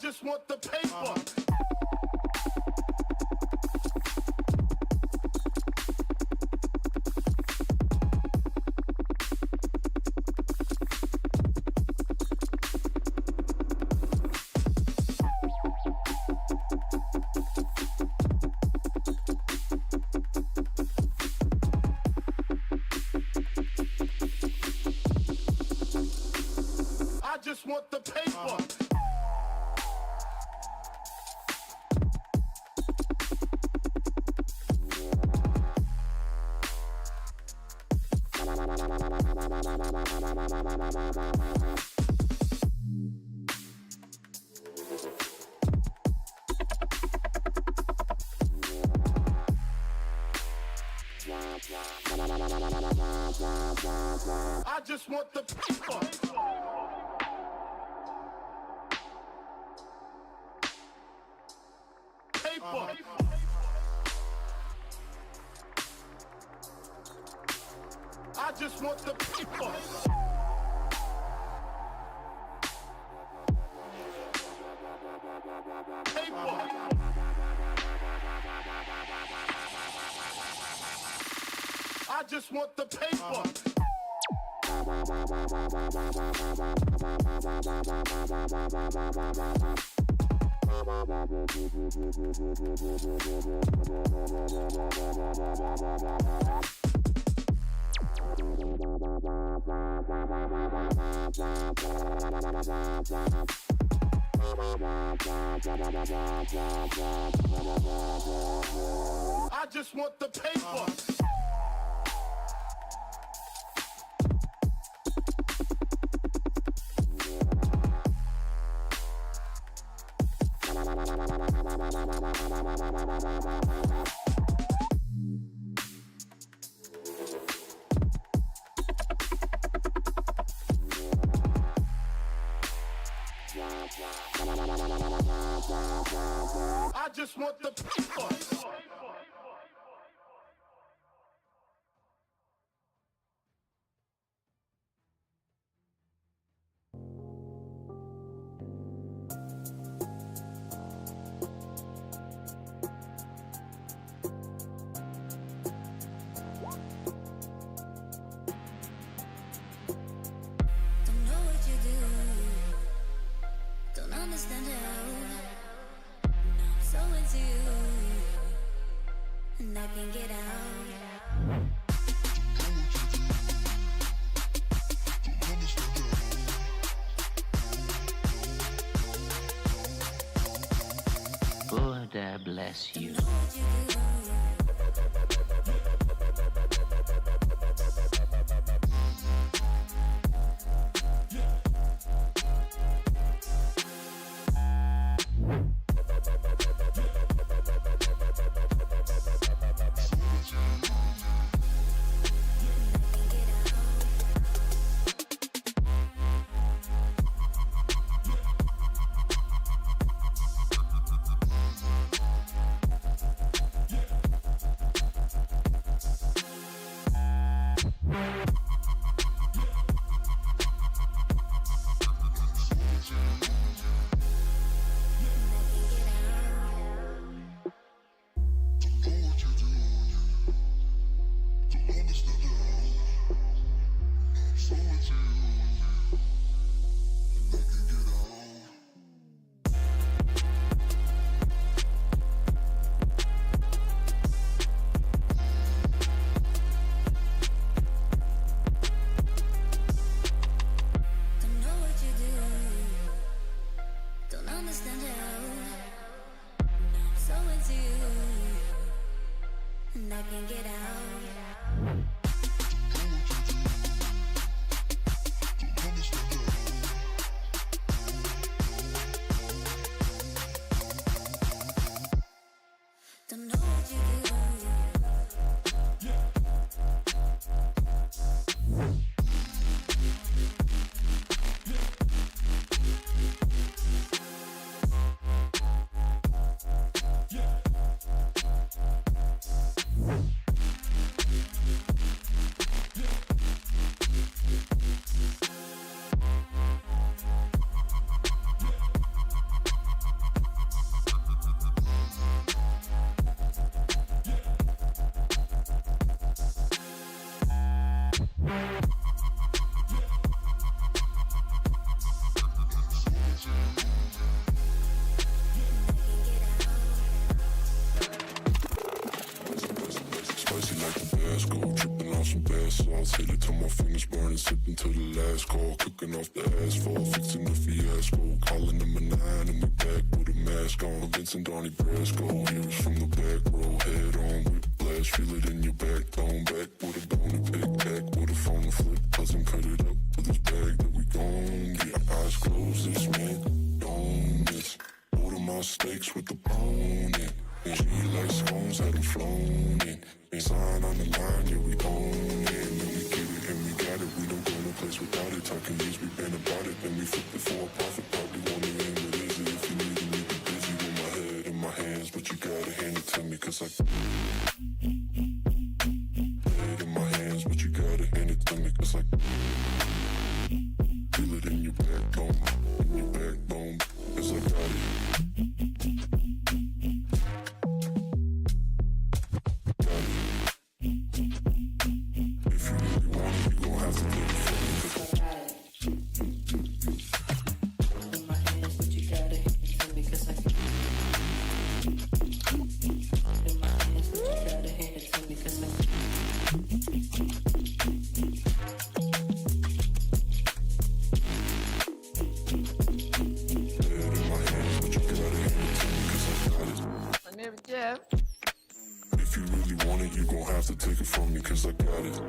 just want the paper. I just want the paper. I just want the paper. Paper. I just want the paper. Paper. I just want the paper. I just want the paper. I just want the paper. Don't know what you do, don't understand how. Now I'm so into you, and I can't get out. Lord, I bless you. Don't know what you do. Spicy like Tabasco, tripping off some bath salts. Hit it till my fingers burning, sipping to the last call. Cooking off the asphalt, fixing the fiasco. Calling them a 9 and we back with a mask on. Vincent Donnie Brasco, heroes from the back row. Head on, whiplash, feel it in your backbone. Back with a bone to pick, back with a phone to flip. Cousin cut it up with this bag that we gon' get. Eyes closed, this man don't miss. Order my steaks with the bone in. And she like scones, had them flown in. And sign on the line, yeah, we own it. And we get it, and we got it. We don't go no place without it. Talking years, we been about it. Then we flip it for a profit. Probably wondering what is it. If you need me, be busy with my head in my hands. But you gotta hand it to me, cause I head in my hands, but you gotta hand it to me, cause I feel it in your backbone, cause I got it. If you really want it, you gon' have to take it from me, cause I got it.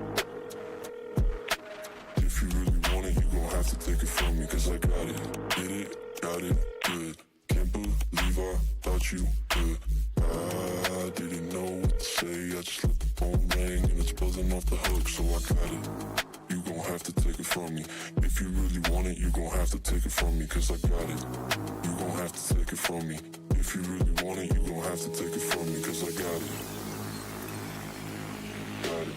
If you really want it, you gon' have to take it from me, cause I got it. Get it, got it, good. Can't believe I thought you could. I didn't know what to say, I just let the phone ring and it's buzzing off the hook, so I got it. You gon' have to take it from me. If you really want it, you gon' have to take it from me, cause I got it. You gon' have to take it from me. If you really want it, you gon' have to take it from me, cause I got it. Got it.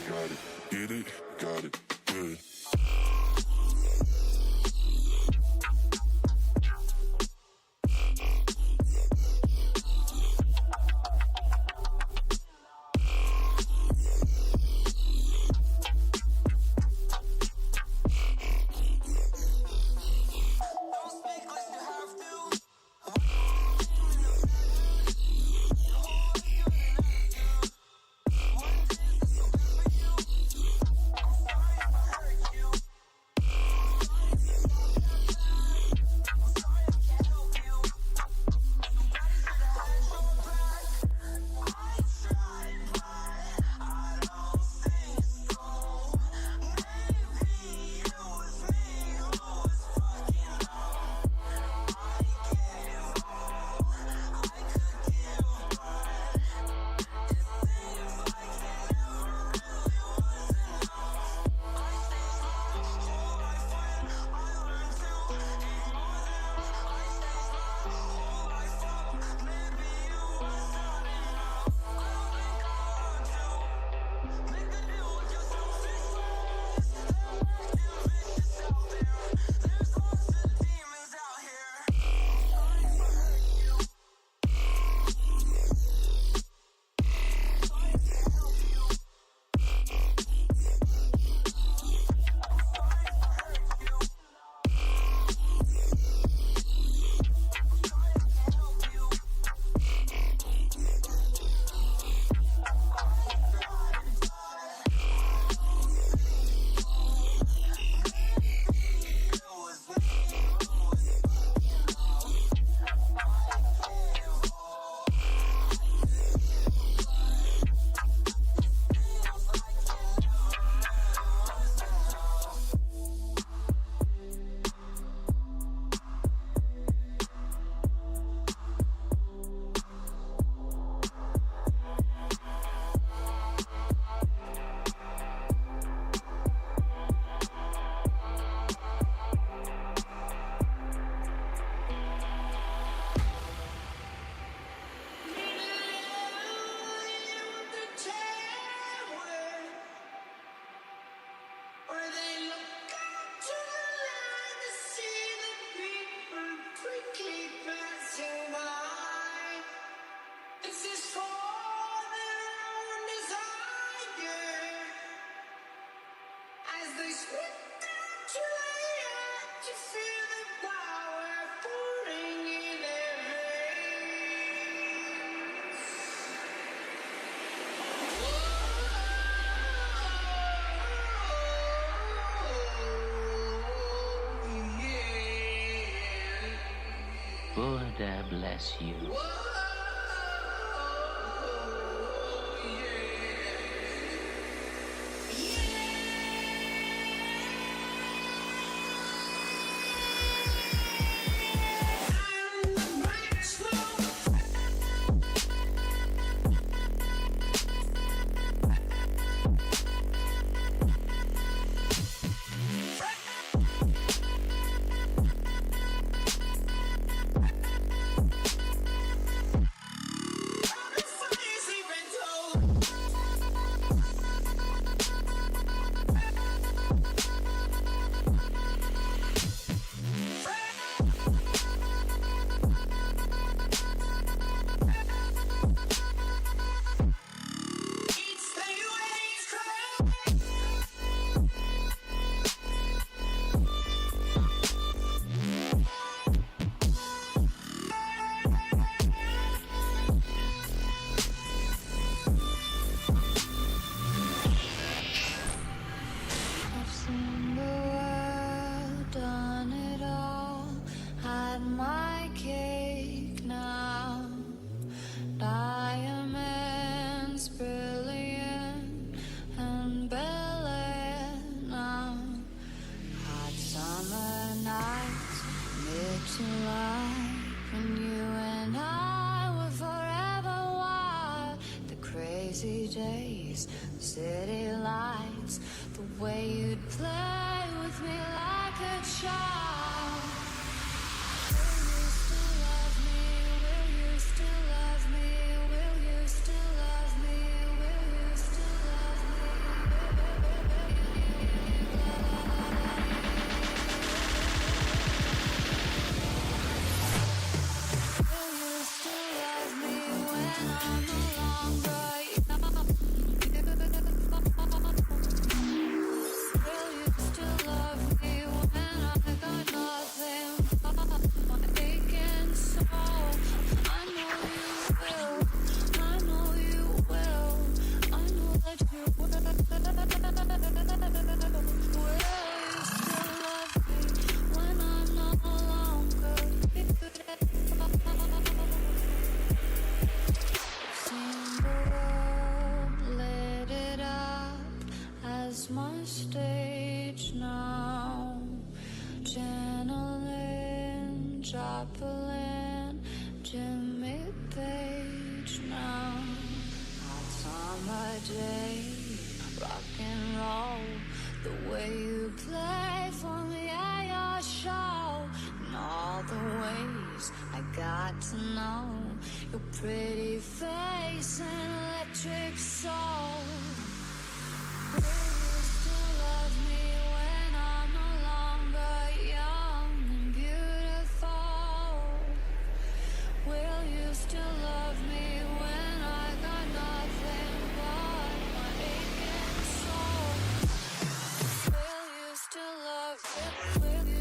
Got it. Get it, got it, good. Don't speak unless you have to. bless you. I've seen the world, done it all, had my cake now. Diamonds brilliant and brilliant now. Hot summer nights, mid-July, when you and I were forever wild. The crazy days, the city lights, the way you'd play with me like a child. Will you still love me? Will you still love me? Will you still love me? Will you still love me? Will you still love me when I'm no longer young? Will you still love me when I got nothing but my aching soul? I know you will, I know you will, I know that you will. Will you still love me when I'm no longer seen the world lit it up as my stage now. Channeling, Joplin, Jimmy Page now. Hot summer day, rock and roll, the way you play for me at your show, and all the ways I got to know your pretty face and electric soul. Will you still love me when I'm no longer young and beautiful? Will you still love me when I got nothing but my aching soul? Will you still love me? Will you?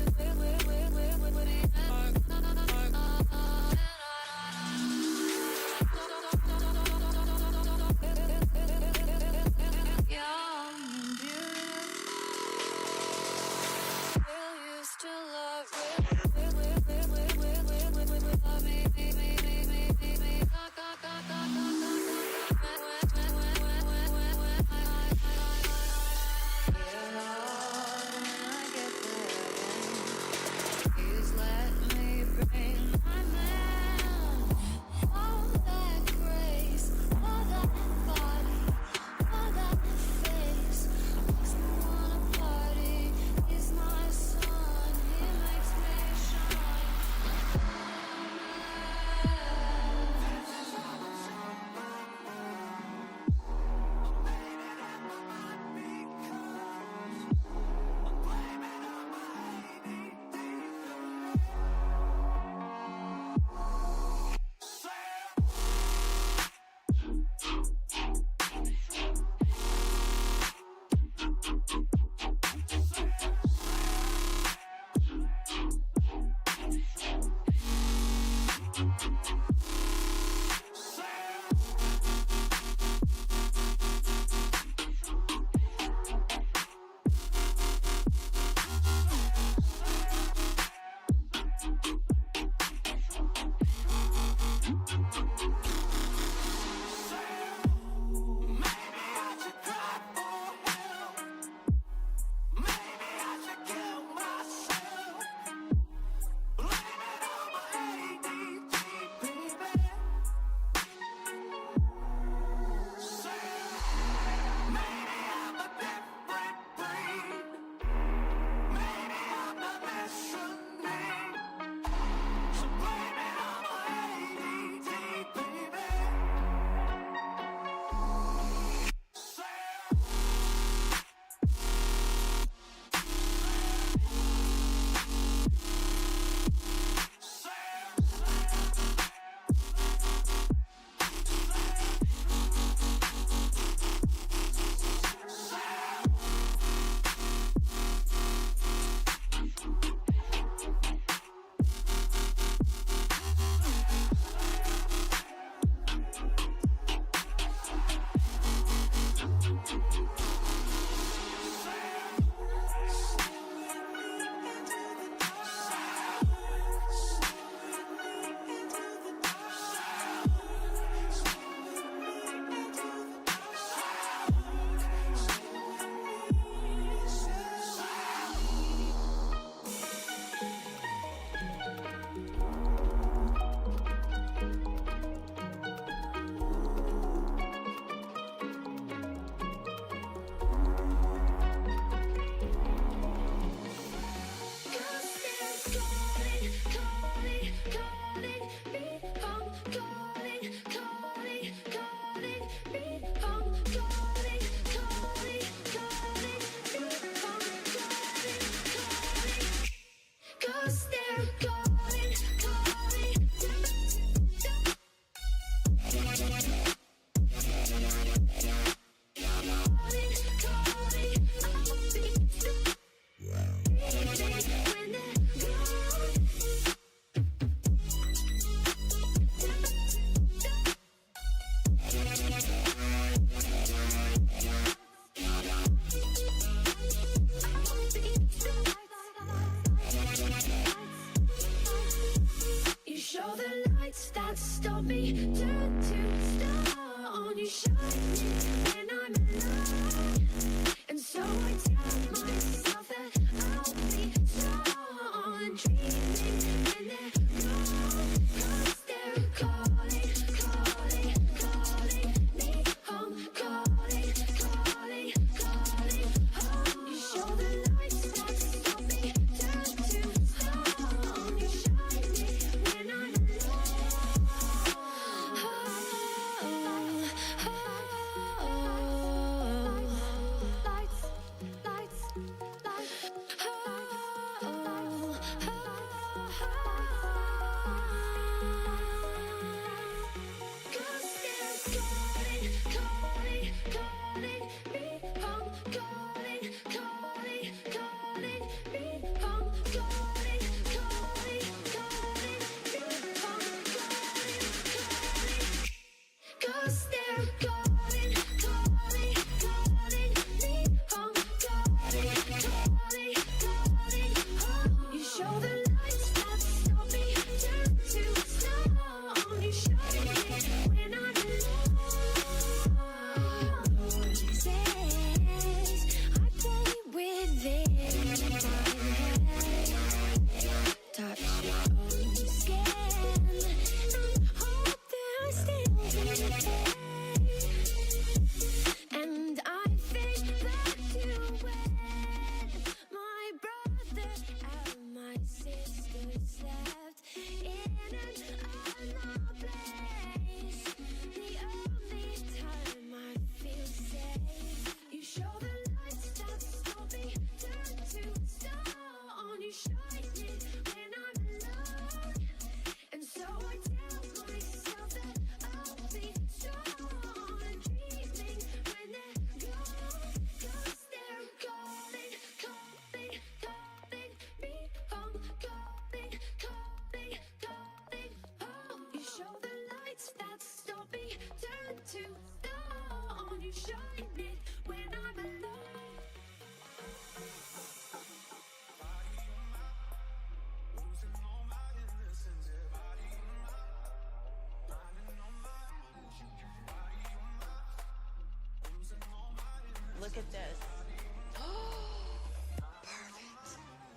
Look at this.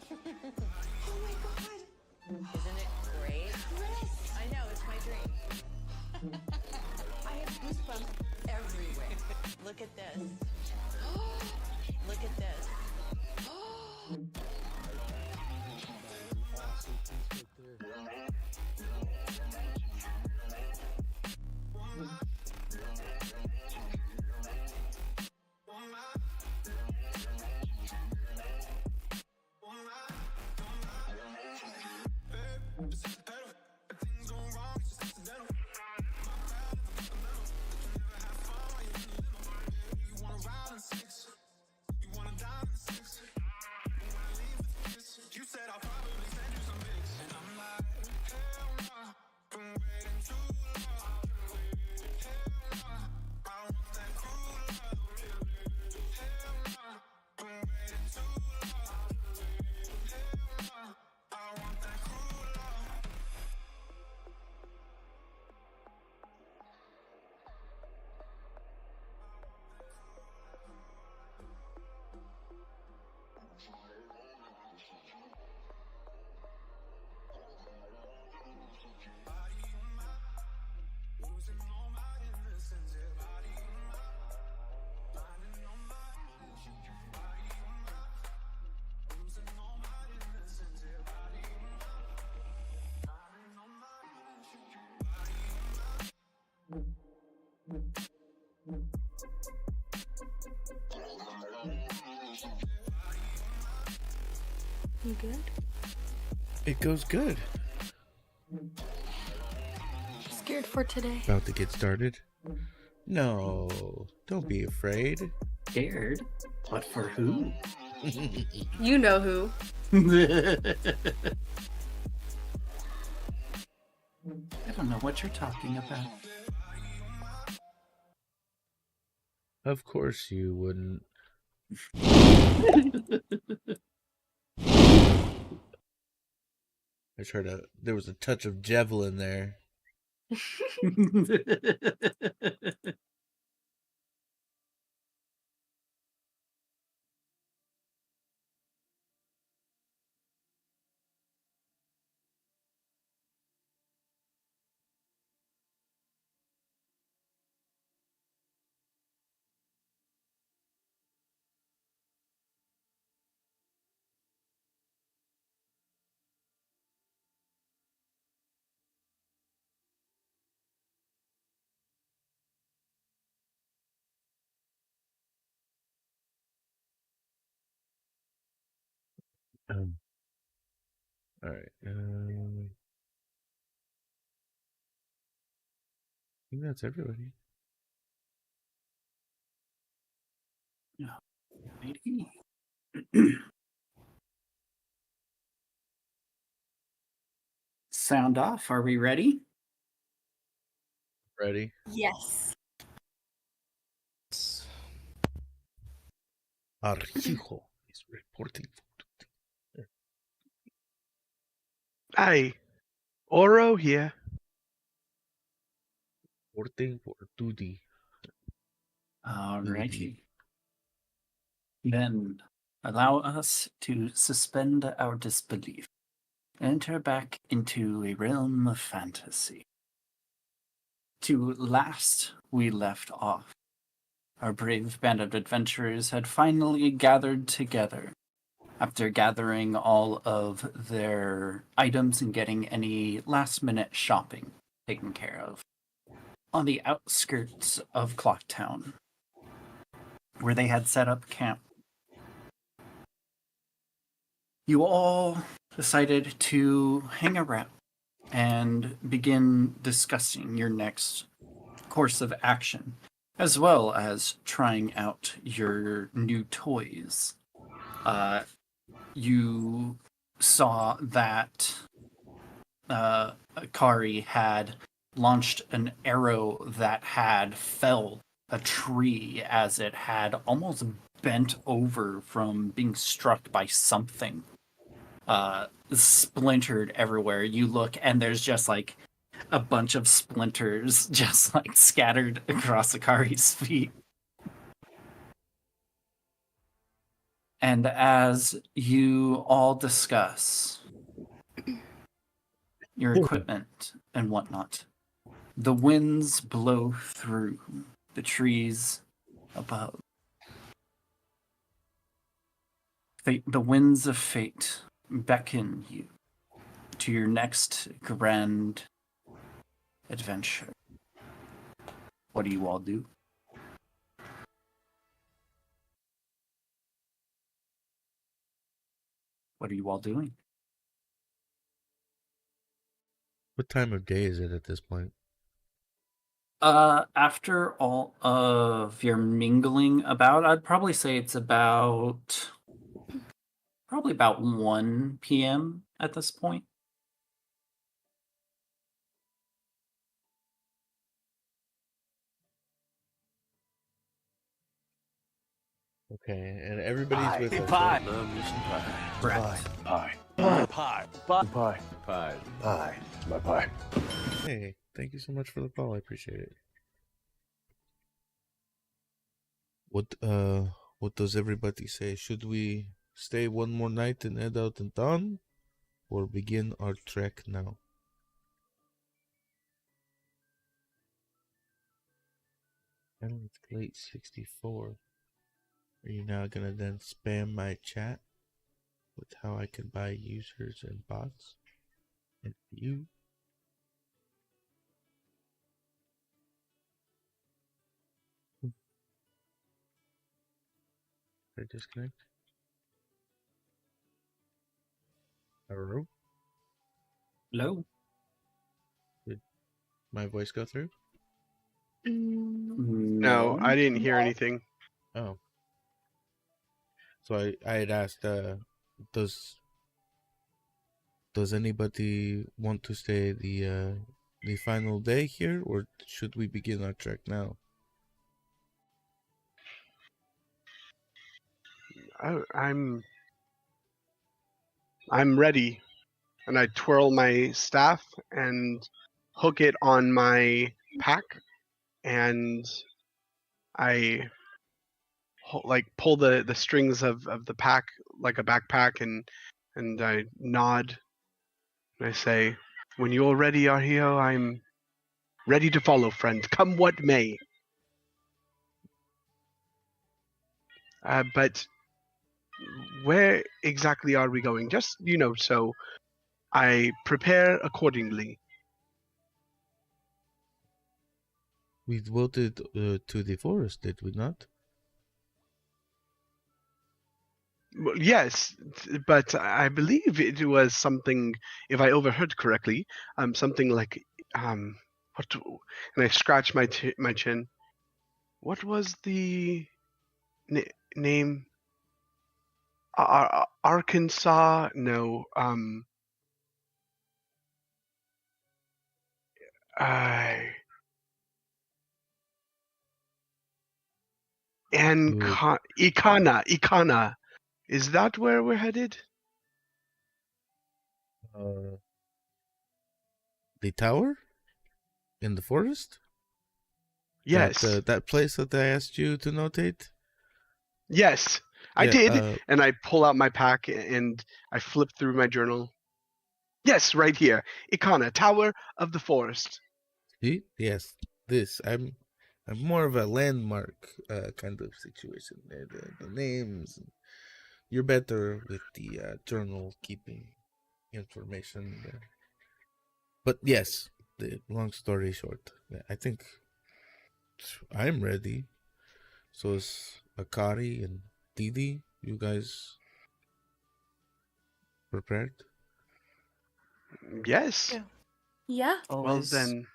Perfect. Oh my God. Isn't it great? Yes. I know, it's my dream. I have goosebumps everywhere. Look at this. Look at this. You good? It goes good. Scared for today? About to get started? No, don't be afraid. Scared? But for who? You know who. I don't know what you're talking about. Of course you wouldn't. I heard there was a touch of Javelin there. All right. I think that's everybody. Lady. Sound off. Are we ready? Ready? Yes. Arhijo is reporting. Hi, Oro here. Reporting for duty. Alrighty. Then allow us to suspend our disbelief. Enter back into a realm of fantasy. To last we left off, our brave band of adventurers had finally gathered together. After gathering all of their items and getting any last-minute shopping taken care of, on the outskirts of Clocktown, where they had set up camp, you all decided to hang around and begin discussing your next course of action, as well as trying out your new toys. You saw that Akari had launched an arrow that had felled a tree as it had almost bent over from being struck by something. Splintered everywhere. You look and there's just like a bunch of splinters just like scattered across Akari's feet. And as you all discuss your equipment and whatnot, the winds blow through the trees above. The winds of fate beckon you to your next grand adventure. What do you all do? What are you all doing? What time of day is it at this point? After all of your mingling about, I'd probably say it's probably about 1 p.m. at this point. Okay, and everybody's with us. Pie. Right? Love me some pie. Correct. Pie. Pie. Pie. Pie. Pie. Pie. Pie. My pie. Hey, thank you so much for the call. I appreciate it. What does everybody say? Should we stay one more night and head out in town, or begin our trek now? It's late 64. Are you now gonna then spam my chat with how I can buy users and bots? And you? Did I disconnect? Hello? Hello? Did my voice go through? No, I didn't hear anything. Oh. So I had asked, does anybody want to stay the final day here, or should we begin our trek now? I'm ready, and I twirl my staff and hook it on my pack, and I like pull the strings of the pack like a backpack, and I nod and I say, "When you are ready, Arhio, I'm ready to follow, friend. Come what may." But where exactly are we going? Just so I prepare accordingly. We voted to the forest, did we not? Well, yes, but I believe it was something, if I overheard correctly, something like, what? And I scratched my chin. What was the name? Arkansas? No. I and Ooh, Ikana. Is that where we're headed? uh, the tower in the forest. That Yes. that place that I asked you to notate. Yes, I Yeah. did. And I pull out my pack and I flip through my journal. Yes, right here. Ikana, Tower of the Forest. See? Yes. This. I'm more of a landmark kind of situation. The names. You're better with the journal keeping information. But yes, the long story short, I think I'm ready. So is Akari and Didi. You guys prepared? Yes. Yeah. Yeah. Well Always. then,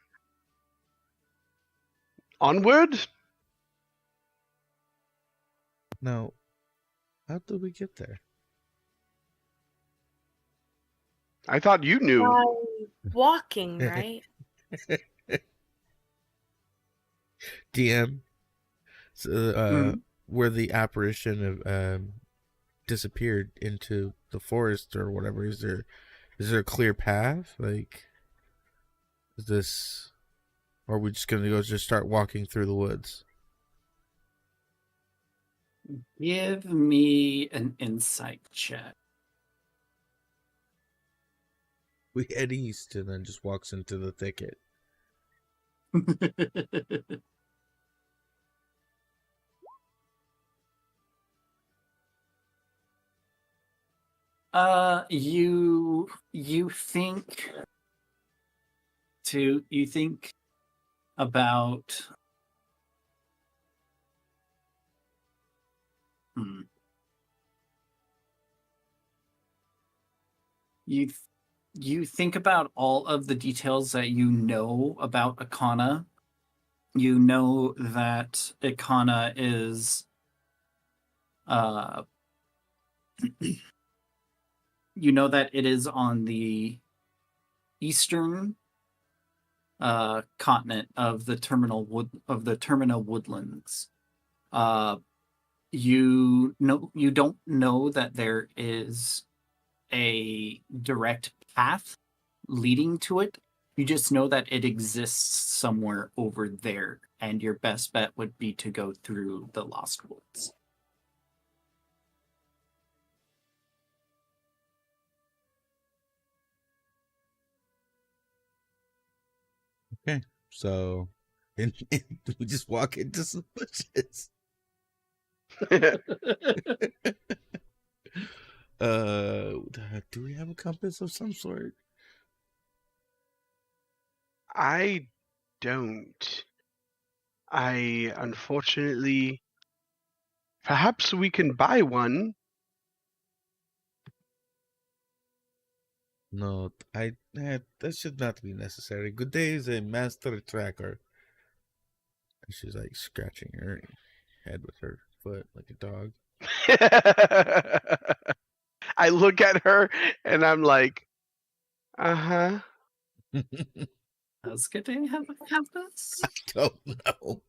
onward. Now, how do we get there? I thought you knew. By walking, right? DM. So, Mm. where the apparition of disappeared into the forest or whatever. Is there a clear path? Like, is this, or are we just gonna go just start walking through the woods? Give me an insight check. We head east and then just walks into the thicket. You think about hmm, you th- you think about all of the details that you know about Akana. You know that Akana is you know that it is on the eastern continent of the terminal woodlands. You don't know that there is a direct path leading to it. You just know that it exists somewhere over there, and your best bet would be to go through the Lost Woods. Okay, so and we just walk into some bushes. Do we have a compass of some sort? I don't. I unfortunately. Perhaps we can buy one. No, that should not be necessary. Good day is a master tracker. And she's like scratching her head with her foot like a dog. I look at her and I'm like, uh-huh. Does G'day have a compass? Don't know.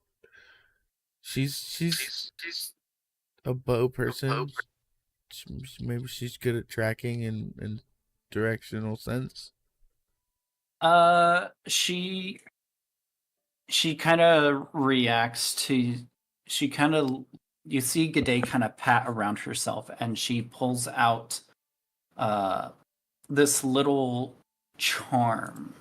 She's a bow person. Maybe she's good at tracking and directional sense. She kind of reacts to. She kind of. You see G'day kind of pat around herself, and she pulls out this little charm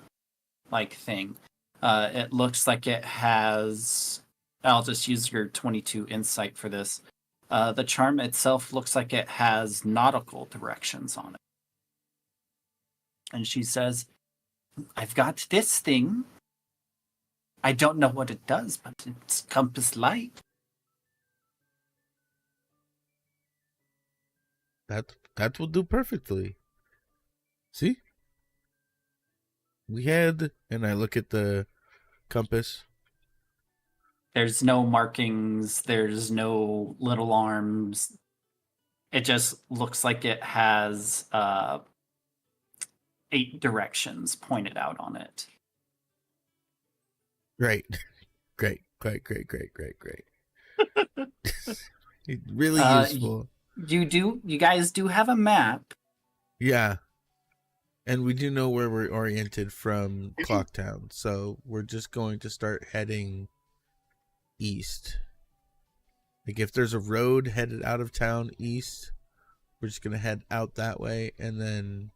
like thing. It looks like it has. I'll just use your 22 insight for this. The charm itself looks like it has nautical directions on it. And she says, I've got this thing. I don't know what it does, but it's compass light. That will do perfectly. See? We head, and I look at the compass. There's no markings, there's no little arms. It just looks like it has 8 directions pointed out on it. Great. Great. Really useful. You guys do have a map. Yeah. And we do know where we're oriented from Clocktown, so we're just going to start heading east. Like if there's a road headed out of town east, we're just gonna head out that way and then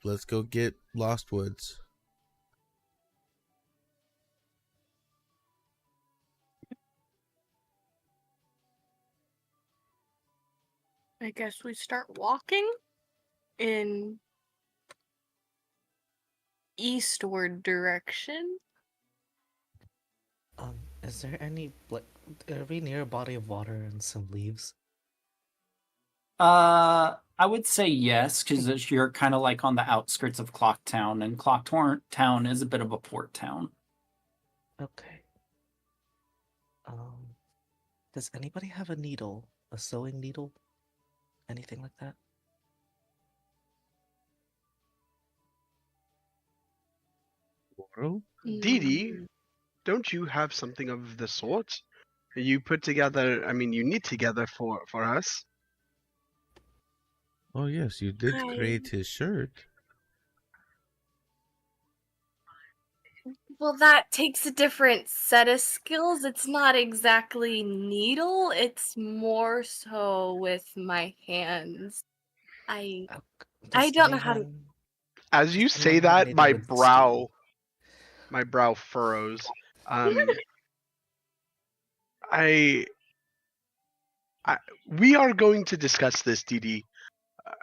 let's go get Lost Woods. I guess we start walking in eastward direction. Is there any are we near a body of water and some leaves? I would say yes, because you're kind of like on the outskirts of Clocktown, and Clocktown is a bit of a port town. Okay. Does anybody have a needle? A sewing needle? Anything like that? Dee Dee, don't you have something of the sort? You put together, I mean, you knit together for us. Oh yes, you did I- create his shirt. Well, that takes a different set of skills. It's not exactly needle, it's more so with my hands. I don't know how to. As you does say anyone have that, needle my with steel? brow furrows. I we are going to discuss this, Dee Dee.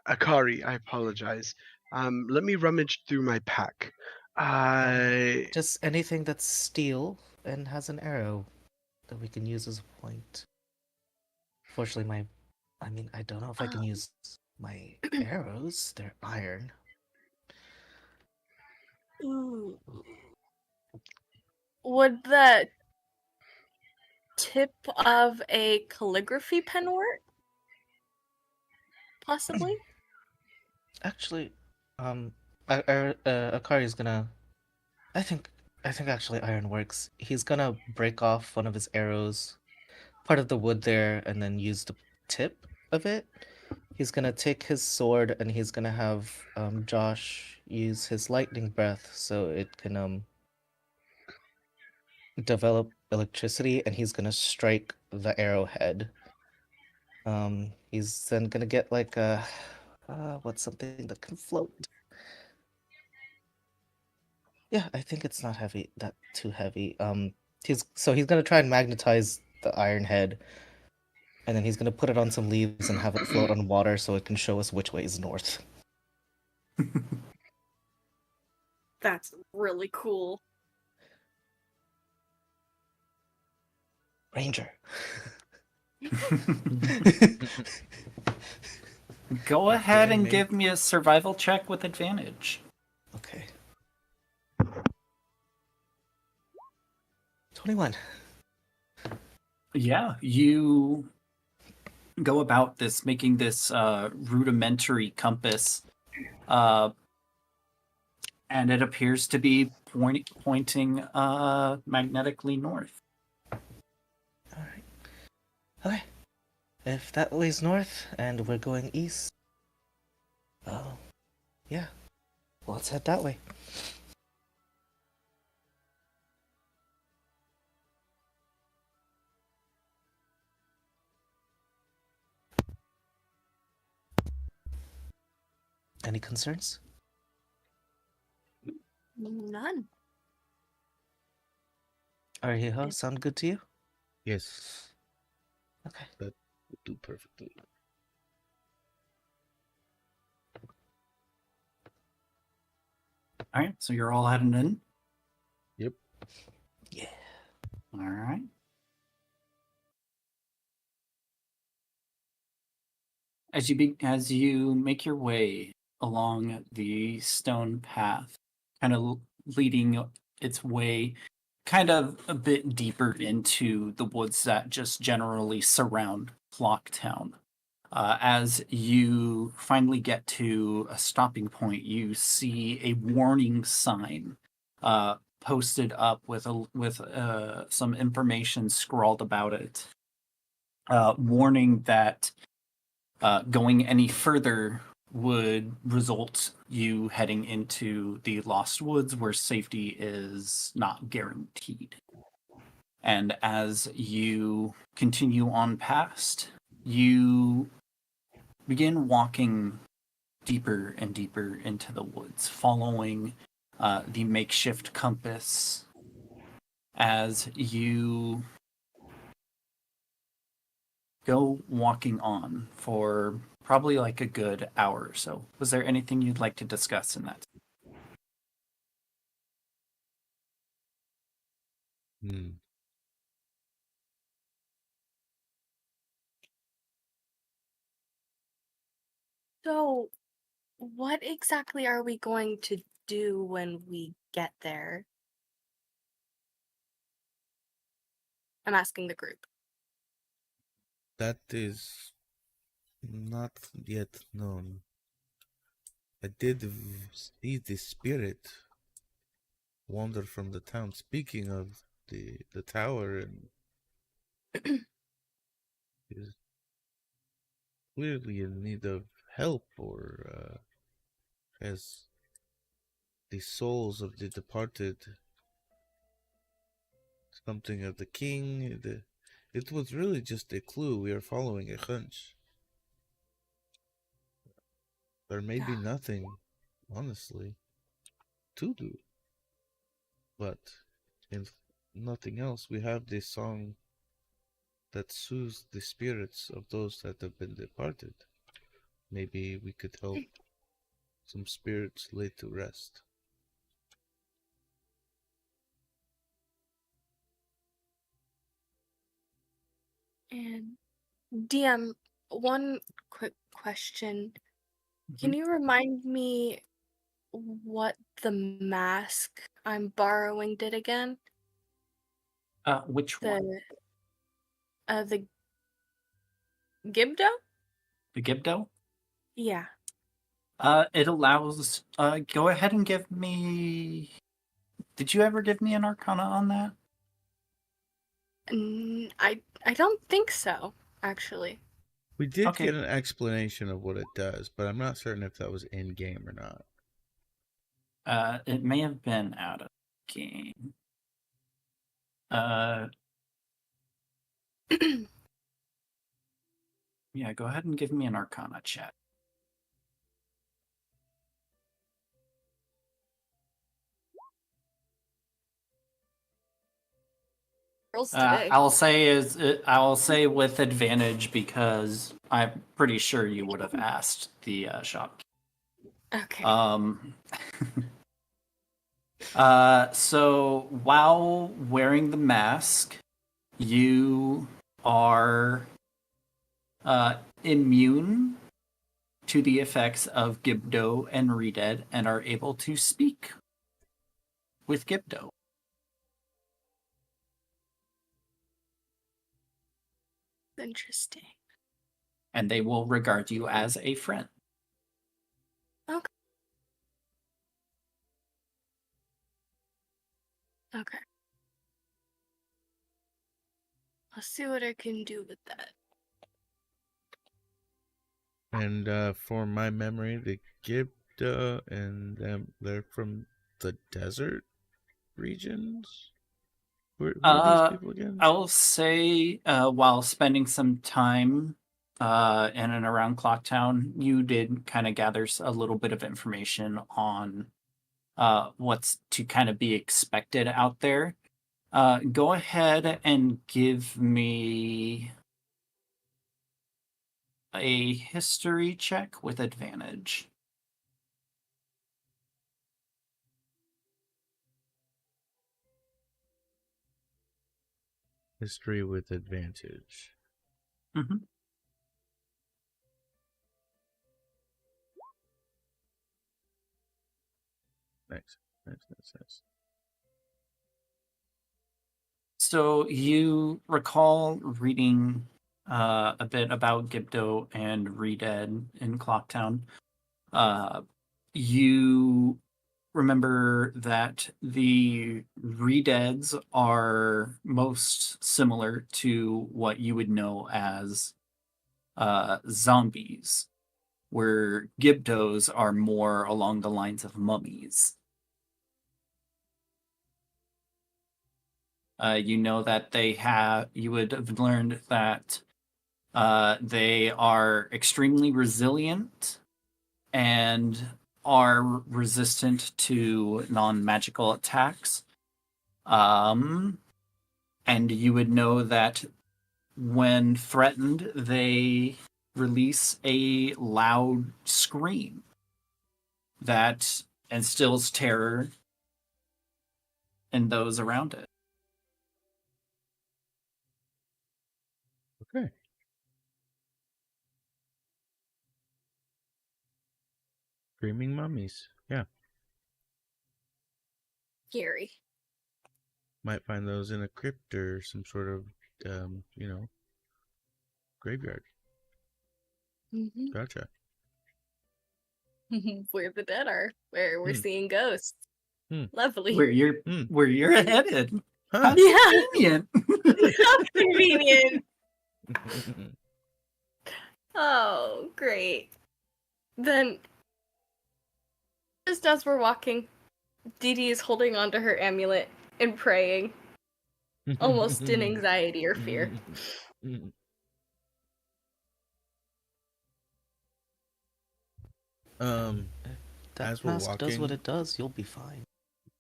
Akari, I apologize. Let me rummage through my pack. Just anything that's steel and has an arrow that we can use as a point. Fortunately, I don't know if I can use my arrows. They're iron. Ooh. Would the tip of a calligraphy pen work? Possibly? Actually, Akari's gonna. I think actually iron works. He's gonna break off one of his arrows, part of the wood there, and then use the tip of it. He's gonna take his sword and he's gonna have Josh use his lightning breath so it can develop electricity, and he's gonna strike the arrowhead. He's then gonna get like a what's something that can float? Yeah, I think it's not that too heavy. He's gonna try and magnetize the iron head, and then he's gonna put it on some leaves and have it float on water so it can show us which way is north. That's really cool. Ranger. Go ahead Okay, and mate. give me a survival check with advantage. Okay. 21. Yeah, you go about this, making this rudimentary compass, and it appears to be pointing magnetically north. Alright. Okay. If that way's north and we're going east, yeah. Well, let's head that way. Any concerns? None. Ariho, sound good to you? Yes, Okay. that would do perfectly. All right, so you're all heading in. Yep. Yeah. All right. as you make your way along the stone path, kind of leading its way kind of a bit deeper into the woods that just generally surround Clocktown. As you finally get to a stopping point, you see a warning sign posted up with some information scrawled about it, warning that going any further would result you heading into the Lost Woods, where safety is not guaranteed. And as you continue on past, you begin walking deeper and deeper into the woods, following the makeshift compass as you go walking on for probably like a good hour or so. Was there anything you'd like to discuss in that? So, what exactly are we going to do when we get there? I'm asking the group. That is not yet known. I did see the spirit wander from the town. Speaking of the tower, and is clearly in need of help, or has the souls of the departed something of the king. It was really just a clue. We are following a hunch. There may be nothing, honestly, to do. But if nothing else, we have this song that soothes the spirits of those that have been departed. Maybe we could help some spirits laid to rest. And DM, one quick question. Can you remind me what the mask I'm borrowing did again? Which one? The Gibdo? The Gibdo? Yeah. It allows. Go ahead and give me. Did you ever give me an Arcana on that? I don't think so, actually. We did Okay. get an explanation of what it does, but I'm not certain if that was in game or not. It may have been out of game. Yeah, go ahead and give me an Arcana check. I will say with advantage because I'm pretty sure you would have asked the shop. Okay. So while wearing the mask, you are immune to the effects of Gibdo and Redead and are able to speak with Gibdo. Interesting. And they will regard you as a friend. Okay. Okay. I'll see what I can do with that. And for my memory, the Gibda and them, they're from the desert regions? Who are these people again? I will say, while spending some time in and around Clocktown, you did kind of gather a little bit of information on what's to kind of be expected out there. Go ahead and give me a history check with advantage. History with advantage. Mm-hmm. Nice. Nice. So you recall reading a bit about Gibdo and Redead in Clocktown. You remember that the Redeads are most similar to what you would know as zombies, where Gibdos are more along the lines of mummies. You know that you would have learned that they are extremely resilient and are resistant to non-magical attacks. And you would know that when threatened, they release a loud scream that instills terror in those around it. Okay. Screaming mummies. Yeah. Scary. Might find those in a crypt or some sort of, graveyard. Mm-hmm. Gotcha. Where the dead are, where we're seeing ghosts. Hmm. Lovely. Where you're headed. Huh. How Yeah. convenient. How convenient. Oh, great. Then, just as we're walking, Dee Dee is holding onto her amulet and praying, almost in anxiety or fear. That As we're mask does what walking, it does. You'll be fine.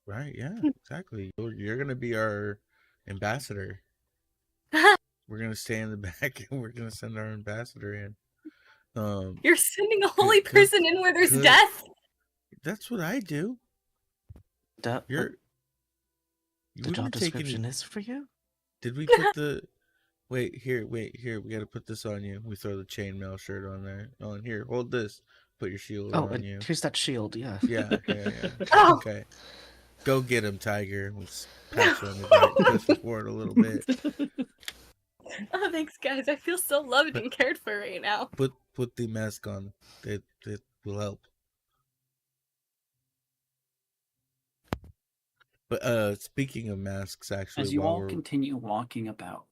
right? Yeah, exactly. You're gonna be our ambassador. We're gonna stay in the back, and we're gonna send our ambassador in. You're sending a holy person in where there's death? That's what I do. The job description is for you? Did we put the? Wait here. We gotta put this on you. We throw the chainmail shirt on there. On here, hold this. Put your shield Oh, on and you. here's that shield. Yeah. Yeah. Oh. Okay. Go get him, Tiger. Let's pat you on the back, push him forward a little bit. Oh, thanks, guys. I feel so loved and cared for right now. Put the mask on. It will help. But speaking of masks, actually, As you while all we're continue walking about,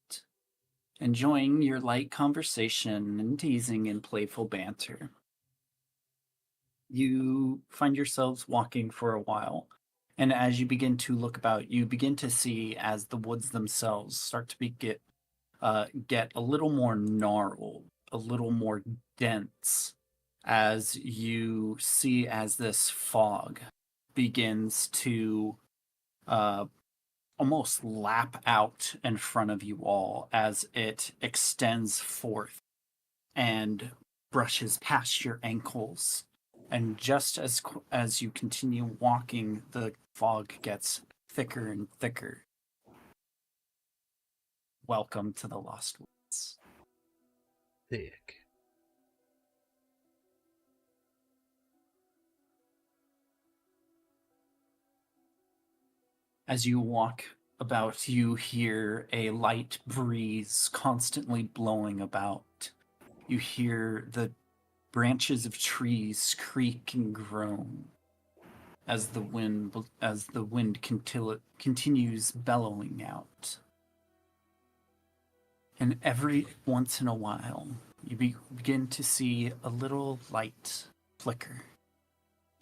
enjoying your light conversation and teasing and playful banter, you find yourselves walking for a while. And as you begin to look about, you begin to see as the woods themselves start to get a little more gnarled, a little more dense, as you see as this fog begins to almost lap out in front of you all as it extends forth and brushes past your ankles. And just as you continue walking, the fog gets thicker and thicker. Welcome to the Lost Woods. thick. As you walk about, you hear a light breeze constantly blowing about. You hear the branches of trees creak and groan as the wind continues bellowing out. And every once in a while, you begin to see a little light flicker,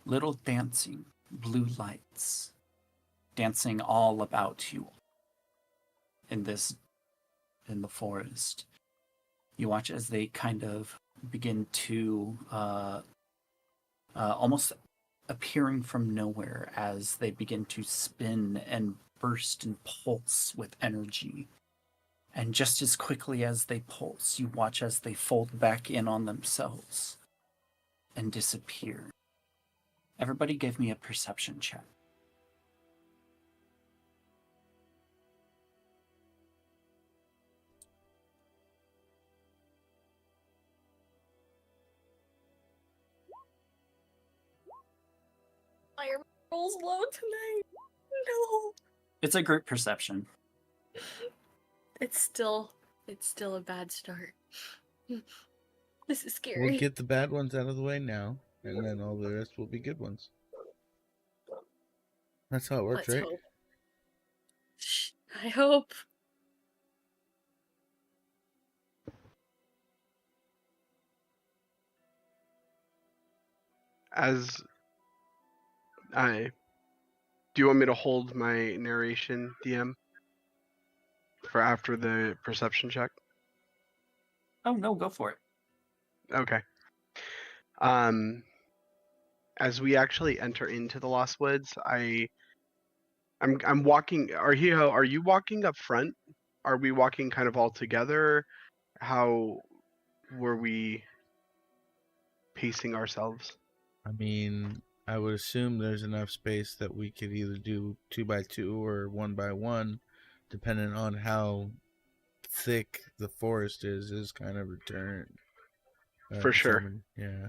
little dancing blue lights dancing all about you in the forest. You watch as they kind of begin to almost appearing from nowhere as they begin to spin and burst and pulse with energy. And just as quickly as they pulse, you watch as they fold back in on themselves and disappear. Everybody give me a perception check. rolls low tonight. No. It's a group perception. It's still a bad start. This is scary. We'll get the bad ones out of the way now, and then all the rest will be good ones. That's how it works, Let's right? hope. I hope. As I do, you want me to hold my narration, DM, for after the perception check? Oh no, go for it. Okay. As we actually enter into the Lost Woods, I'm walking. Are you walking up front? Are we walking kind of all together? How were we pacing ourselves? I mean, I would assume there's enough space that we could either do 2 by 2 or 1 by 1, depending on how thick the forest is kind of return. For sure. Determined. Yeah.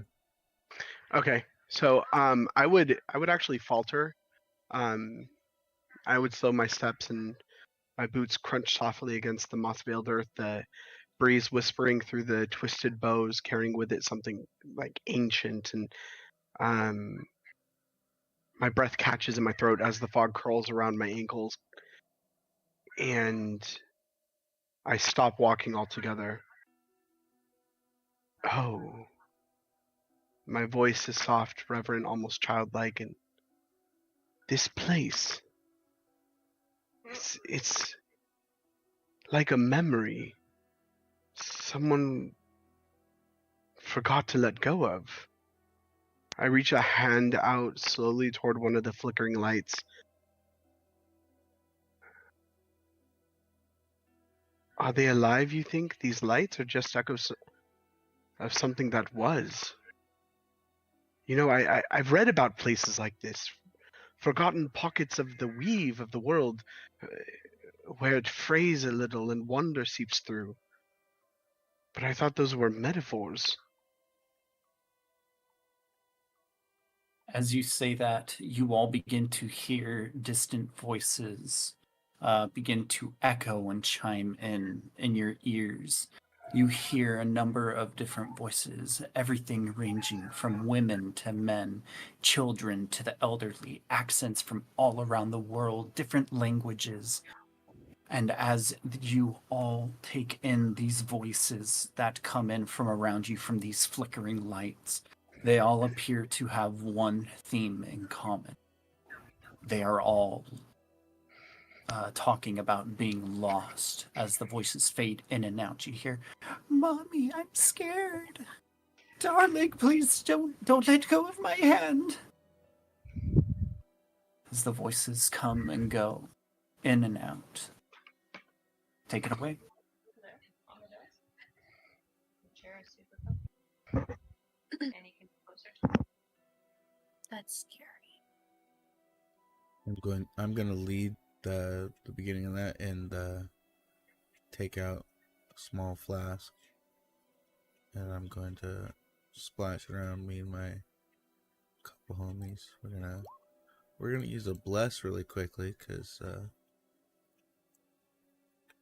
Okay. So I would actually falter. I would slow my steps and my boots crunch softly against the moss-veiled earth, the breeze whispering through the twisted boughs, carrying with it something like ancient, and my breath catches in my throat as the fog curls around my ankles, and I stop walking altogether. Oh. My voice is soft, reverent, almost childlike, and this place, it's like a memory someone forgot to let go of. I reach a hand out slowly toward one of the flickering lights. Are they alive, you think? These lights are just echoes of something that was. You know, I've read about places like this, forgotten pockets of the weave of the world, where it frays a little and wonder seeps through. But I thought those were metaphors. As you say that, you all begin to hear distant voices begin to echo and chime in your ears. You hear a number of different voices, everything ranging from women to men, children to the elderly, accents from all around the world, different languages. And as you all take in these voices that come in from around you from these flickering lights, they all appear to have one theme in common. They are all talking about being lost. As the voices fade in and out, you hear, "Mommy, I'm scared. Darling, please don't let go of my hand." As the voices come and go, in and out. Take it away. That's scary. I'm gonna lead the beginning of that and take out a small flask, and I'm going to splash around me and my couple homies. We're gonna use a bless really quickly because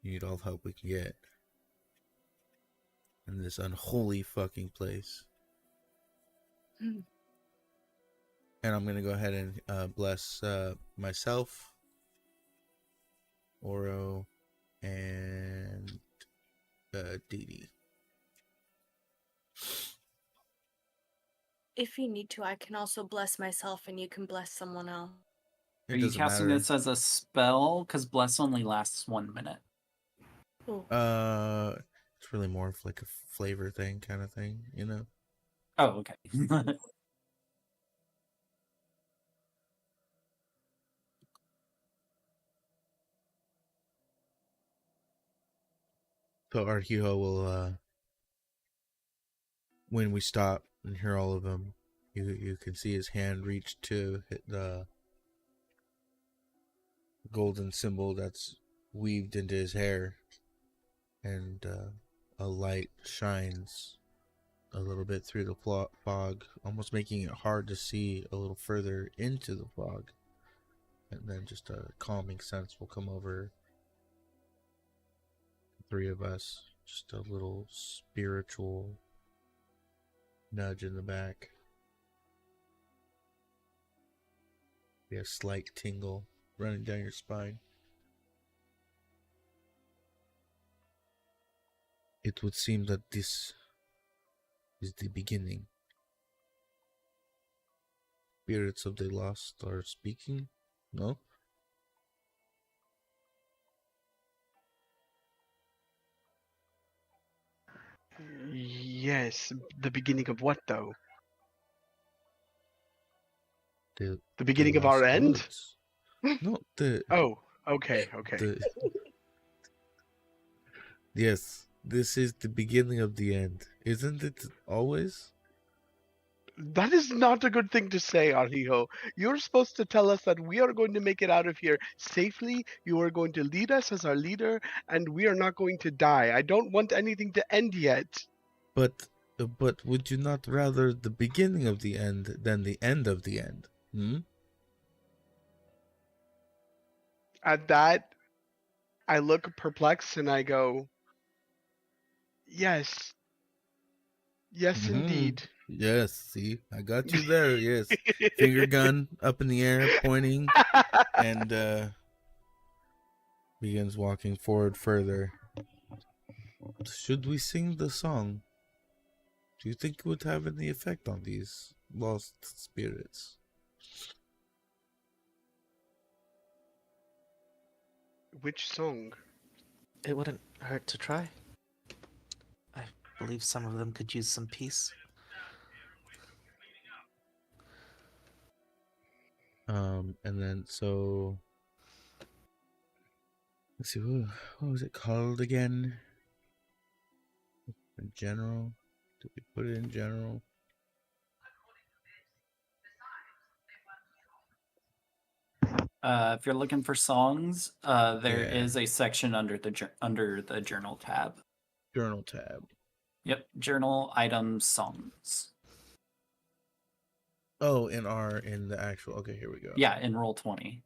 need all the help we can get in this unholy fucking place. And I'm gonna go ahead and bless myself, Oro, and Dee Dee. If you need to, I can also bless myself and you can bless someone else. Are you casting this as a spell? Because bless only lasts 1 minute. Ooh. It's really more of like a flavor thing kind of thing, you know? Oh, okay. So Arhiho will, when we stop and hear all of them, you can see his hand reach to hit the golden symbol that's weaved into his hair, and a light shines a little bit through the fog, almost making it hard to see a little further into the fog. And then just a calming sense will come over the three of us. Just a little spiritual nudge in the back. Be a slight tingle running down your spine. It would seem that this is the beginning. Spirits of the lost are speaking? No? Yes, the beginning of what though? The The beginning of our lost end? woods. No, the Oh, okay. the yes, this is the beginning of the end. Isn't it always? That is not a good thing to say, Arijo. You're supposed to tell us that we are going to make it out of here safely. You are going to lead us as our leader, and we are not going to die. I don't want anything to end yet. But would you not rather the beginning of the end than the end of the end? Hmm? At that, I look perplexed and I go, yes. Yes, Mhm. indeed. Yes, see, I got you there. Yes, finger gun up in the air, pointing, and begins walking forward further. Should we sing the song? Do you think it would have any effect on these lost spirits? Which song? It wouldn't hurt to try. I believe some of them could use some peace. And then so let's see, what was it called again? In general? Did we put it in general? If you're looking for songs, there Yeah. is a section under the journal tab. Journal tab. Yep, journal items songs. Oh, in the actual. Okay, here we go. Yeah, in Roll20.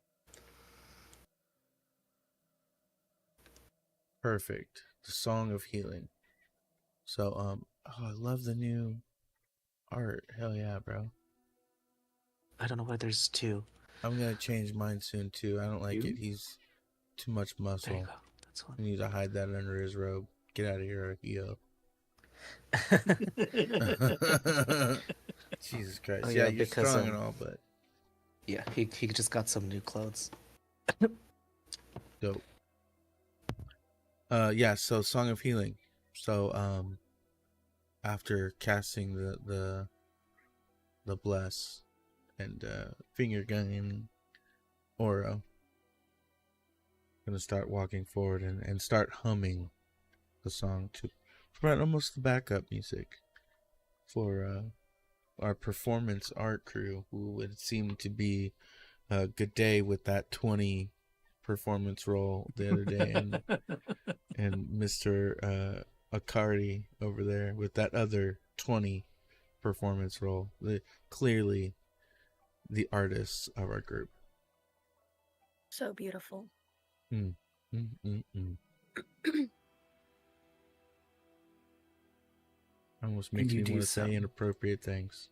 Perfect. The Song of Healing. So, oh, I love the new art. Hell yeah, bro. I don't know why there's two. I'm gonna change mine soon too. I don't like it. He's too much muscle. There you go. That's one. He needs to hide that under his robe. Get out of here, Io. Jesus Christ. Oh, yeah, yeah, you're because, strong and all, but Yeah, he just got some new clothes. dope. Yeah, so Song of Healing. So, after casting the bless and finger gunning Oro, gonna start walking forward and start humming the song to provide almost the backup music for our performance art crew, who would seem to be good day with that 20 performance role the other day, and Mr. Akari over there with that other 20 performance role. Clearly the artists of our group. So beautiful. Almost makes me want to say inappropriate things.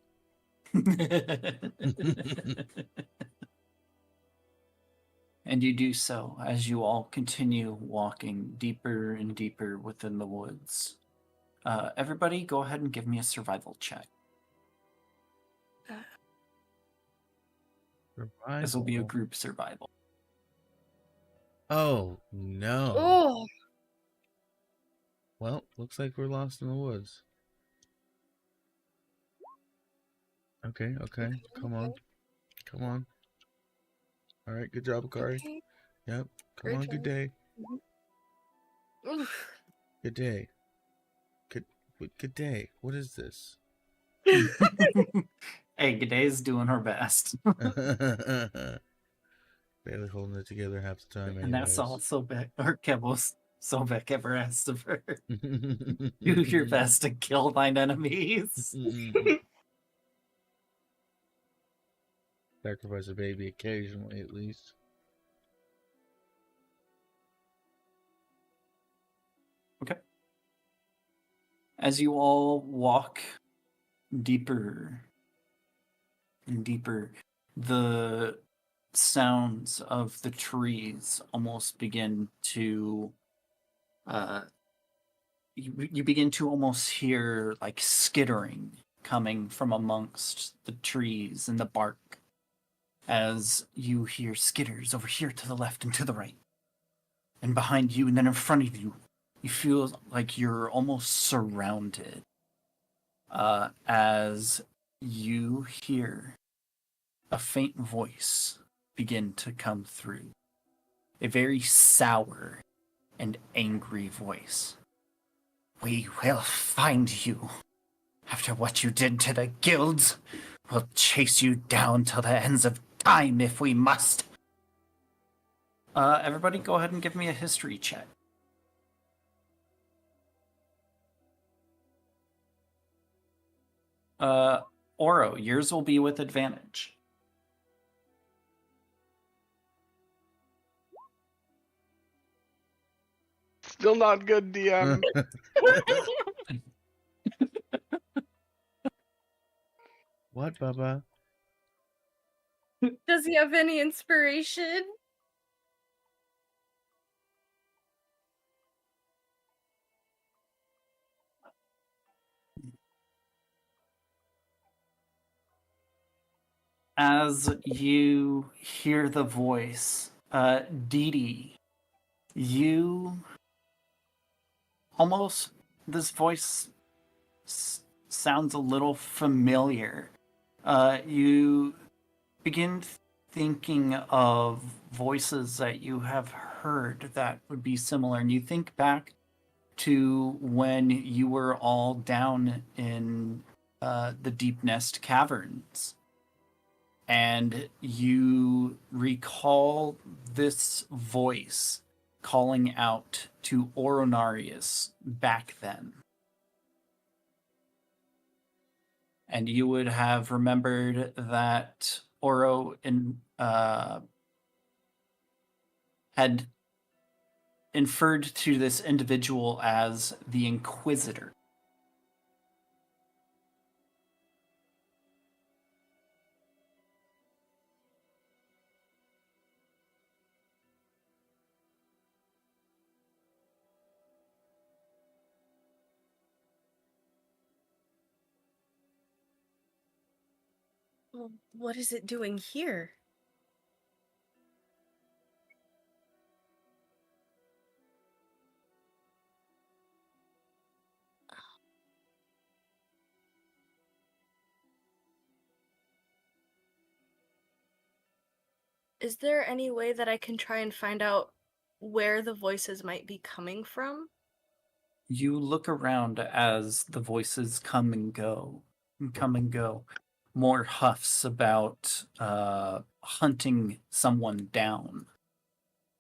And you do so as you all continue walking deeper and deeper within the woods. Everybody, go ahead and give me a survival check. Survival? This will be a group survival. Oh, no. Oh, Well, looks like we're lost in the woods. Okay. Come on. All right, good job, Akari. okay. Yep. Come Great on, job. good day. Oof. Good day. Good day. What is this? Hey, G'day's doing her best. Barely holding it together half the time, And that's anyways. also back. Or Kebos. Sobek ever asked of her. Do your best to kill thine enemies. Sacrifice a baby occasionally, at least. Okay. As you all walk deeper and deeper, the sounds of the trees almost begin to you begin to almost hear like skittering coming from amongst the trees and the bark as you hear skitters over here to the left and to the right and behind you and then in front of you. You feel like you're almost surrounded as you hear a faint voice begin to come through. A very sour and angry voice. We will find you. After what you did to the guilds, we'll chase you down till the ends of time if we must. Everybody go ahead and give me a history check. Oro, yours will be with advantage. Still not good, DM. What, Bubba? Does he have any inspiration? As you hear the voice, Dee Dee, you almost, this voice sounds a little familiar. You begin thinking of voices that you have heard that would be similar, and you think back to when you were all down in the Deep Nest Caverns. And you recall this voice calling out to Oronarius back then. And you would have remembered that Oro had inferred to this individual as the Inquisitor. Well, what is it doing here? Is there any way that I can try and find out where the voices might be coming from? You look around as the voices come and go, come and go. More huffs about hunting someone down.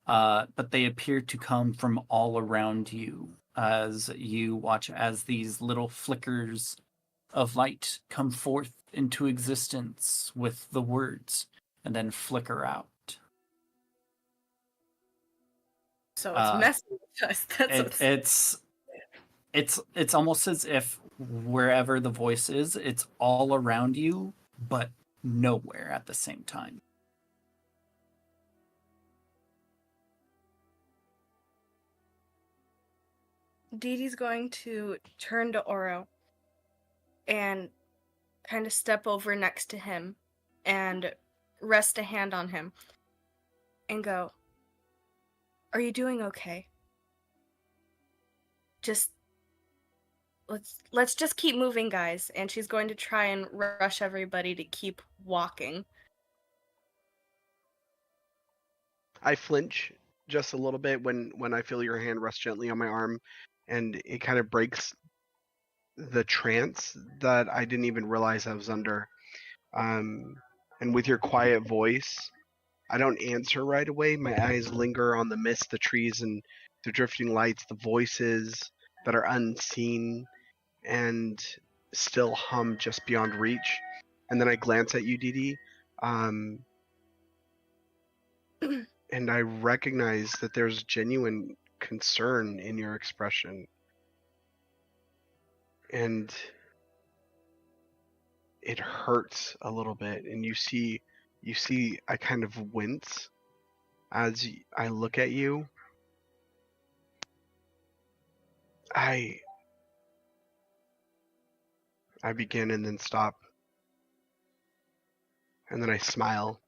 But they appear to come from all around you as you watch as these little flickers of light come forth into existence with the words and then flicker out. So it's messing with us. That's it's almost as if wherever the voice is, it's all around you, but nowhere at the same time. Dee Dee's going to turn to Oro and kind of step over next to him and rest a hand on him and go, "Are you doing okay? Just let's just keep moving, guys." And she's going to try and rush everybody to keep walking. I flinch just a little bit when I feel your hand rest gently on my arm, and it kind of breaks the trance that I didn't even realize I was under. And with your quiet voice, I don't answer right away. My eyes linger on the mist, the trees, and the drifting lights, the voices that are unseen and still hum just beyond reach. And then I glance at you, Dee Dee, and I recognize that there's genuine concern in your expression. And it hurts a little bit, and you see I kind of wince as I look at you. I begin and then stop. And then I smile.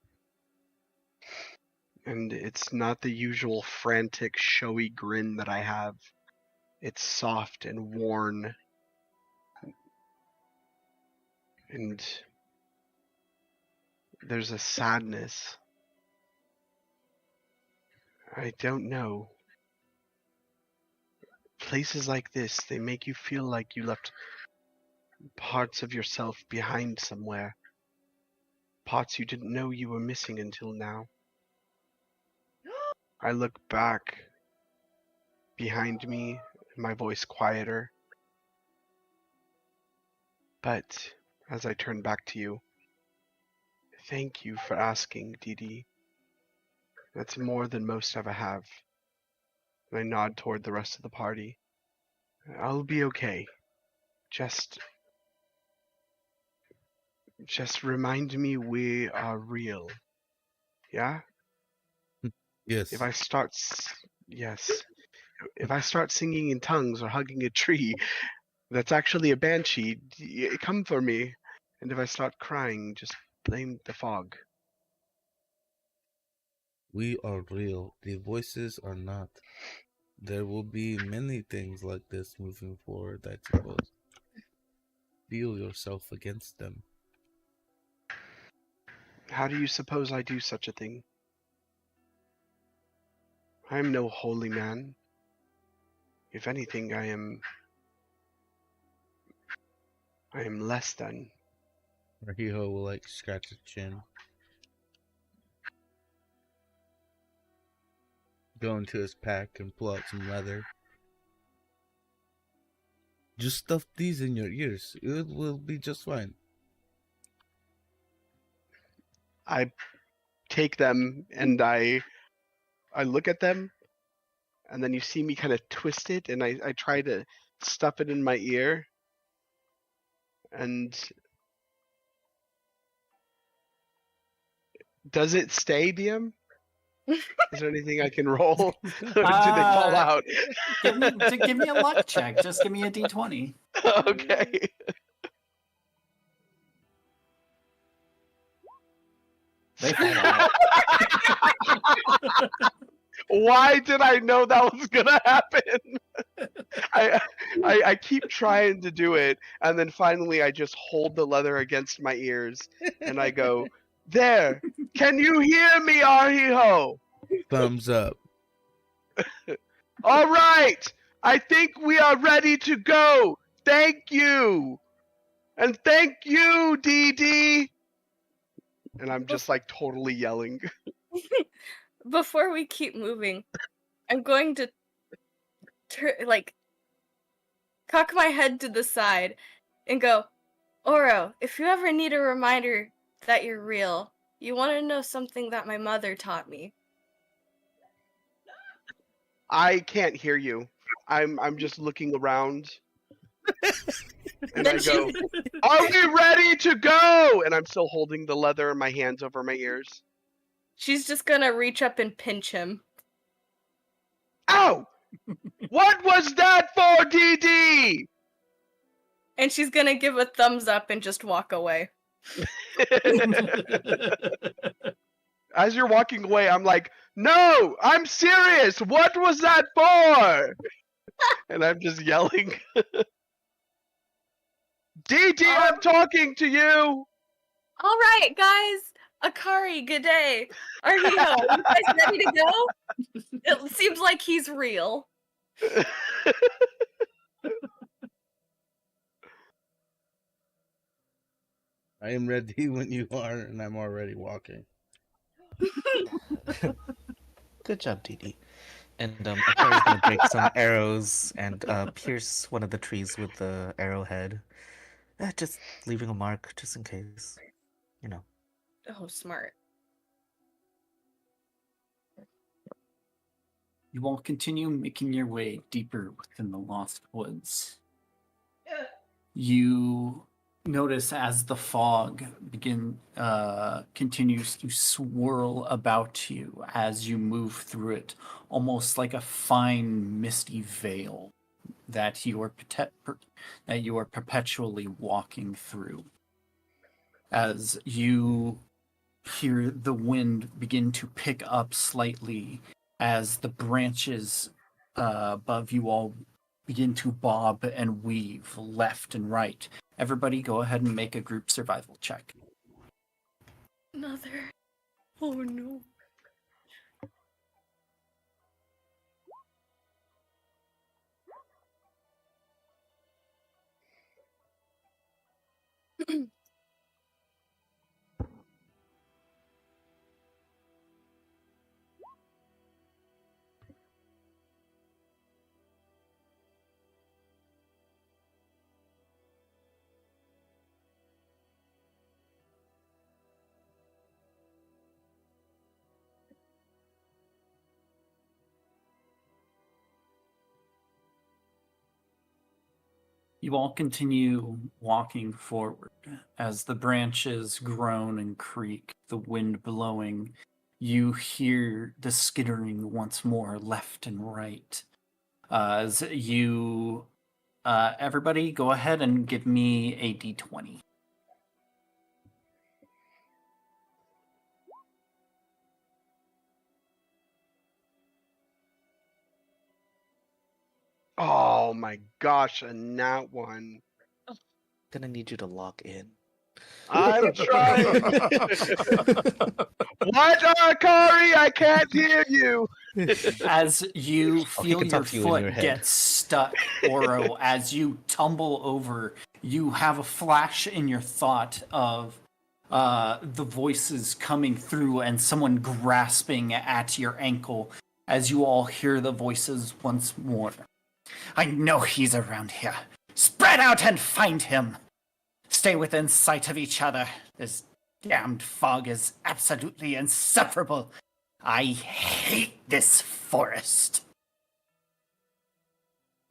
And it's not the usual frantic, showy grin that I have. It's soft and worn. And there's a sadness. I don't know. Places like this, they make you feel like you left parts of yourself behind somewhere. Parts you didn't know you were missing until now. I look back behind me, my voice quieter. But as I turn back to you, thank you for asking, Dee Dee. That's more than most ever have. And I nod toward the rest of the party. I'll be okay. Just remind me we are real. Yeah? Yes. If I start singing in tongues or hugging a tree, that's actually a banshee. Come for me. And if I start crying, just blame the fog. We are real. The voices are not. There will be many things like this moving forward, I suppose. Feel yourself against them. How do you suppose I do such a thing? I am no holy man. If anything, I am less than. Rahiho will like scratch his chin. Go into his pack and pull out some leather. Just stuff these in your ears. It will be just fine. I take them and I look at them, and then you see me kind of twist it, and I try to stuff it in my ear. And does it stay, DM? Is there anything I can roll? Or do they fall out? Give me a luck check. Just give me a d20. Okay. They fall out. Why did I know that was gonna happen? I keep trying to do it, and then finally I just hold the leather against my ears, and I go, "There! Can you hear me, Ahiho?" Thumbs up. All right! I think we are ready to go! Thank you! And thank you, Dee Dee! And I'm just like totally yelling. Before we keep moving, I'm going to cock my head to the side and go, Oro, if you ever need a reminder that you're real, you want to know something that my mother taught me. I can't hear you. I'm just looking around. And I go, "Are we ready to go?" And I'm still holding the leather in my hands over my ears. She's just gonna reach up and pinch him. Ow! What was that for, Dee Dee? And she's gonna give a thumbs up and just walk away. As you're walking away, I'm like, "No, I'm serious. What was that for?" And I'm just yelling. Dee Dee, I'm talking to you. All right, guys. Akari, good day. Are you guys ready to go? It seems like he's real. I am ready when you are, and I'm already walking. Good job, Dee Dee. And Akari's gonna break some arrows and pierce one of the trees with the arrowhead. Just leaving a mark, just in case. You know. Oh, smart. You all continue making your way deeper within the Lost Woods. You notice as the fog continues to swirl about you as you move through it, almost like a fine misty veil that you are perpetually walking through. As you hear the wind begin to pick up slightly, as the branches above you all begin to bob and weave left and right. Everybody go ahead and make a group survival check. Another. Oh no. You all continue walking forward as the branches groan and creak, the wind blowing. You hear the skittering once more left and right. As you, everybody go ahead and give me a d20. Oh my gosh, a nat one. Gonna need you to lock in. I'm trying. What, Akari? I can't hear you. As you he feel can your talk to you in foot your head. get stuck, Oro, as you tumble over, you have a flash in your thought of the voices coming through and someone grasping at your ankle as you all hear the voices once more. I know he's around here. Spread out and find him. Stay within sight of each other. This damned fog is absolutely insufferable. I hate this forest.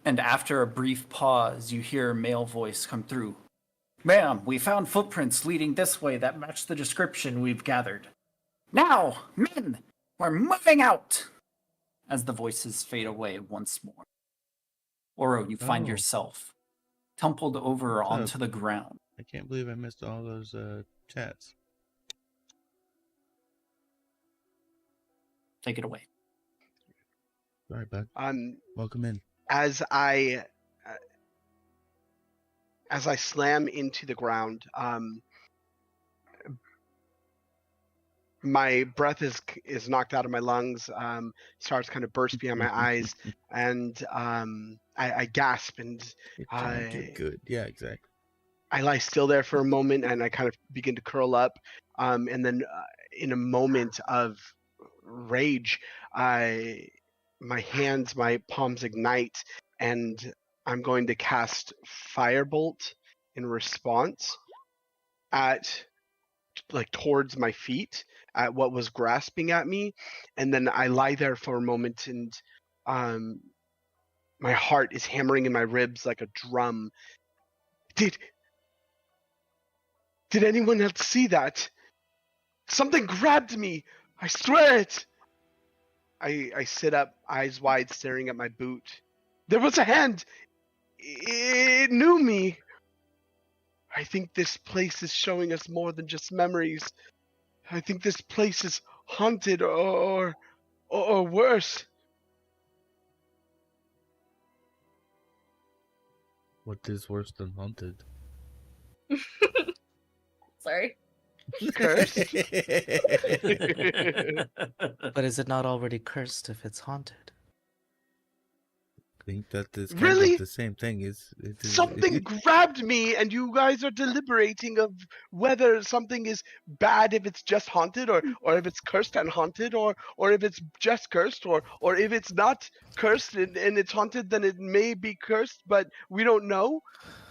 And after a brief pause, you hear a male voice come through. Ma'am, we found footprints leading this way that match the description we've gathered. Now, men, we're moving out! As the voices fade away once more. Oro, you find yourself tumbled over onto the ground. I can't believe I missed all those chats. Take it away. Sorry, bud. Welcome in. As I slam into the ground, my breath is knocked out of my lungs. Stars kind of burst behind my eyes, and I gasp and You're good. Yeah, exactly. I lie still there for a moment, and I kind of begin to curl up, and then in a moment of rage, my palms ignite, and I'm going to cast Firebolt in response at towards my feet at what was grasping at me, and then I lie there for a moment, and my heart is hammering in my ribs like a drum. Did anyone else see that? Something grabbed me. I swear it. I sit up, eyes wide, staring at my boot. There was a hand. It knew me. I think this place is showing us more than just memories. I think this place is haunted or worse. What is worse than haunted? Sorry. Cursed. But is it not already cursed if it's haunted? think that is kind Really? of the same thing. Something grabbed me, and you guys are deliberating of whether something is bad if it's just haunted, or if it's cursed and haunted, or if it's just cursed, or if it's not cursed and it's haunted, then it may be cursed, but we don't know.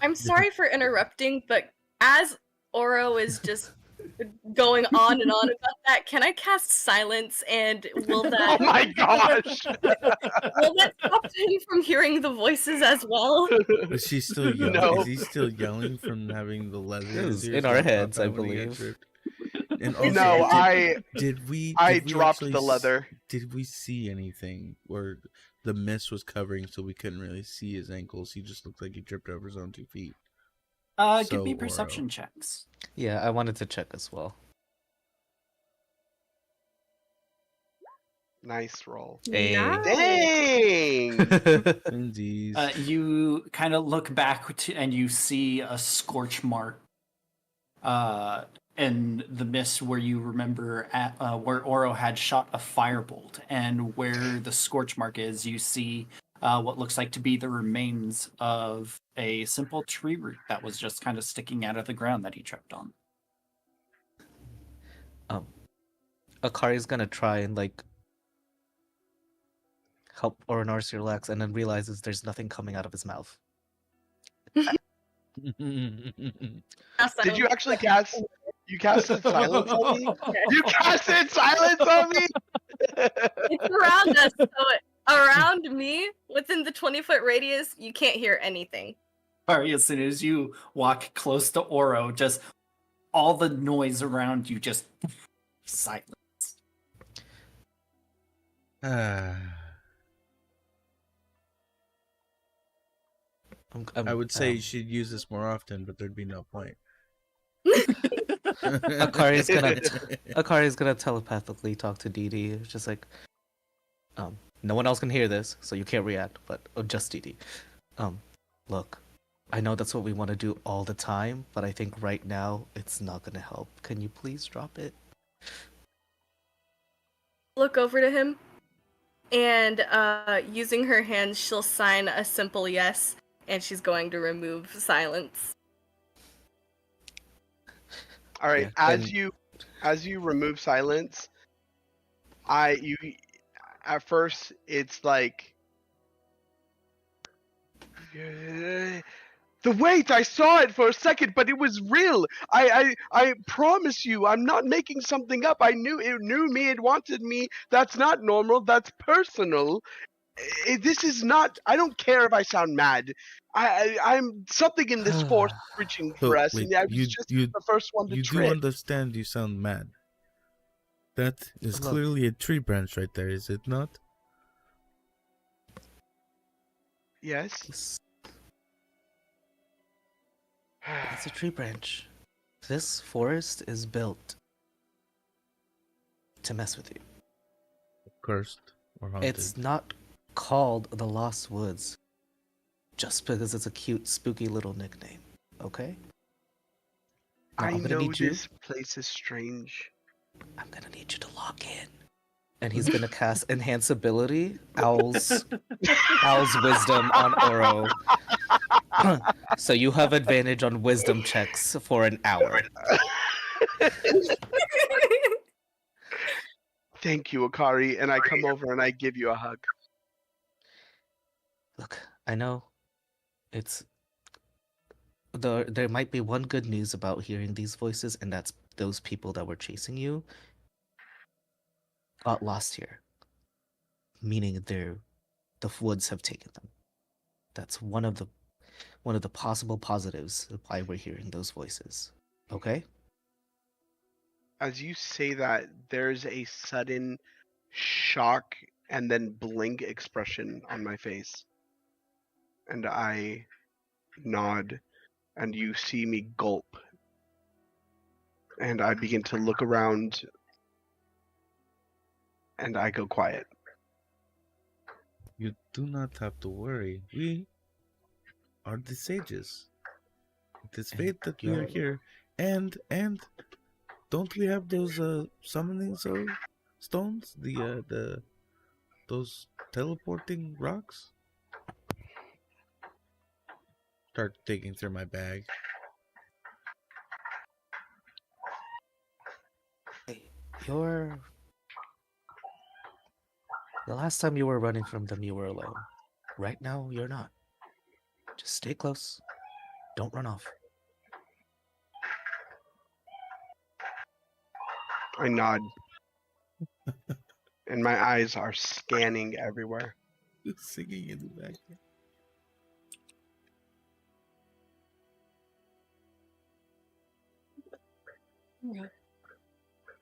I'm sorry for interrupting, but as Oro is just going on and on about that, can I cast silence, and will that Oh my gosh! will that stop him from hearing the voices as well? Is she still yelling? No. Is he still yelling from having the leather in his It was ears in our when he heads, popped I out when he got believe. tripped? And Is also, No, it? did we dropped actually the leather. Did we see anything where the mist was covering so we couldn't really see his ankles? He just looked like he tripped over his own 2 feet. Give me So, perception checks. Yeah, I wanted to check as well. Nice roll. Hey. Dang! Indeed. You kind of look back and you see a scorch mark in the mist where you remember where Oro had shot a firebolt, and where the scorch mark is, you see what looks like to be the remains of a simple tree root that was just kind of sticking out of the ground that he tripped on. Akari's gonna try and help Oronorsi relax, and then realizes there's nothing coming out of his mouth. Did you actually cast? You casted silence on me? You casted silence on me? It's around us, so around me, within the 20-foot radius, you can't hear anything. Sorry, as soon as you walk close to Oro, just all the noise around you just silence. I would say you should use this more often, but there'd be no point. Akari's gonna telepathically talk to Dee Dee. It's just like, no one else can hear this, so you can't react, but just Dee Dee. Look, I know that's what we want to do all the time, but I think right now it's not gonna help. Can you please drop it? Look over to him, and using her hands, she'll sign a simple yes, and she's going to remove silence. All right. Yeah, as you remove silence, at first it's like the wait. I saw it for a second, but it was real. I promise you, I'm not making something up. I knew it knew me. It wanted me. That's not normal. That's personal. This is not. I don't care if I sound mad. I'm something in this force reaching for us, wait, and I was just the first one to you trip. do understand you sound mad. That is Look. clearly a tree branch right there, is it not? Yes. It's a tree branch. This forest is built to mess with you. Cursed or haunted. It's not called the Lost Woods just because it's a cute, spooky little nickname, okay? Now, I I'm gonna know need you. this place is strange. I'm gonna need you to lock in. And he's gonna cast Enhance Ability, Owl's Wisdom on Oro. So you have advantage on wisdom checks for an hour. Thank you, Akari, and I come over and I give you a hug. Look, I know there might be one good news about hearing these voices, and that's those people that were chasing you got lost here. Meaning the woods have taken them. That's one of the possible positives of why we're hearing those voices. Okay? As you say that, there's a sudden shock and then blink expression on my face. And I nod, and you see me gulp. And I begin to look around, and I go quiet. You do not have to worry. We are the sages. It is fate that we are here. And don't we have those summoning stones? Those teleporting rocks? Start digging through my bag. You're... The last time you were running from them, you were alone. Right now, you're not. Just stay close. Don't run off. I nod. And my eyes are scanning everywhere. Singing in the back.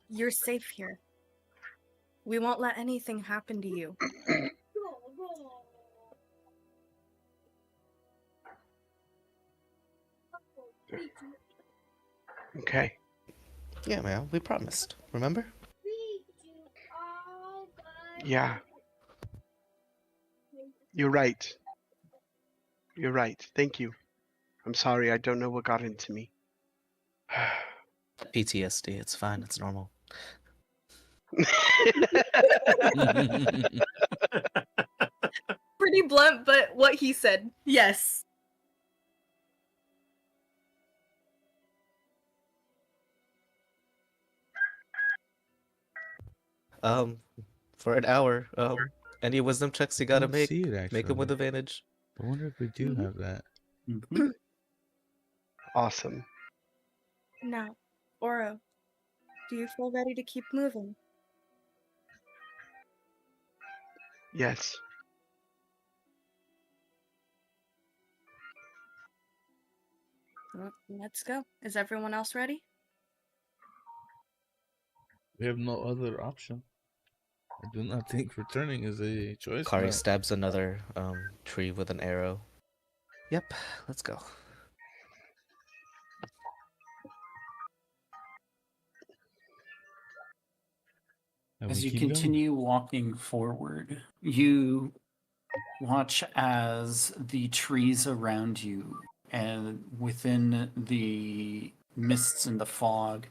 You're safe here. We won't let anything happen to you. Okay. Yeah, man, we promised. Remember? Yeah. You're right. You're right. Thank you. I'm sorry. I don't know what got into me. PTSD. It's fine. It's normal. Pretty blunt, but what he said. Yes. For an hour, any wisdom checks you gotta Don't make, see it, make them with actually. advantage. I wonder if we do have that. Awesome. Now, Oro, do you feel ready to keep moving? Yes. Well, let's go. Is everyone else ready? We have no other option. I do not think returning is a choice. Kari No. stabs another tree with an arrow. Yep, let's go. And As we you keep going. continue walking forward, you watch as the trees around you and within the mists and the fog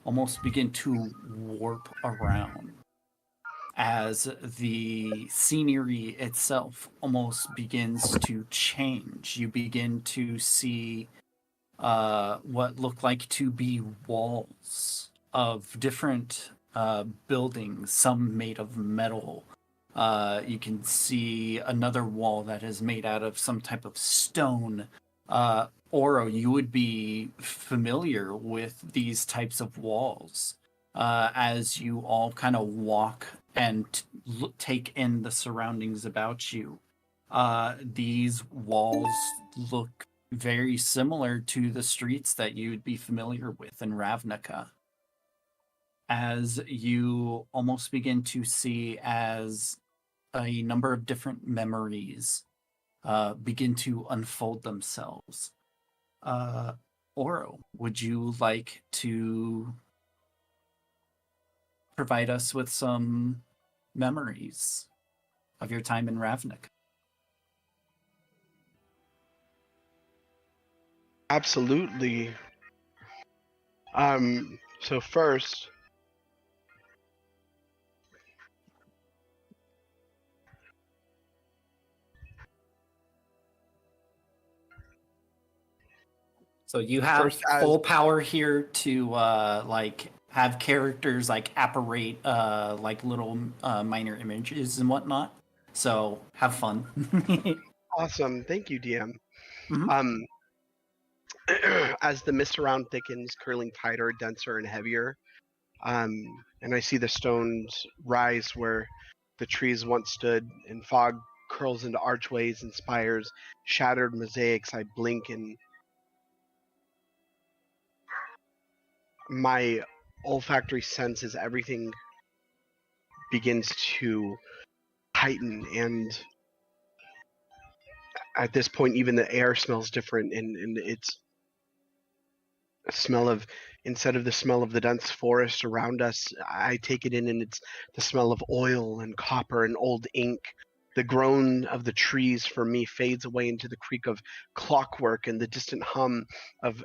almost begin to warp around, as the scenery itself almost begins to change. You begin to see what look like to be walls of different buildings, some made of metal. You can see another wall that is made out of some type of stone. Oro, you would be familiar with these types of walls as you all kind of walk and take in the surroundings about you. These walls look very similar to the streets that you would be familiar with in Ravnica. As you almost begin to see as a number of different memories begin to unfold themselves. Oro, would you like to provide us with some memories of your time in Ravnica? Absolutely. So first, So you have full power here to like have characters like apparate like little minor images and whatnot. So have fun. awesome. Thank you, DM. Mhm. As the mist around thickens, curling tighter, denser, and heavier, and I see the stones rise where the trees once stood, and fog curls into archways and spires, shattered mosaics. I blink, and my olfactory senses, everything begins to heighten, and at this point, even the air smells different, and it's a smell of, instead of the smell of the dense forest around us, I take it in, and it's the smell of oil and copper and old ink. The groan of the trees for me fades away into the creak of clockwork and the distant hum of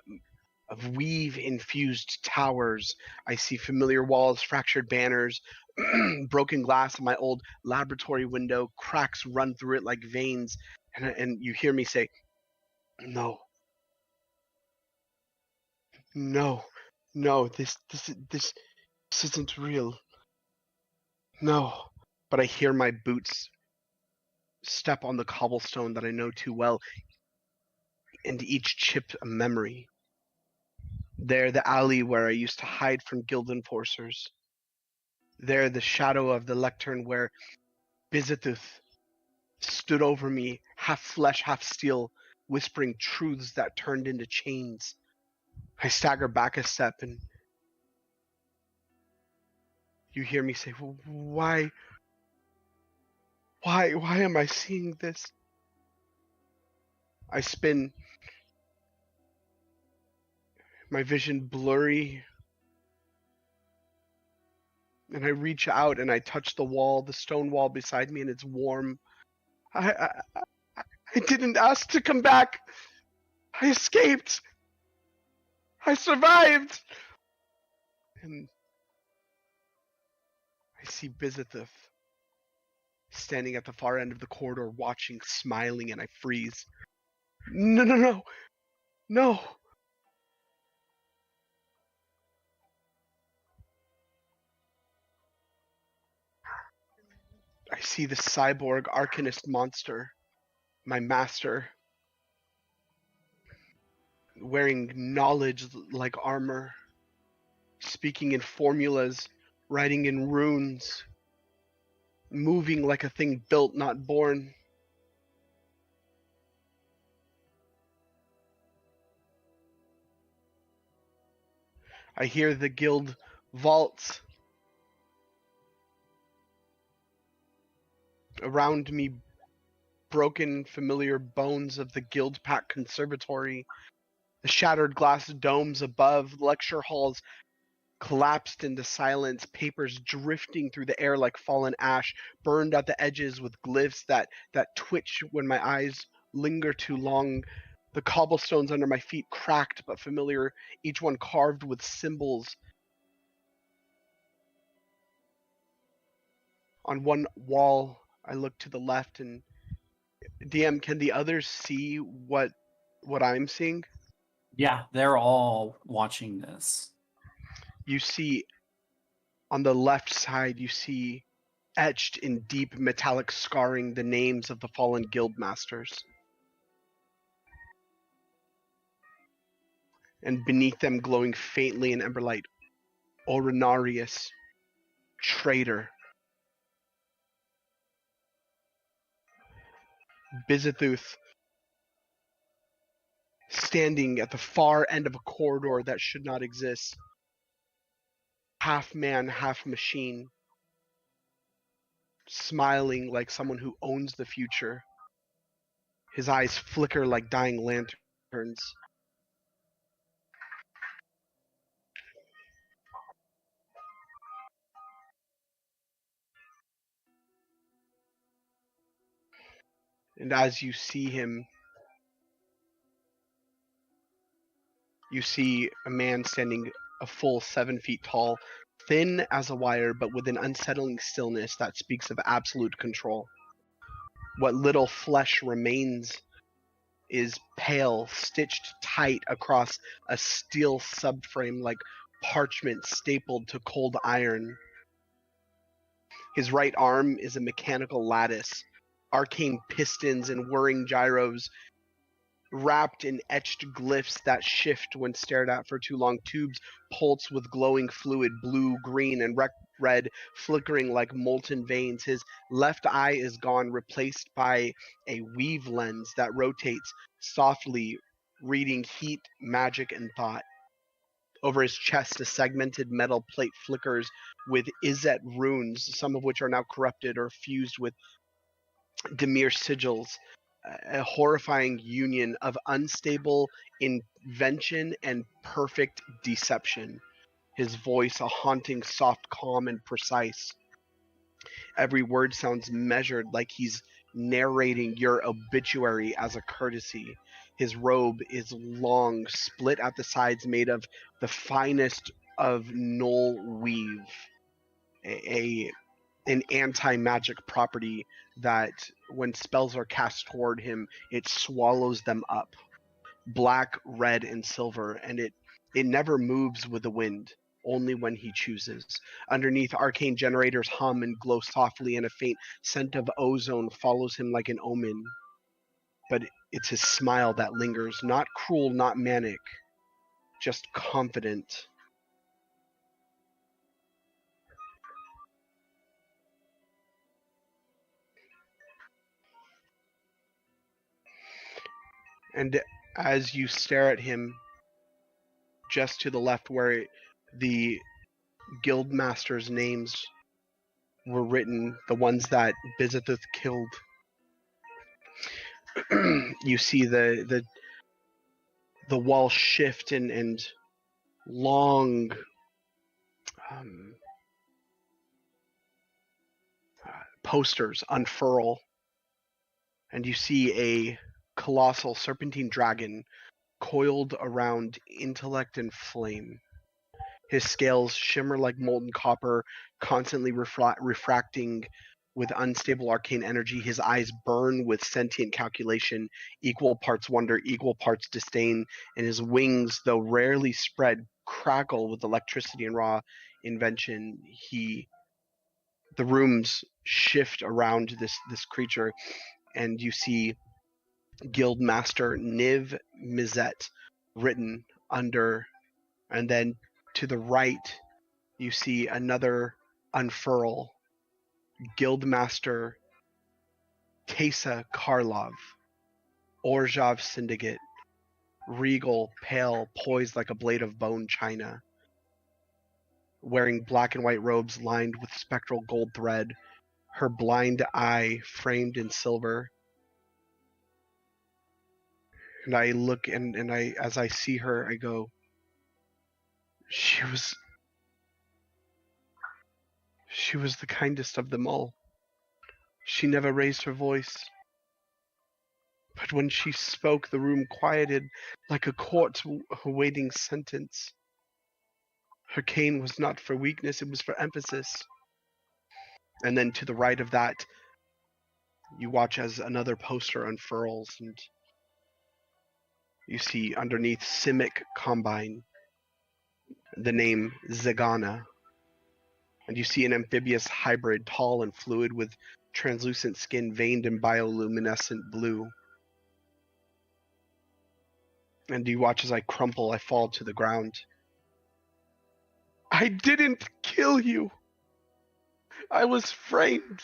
weave infused towers. I see familiar walls, fractured banners, broken glass in my old laboratory window, cracks run through it like veins, and you hear me say, No. No. No, this isn't real. No. But I hear my boots step on the cobblestone that I know too well, and each chip a memory. There, the alley where I used to hide from guild enforcers. There, the shadow of the lectern where Bizathuth stood over me, half flesh, half steel, whispering truths that turned into chains. I stagger back a step, and you hear me say, why am I seeing this? I spin, my vision blurry, and I reach out and I touch the wall, the stone wall beside me, and it's warm. I didn't ask to come back. I escaped. I survived. And I see Bizathuth standing at the far end of the corridor, watching, smiling, and I freeze. No. I see the cyborg arcanist monster, my master, wearing knowledge like armor, speaking in formulas, writing in runes, moving like a thing built, not born. I hear the guild vaults around me, broken familiar bones of the guild pack conservatory, the shattered glass domes above, lecture halls collapsed into silence, papers drifting through the air like fallen ash, burned at the edges with glyphs that twitch when my eyes linger too long. The cobblestones under my feet cracked but familiar, each one carved with symbols. On one wall, I look to the left, and DM, can the others see what I'm seeing? Yeah, they're all watching this. You see, on the left side, you see etched in deep metallic scarring the names of the fallen guild masters. And beneath them, glowing faintly in emberlight, Orinarius, traitor. Bizathuth, standing at the far end of a corridor that should not exist. Half man, half machine. Smiling like someone who owns the future. His eyes flicker like dying lanterns. And as you see him, you see a man standing a full 7 feet tall, thin as a wire, but with an unsettling stillness that speaks of absolute control. What little flesh remains is pale, stitched tight across a steel subframe like parchment stapled to cold iron. His right arm is a mechanical lattice, arcane pistons and whirring gyros wrapped in etched glyphs that shift when stared at for too long. Tubes pulse with glowing fluid, blue, green, and red, flickering like molten veins. His left eye is gone, replaced by a weave lens that rotates softly, reading heat, magic, and thought. Over his chest, a segmented metal plate flickers with Izzet runes, some of which are now corrupted or fused with Demir sigils, a horrifying union of unstable invention and perfect deception. His voice a haunting, soft, calm, and precise. Every word sounds measured, like he's narrating your obituary as a courtesy. His robe is long, split at the sides, made of the finest of knoll weave, an anti-magic property that when spells are cast toward him, it swallows them up. black, red, and silver, and it never moves with the wind, only when he chooses. Underneath, arcane generators hum and glow softly, and a faint scent of ozone follows him like an omen. But it's his smile that lingers, not cruel, not manic, just confident. And as you stare at him, just to the left where the guild masters' names were written, the ones that Bizethith killed, you see the wall shift and long posters unfurl, and you see a colossal serpentine dragon coiled around intellect and flame. His scales shimmer like molten copper, constantly refracting with unstable arcane energy. His eyes burn with sentient calculation, equal parts wonder, equal parts disdain, and his wings, though rarely spread, crackle with electricity and raw invention. The rooms shift around this creature, and you see Guildmaster Niv Mizzet written under, and then to the right you see another unfurl, Guildmaster Tesa Karlov, Orzhov Syndicate, regal, pale, poised like a blade of bone china, wearing black and white robes lined with spectral gold thread, her blind eye framed in silver. And I look and I, as I see her, I go, she was the kindest of them all. She never raised her voice. But when she spoke, the room quieted like a court awaiting sentence. Her cane was not for weakness, it was for emphasis. And then to the right of that, you watch as another poster unfurls, and you see underneath Simic Combine the name Zagana. And you see an amphibious hybrid, tall and fluid, with translucent skin veined in bioluminescent blue. And you watch as I crumple, I fall to the ground. I didn't kill you. I was framed.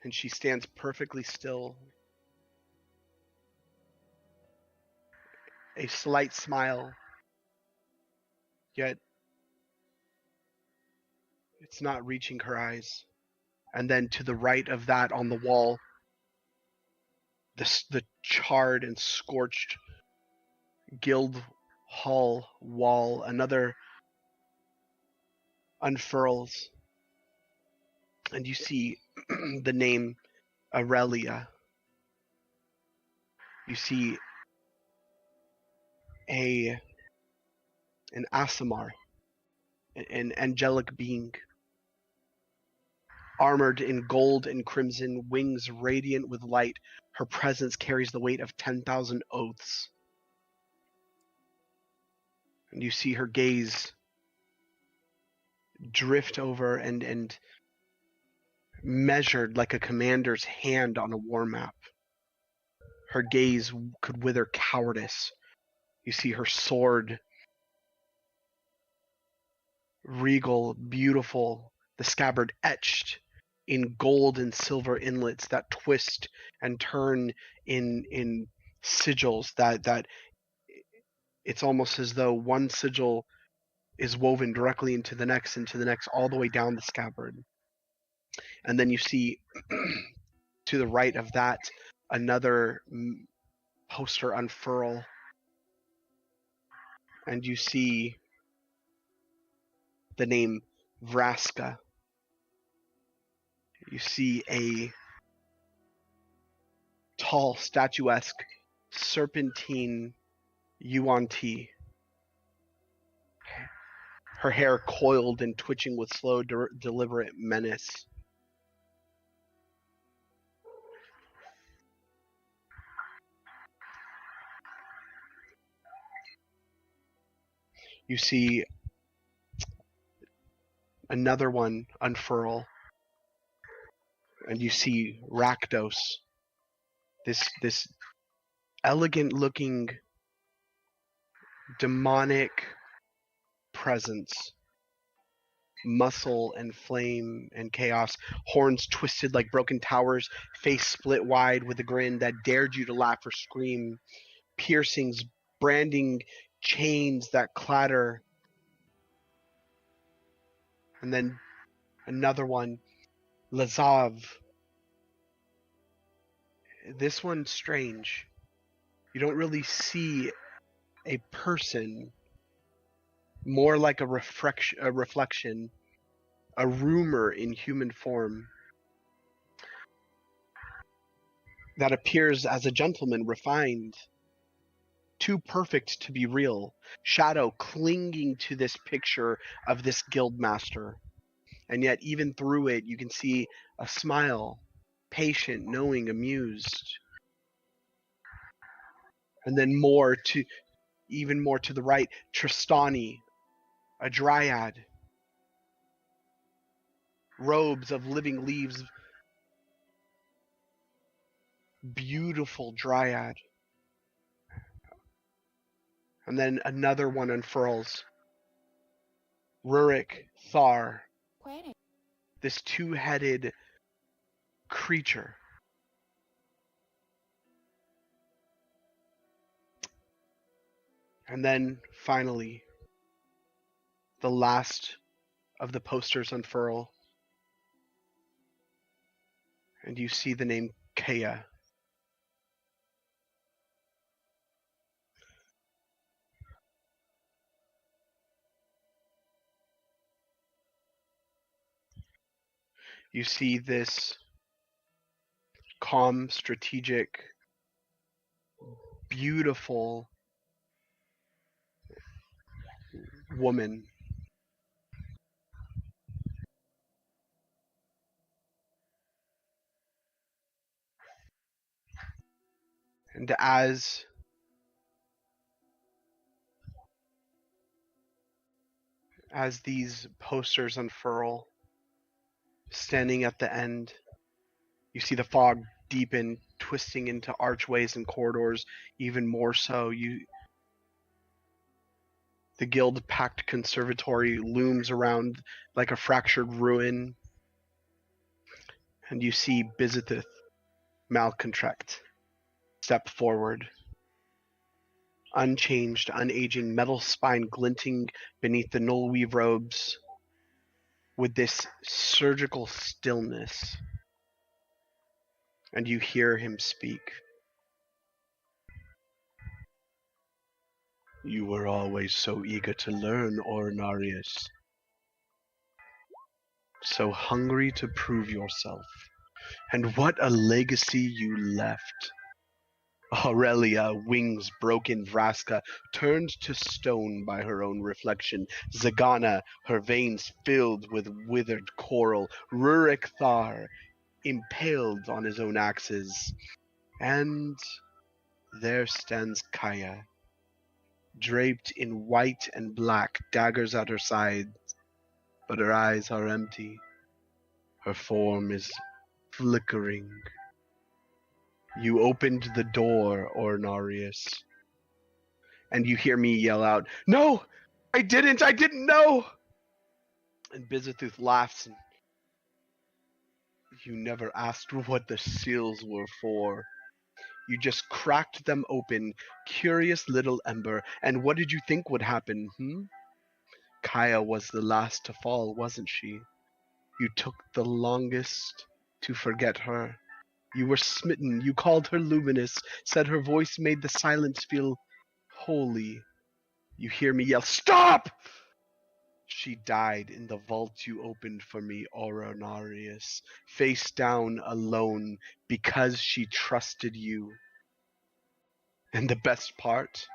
And she stands perfectly still. A slight smile, yet it's not reaching her eyes. And then to the right of that on the wall, the charred and scorched guild hall wall, another unfurls, and you see the name Aurelia. You see an Asimar, an angelic being, armored in gold and crimson, wings radiant with light. Her presence carries the weight of 10,000 oaths. And you see her gaze drift over and measured like a commander's hand on a war map. Her gaze could wither cowardice. You see her sword, regal, beautiful, the scabbard etched in gold and silver inlets that twist and turn in sigils that it's almost as though one sigil is woven directly into the next, all the way down the scabbard. And then you see to the right of that another poster unfurl, and you see the name Vraska. You see a tall, statuesque, serpentine yuan ti. Her hair coiled and twitching with slow, deliberate menace. You see another one unfurl, and you see Rakdos, this elegant looking demonic presence, muscle and flame and chaos, horns twisted like broken towers, face split wide with a grin that dared you to laugh or scream, piercings, branding chains that clatter. And then another one, Lazav. This one's strange. You don't really see a person, more like a reflection, a rumor in human form that appears as a gentleman, refined, too perfect to be real. Shadow clinging to this picture of this guild master. And yet, even through it, you can see a smile, patient, knowing, amused. And then even more to the right, Tristani, a dryad, robes of living leaves, beautiful dryad. And then another one unfurls, Rurik Thar, this two-headed creature. And then finally, the last of the posters unfurl, and you see the name Kea. You see this calm, strategic, beautiful woman. And as these posters unfurl, standing at the end, you see the fog deepen, twisting into archways and corridors. Even more so, the guild-packed conservatory looms around like a fractured ruin, and you see Bizithith Malcontract step forward, unchanged, unaging, metal spine glinting beneath the null-weave robes, with this surgical stillness. And you hear him speak. You were always so eager to learn, Ornarius. So hungry to prove yourself. And what a legacy you left. Aurelia, wings broken Vraska, turned to stone by her own reflection. Zagana, her veins filled with withered coral. Rurik Thar, impaled on his own axes. And there stands Kaya, draped in white and black, daggers at her sides, but her eyes are empty. Her form is flickering. You opened the door, Ornarius, and you hear me yell out, "No! I didn't know!" And Bizithuth laughs, and you never asked what the seals were for. You just cracked them open, curious little ember, and what did you think would happen, Kaya was the last to fall, wasn't she? You took the longest to forget her. You were smitten, you called her luminous, said her voice made the silence feel holy. You hear me yell, "Stop!" She died in the vault you opened for me, Oronarius, face down alone, because she trusted you. And the best part?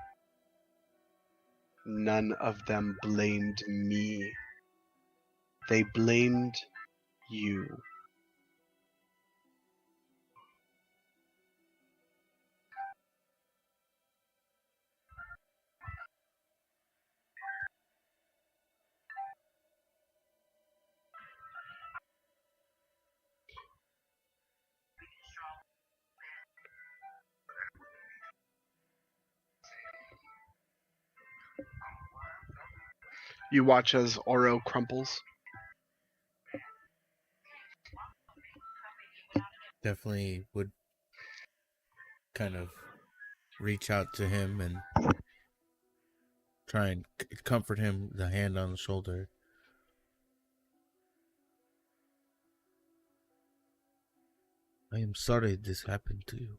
None of them blamed me. They blamed you. You watch as Oro crumples. Definitely would kind of reach out to him and try and comfort him, the hand on the shoulder. I am sorry this happened to you.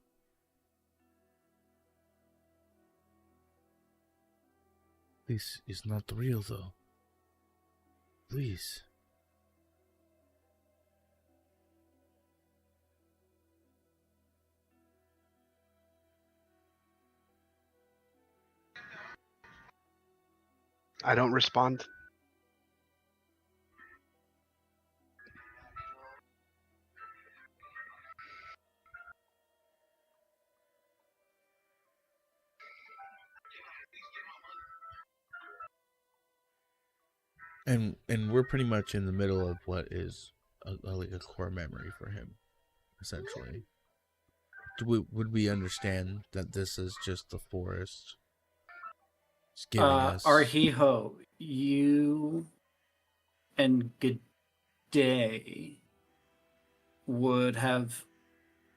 This is not real, though. Please. I don't respond. And we're pretty much in the middle of what is like a core memory for him, essentially. Would we understand that this is just the forest? It's giving us. Arhiho, you and G'day would have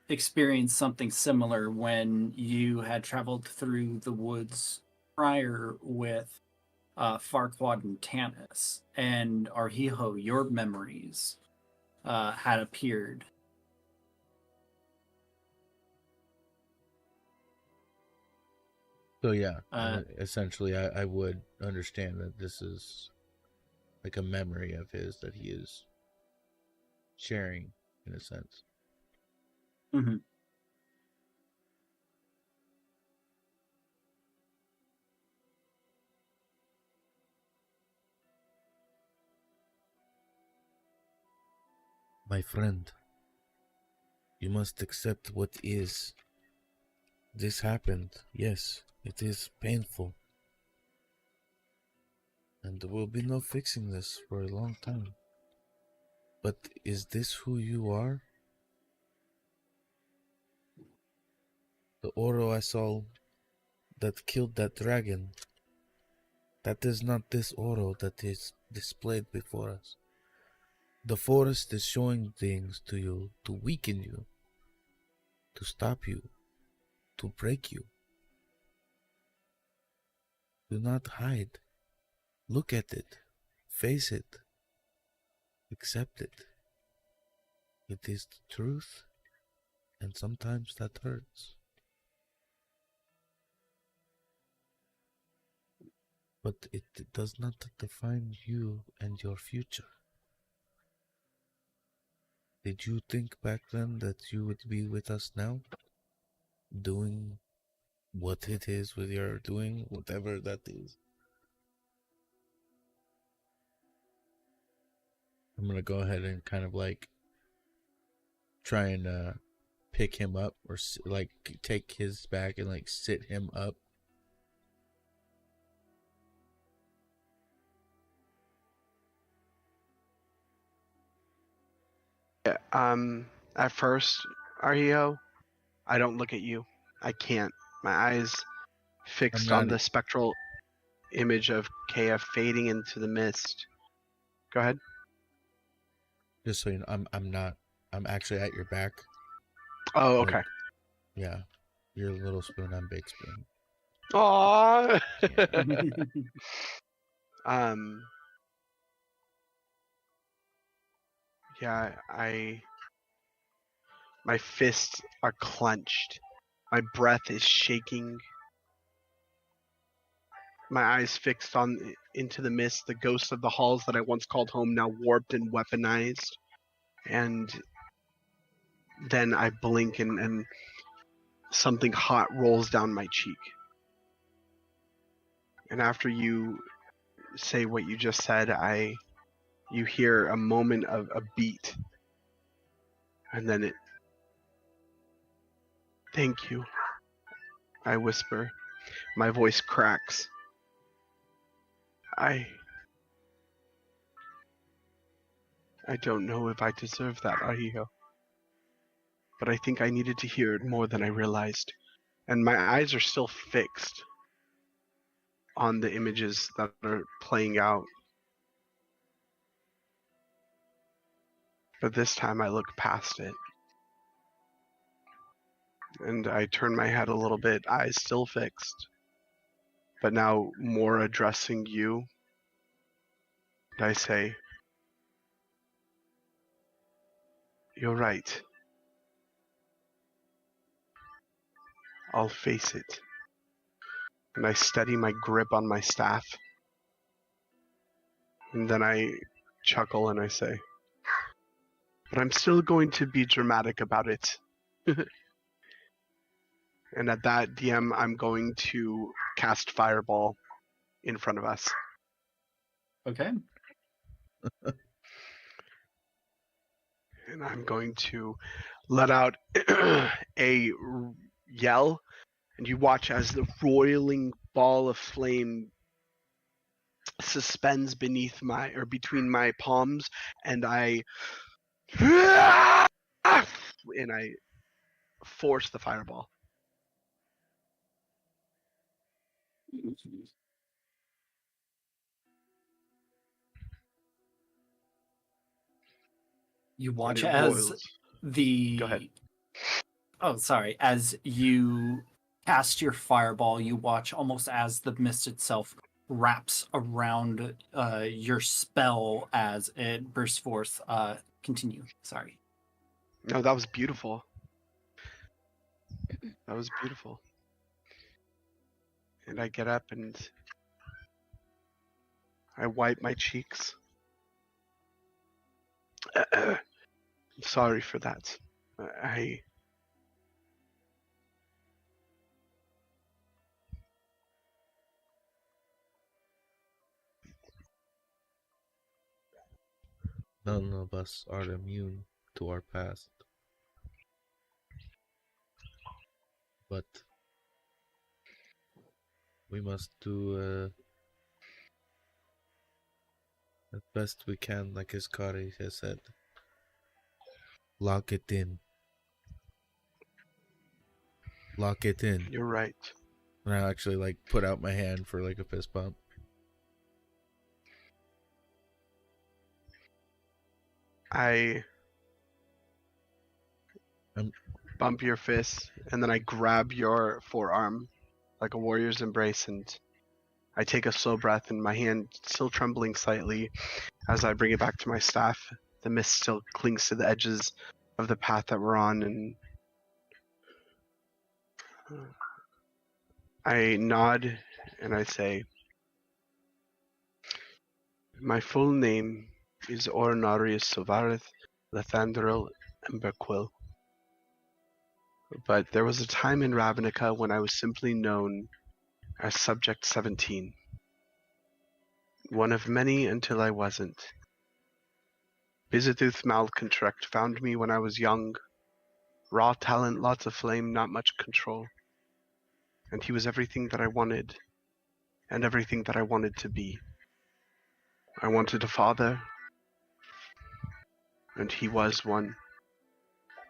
experienced something similar when you had traveled through the woods prior with Farquaad and Tanis. And Arhiho, your memories had appeared. So yeah, essentially, I would understand that this is like a memory of his that he is sharing, in a sense. Mm-hmm. My friend, you must accept what is. This happened, yes, it is painful. And there will be no fixing this for a long time. But is this who you are? The Oro I saw that killed that dragon, that is not this Oro that is displayed before us. The forest is showing things to you to weaken you, to stop you, to break you. Do not hide. Look at it. Face it. Accept it. It is the truth, and sometimes that hurts. But it does not define you and your future. Did you think back then that you would be with us now? Doing what it is with your doing, whatever that is. I'm gonna go ahead and kind of like try and pick him up, or like take his back and like sit him up. At first, Arhio, I don't look at you. I can't. My eyes fixed on the spectral image of KF fading into the mist. Go ahead. Just so you know, I'm actually at your back. Oh, okay. Like, yeah. You're a little spoon, I'm big spoon. Aww. Yeah, my fists are clenched. My breath is shaking. My eyes fixed into the mist, the ghosts of the halls that I once called home, now warped and weaponized. And then I blink and something hot rolls down my cheek. And after you say what you just said, you hear a moment of a beat. And then it, thank you, I whisper. My voice cracks. I don't know if I deserve that, Ahio. But I think I needed to hear it more than I realized. And my eyes are still fixed on the images that are playing out But this time I look past it. And I turn my head a little bit, eyes still fixed, but now more addressing you. And I say, "You're right. I'll face it." And I steady my grip on my staff. And then I chuckle and I say, "But I'm still going to be dramatic about it." And at that, DM, I'm going to cast Fireball in front of us. Okay. And I'm going to let out a yell, and you watch as the roiling ball of flame suspends between my palms, and I force the fireball. You watch And it as roils. the. Go ahead. Oh, sorry. As you cast your fireball, you watch almost as the mist itself wraps around your spell as it bursts forth. Continue. Sorry. No, that was beautiful. That was beautiful. And I get up and I wipe my cheeks. Sorry for that. None of us are immune to our past. But we must do as best we can, like Iskari has said. Lock it in. Lock it in. You're right. And I actually like put out my hand for like a fist bump. I bump your fist, and then I grab your forearm like a warrior's embrace, and I take a slow breath, and my hand still trembling slightly as I bring it back to my staff. The mist still clings to the edges of the path that we're on, and I nod and I say, "My full name is Ornarius Sovarith Lethandril Emberquill. But there was a time in Ravnica when I was simply known as Subject 17. One of many until I wasn't. Bizathuth Malcontract found me when I was young. Raw talent, lots of flame, not much control. And he was everything that I wanted, and everything that I wanted to be. I wanted a father, and he was one.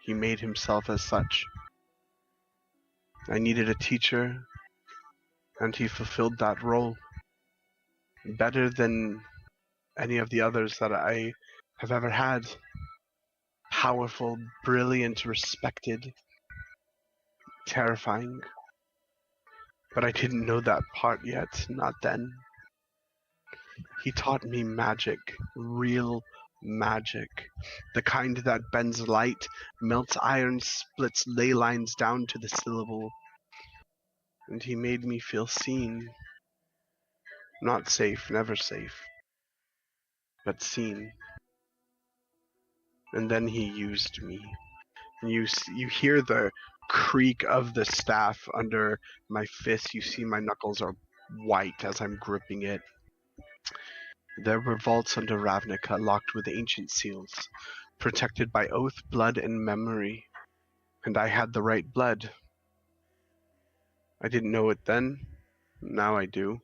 He made himself as such. I needed a teacher, and he fulfilled that role better than any of the others that I have ever had. Powerful, brilliant, respected, terrifying. But I didn't know that part yet, not then. He taught me magic, real magic. The kind that bends light, melts iron, splits ley lines down to the syllable. And he made me feel seen. Not safe, never safe, but seen. And then he used me. And you hear the creak of the staff under my fist. You see my knuckles are white as I'm gripping it. There were vaults under Ravnica locked with ancient seals, protected by oath, blood, and memory. And I had the right blood. I didn't know it then. Now I do.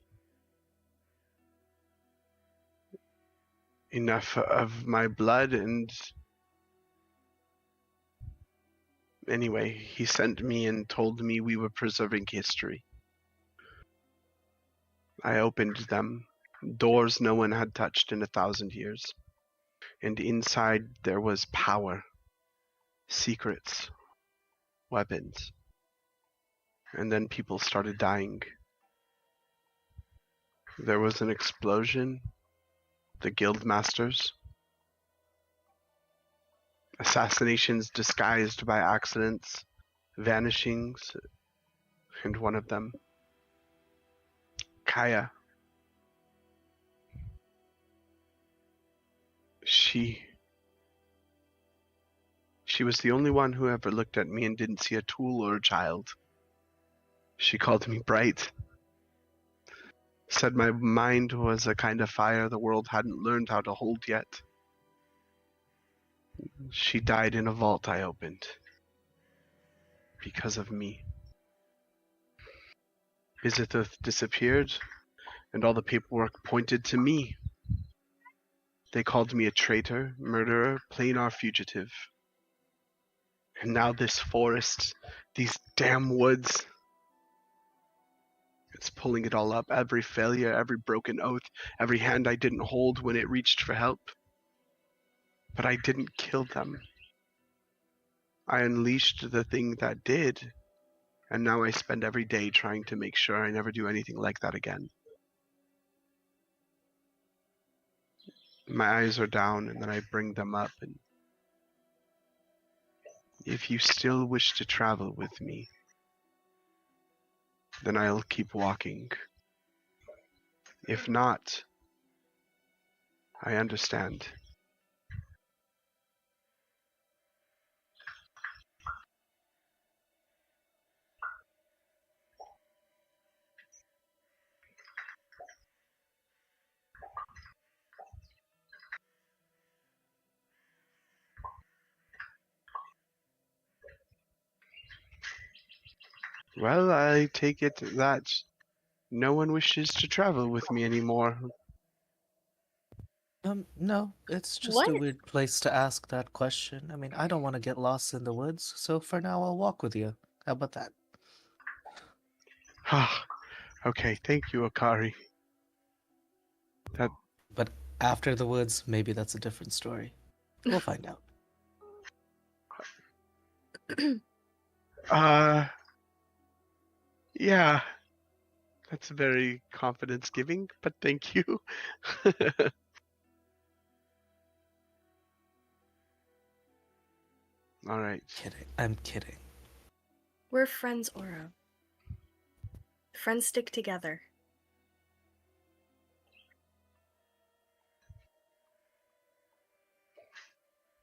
Enough of my blood, and anyway, he sent me and told me we were preserving history. I opened them. Doors no one had touched in 1,000 years. And inside there was power, secrets, weapons. And then people started dying. There was an explosion, the guild masters, assassinations disguised by accidents, vanishings, and one of them, Kaya, she was the only one who ever looked at me and didn't see a tool or a child. She called me bright, said my mind was a kind of fire the world hadn't learned how to hold yet. She died in a vault I opened. Because of me. Izitheth disappeared, and all the paperwork pointed to me. They called me a traitor, murderer, planar fugitive. And now this forest, these damn woods, it's pulling it all up. Every failure, every broken oath, every hand I didn't hold when it reached for help. But I didn't kill them. I unleashed the thing that did, and now I spend every day trying to make sure I never do anything like that again. My eyes are down, and then I bring them up, and if you still wish to travel with me, then I'll keep walking. If not, I understand. Well, I take it that no one wishes to travel with me anymore. No, it's just What? a weird place to ask that question. I mean, I don't want to get lost in the woods, so for now I'll walk with you. How about that? Ah, okay, thank you, Akari. That But after the woods, maybe that's a different story. We'll find out. yeah, that's very confidence giving, but thank you. All right. Kidding. I'm kidding. We're friends, Oro. Friends stick together.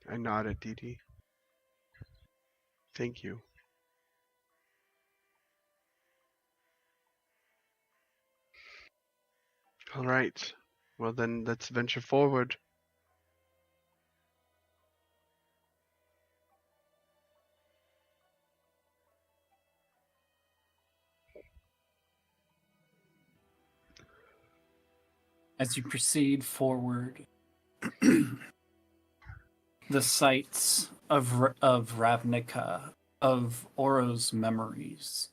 I nod at Didi. Thank you. All right. Well, then let's venture forward. As you proceed forward, the sights of Ravnica, of Oro's memories,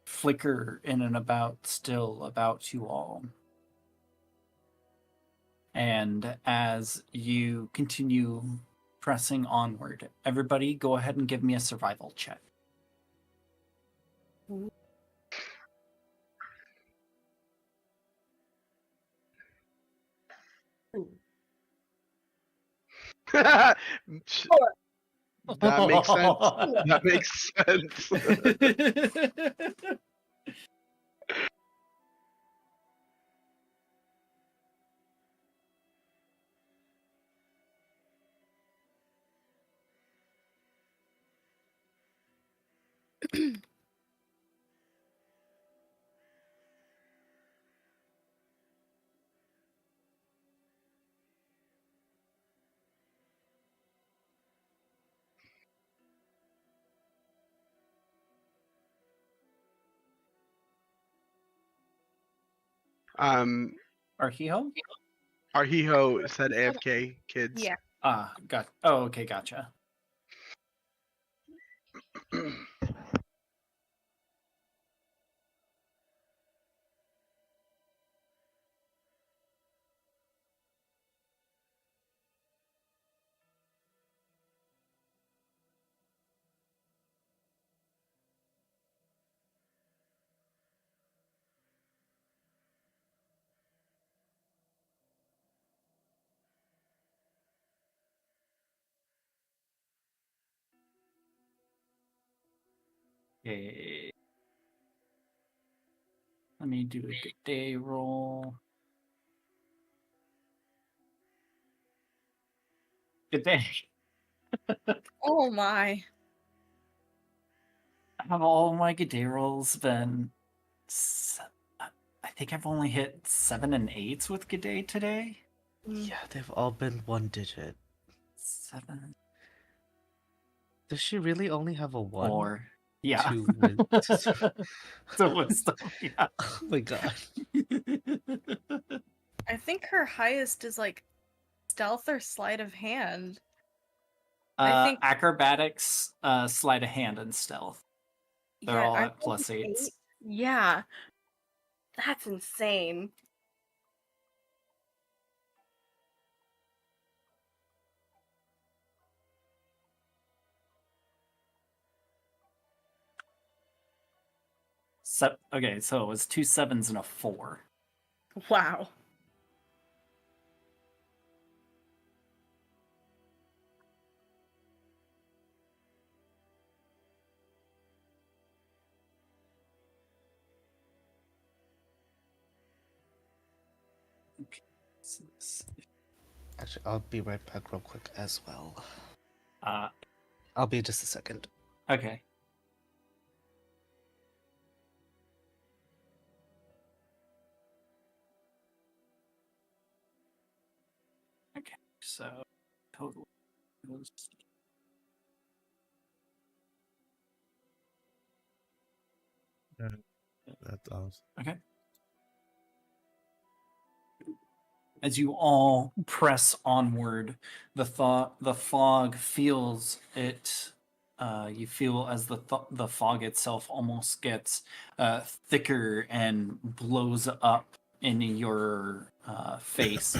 flicker in and about still about you all. And as you continue pressing onward, everybody go ahead and give me a survival check. That makes sense. That makes sense. Arhiho? Arhiho said AFK kids. Yeah. Okay, gotcha. Okay. Let me do a good day roll. Good day. Oh my. Have all my good day rolls been... I think I've only hit 7 and 8s with good day today. Yeah, they've all been 1 digit. 7, Does she really only have a 1? 4. Yeah. To wisdom, yeah. Oh my god. I think her highest is like stealth or sleight of hand. I think Acrobatics, sleight of hand, and stealth. They're all aren't at they plus 8s. Yeah. That's insane. Okay, so it was 2 7s and a 4. Wow. Okay. So this, Actually, I'll be right back real quick as well. uh, I'll be just a second. okay. Okay, so total goes... That's awesome. Okay. As you all press onward, the fog feels it. You feel as the fog itself almost gets thicker and blows up in your face.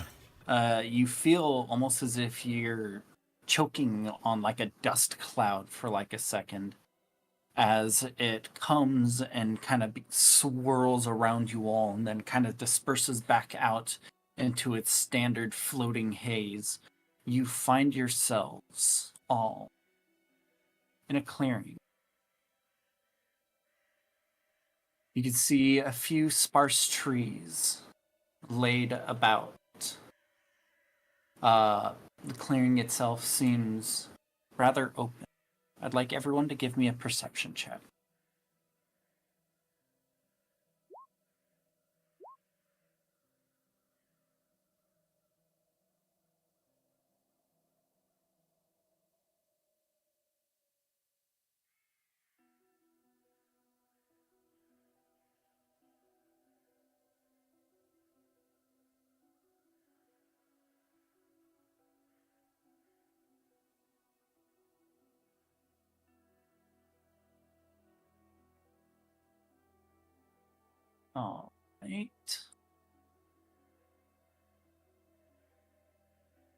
You feel almost as if you're choking on like a dust cloud for like a second, as it comes and kind of swirls around you all and then kind of disperses back out into its standard floating haze. You find yourselves all in a clearing. You can see a few sparse trees laid about. The clearing itself seems rather open. I'd like everyone to give me a perception check. All right.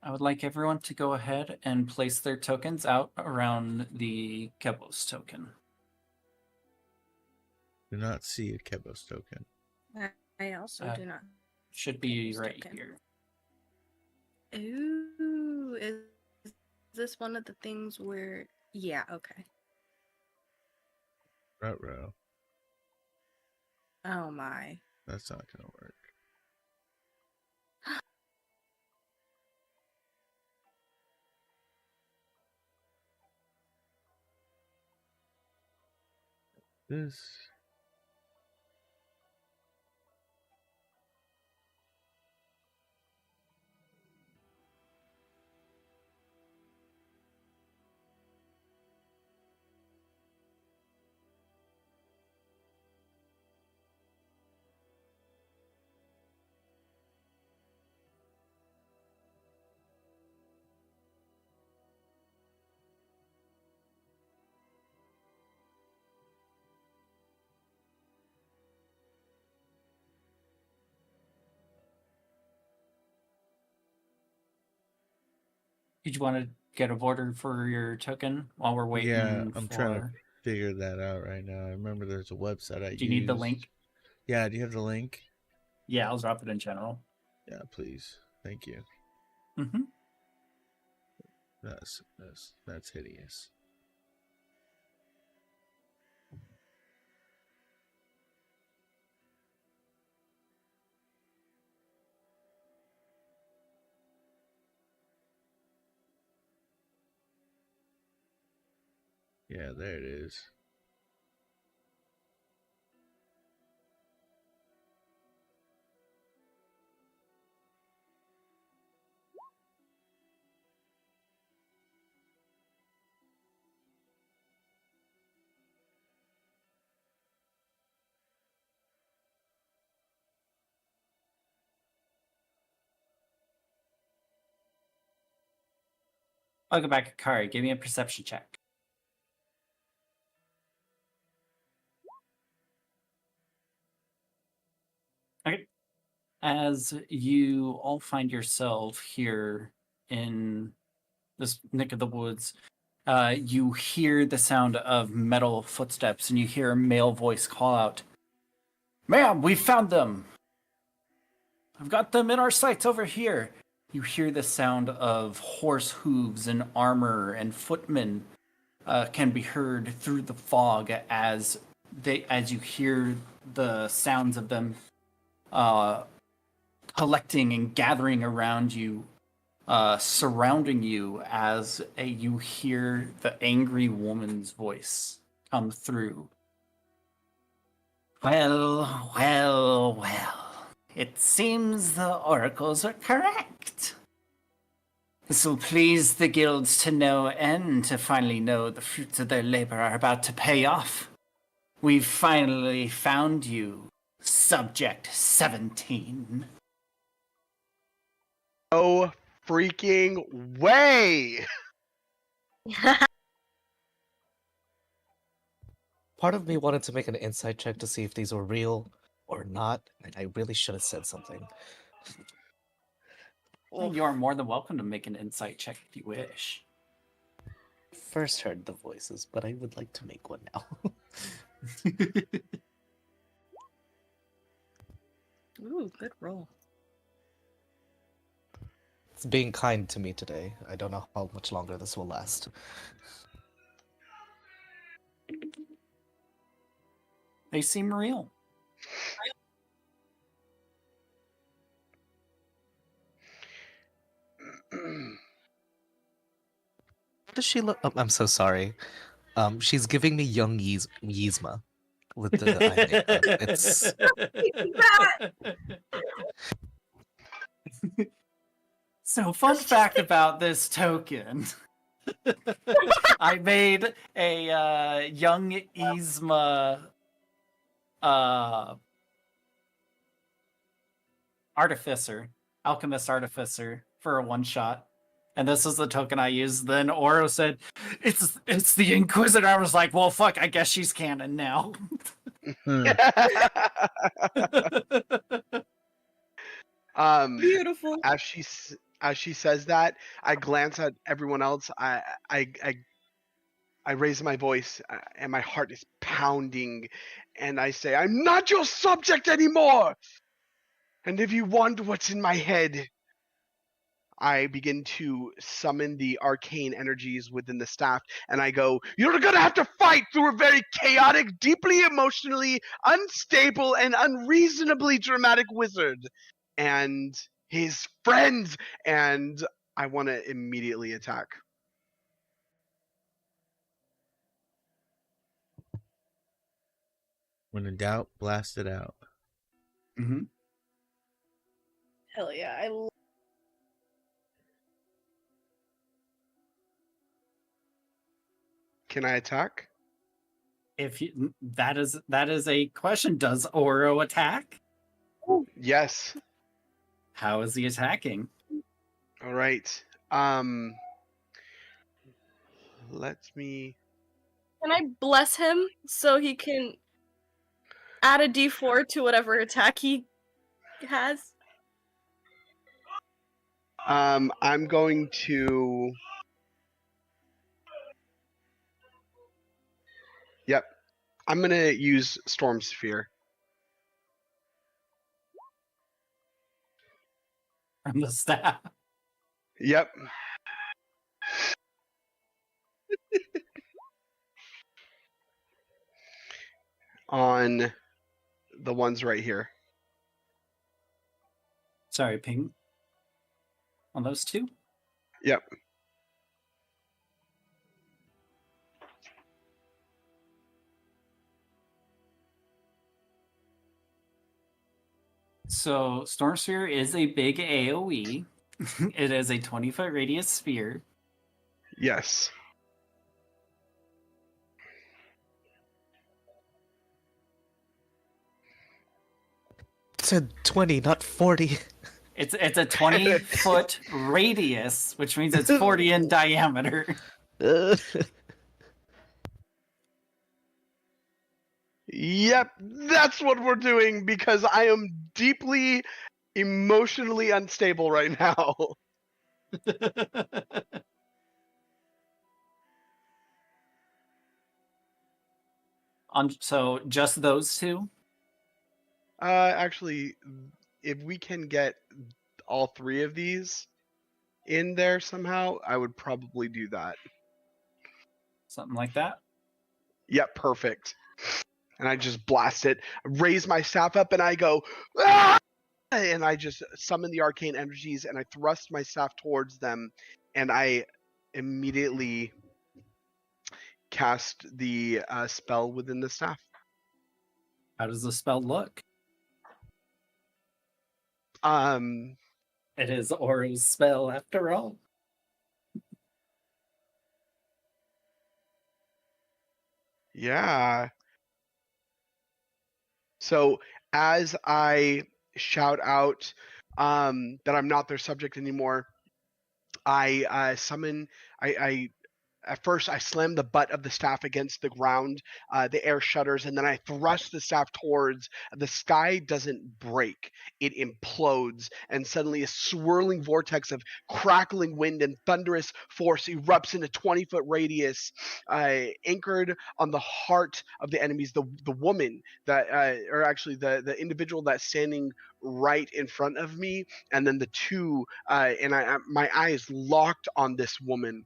I would like everyone to go ahead and place their tokens out around the Kebos token. Do not see a Kebos token. I also do not. Should be Kebos right token. here. Ooh, is this one of the things where... Yeah, okay. Ruh-roh. Oh my. That's not gonna work. This... Did you want to get a border for your token while we're waiting Yeah, I'm for... trying to figure that out right now. I remember there's a website I used. Do you need the link? Yeah, do you have the link? Yeah, I'll drop it in general. Yeah, please. Thank you. Mm-hmm. That's hideous. Yeah, there it is. I'll go back to Kari. Give me a perception check. Okay. As you all find yourself here in this neck of the woods, you hear the sound of metal footsteps, and you hear a male voice call out, "Ma'am, we found them! I've got them in our sights over here!" You hear the sound of horse hooves and armor, and footmen can be heard through the fog as you hear the sounds of them collecting and gathering around you, surrounding you, as you hear the angry woman's voice come through. Well, well, well. It seems the oracles are correct. This will please the guilds to no end, to finally know the fruits of their labor are about to pay off. We've finally found you, Subject 17. No freaking way! Part of me wanted to make an insight check to see if these were real or not, and I really should have said something. You're more than welcome to make an insight check if you wish. First heard the voices, but I would like to make one now. Ooh, good roll. It's being kind to me today. I don't know how much longer this will last. They seem real. Does she look? Oh, I'm so sorry. She's giving me young Yzma with the eye makeup. It's So, fun fact about this token. I made a young Yzma alchemist artificer for a one-shot. And this is the token I used. Then Oro said, it's the Inquisitor. I was like, well, fuck, I guess she's canon now. Beautiful. As she says that, I glance at everyone else. I raise my voice, and my heart is pounding, and I say, "I'm not your subject anymore. And if you want what's in my head," I begin to summon the arcane energies within the staff, and I go, "You're gonna have to fight through a very chaotic, deeply emotionally unstable, and unreasonably dramatic wizard and his friends," and I want to immediately attack. When in doubt, blast it out. Mm-hmm. Hell yeah, Can I attack? If you, that is a question. Does Oro attack? Yes. How is he attacking? All right. Let me. Can I bless him so he can add a d4 to whatever attack he has? I'm going to. Yep. I'm gonna use Storm Sphere. From the staff. Yep. On the ones right here. Sorry, ping. On those two? Yep. So Storm Sphere is a big AoE. It is a 20-foot radius sphere. Yes. It said 20, not 40. It's a 20-foot radius, which means it's 40 in diameter. Yep, that's what we're doing because I am deeply emotionally unstable right now. So just those two? Actually, if we can get all three of these in there somehow, I would probably do that. Something like that? Yep, perfect. And I just blast it, raise my staff up, and I go, "Ah!" And I just summon the arcane energies, and I thrust my staff towards them, and I immediately cast the spell within the staff. How does the spell look? It is Oro's spell after all. Yeah. So as I shout out that I'm not their subject anymore, I summon. I At first, I slam the butt of the staff against the ground. The air shudders, and then I thrust the staff towards. The sky doesn't break; it implodes, and suddenly a swirling vortex of crackling wind and thunderous force erupts in a 20-foot radius, anchored on the heart of the enemies. The woman that, or actually the individual that's standing right in front of me, and then the two, and my eyes locked on this woman.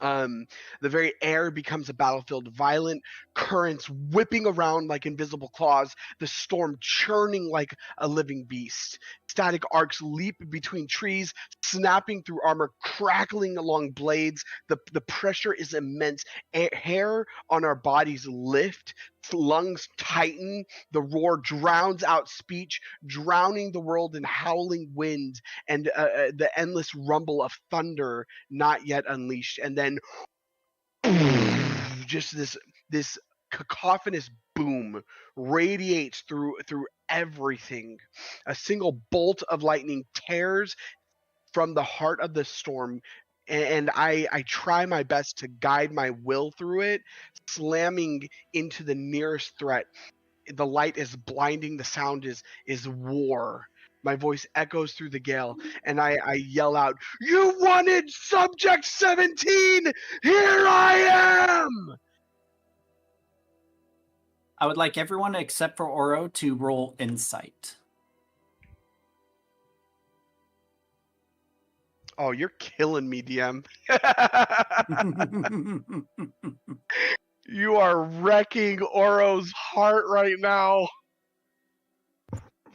The very air becomes a battlefield, violent currents whipping around like invisible claws, the storm churning like a living beast. Static arcs leap between trees, snapping through armor, crackling along blades. The pressure is immense. Hair on our bodies lift, lungs tighten, the roar drowns out speech, drowning the world in howling wind and the endless rumble of thunder not yet unleashed. And then just this cacophonous boom radiates through everything. A single bolt of lightning tears from the heart of the storm, and I try my best to guide my will through it, slamming into the nearest threat. The light is blinding, the sound is war. My voice echoes through the gale, and I yell out, "You wanted Subject 17! Here I am!" I would like everyone except for Oro to roll insight. Oh, you're killing me, DM. You are wrecking Oro's heart right now.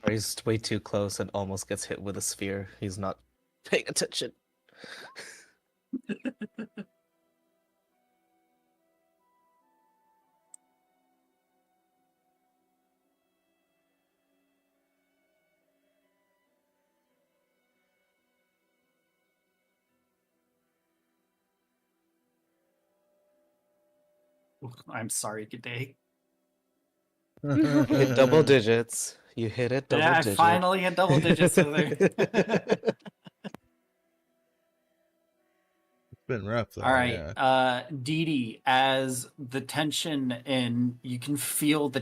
He's way too close and almost gets hit with a sphere. He's not paying attention. I'm sorry, good day. Hit double digits. You hit it double digits. I finally hit double digits over there. It's been rough though. All right, yeah. Dee Dee, as the tension in, you can feel the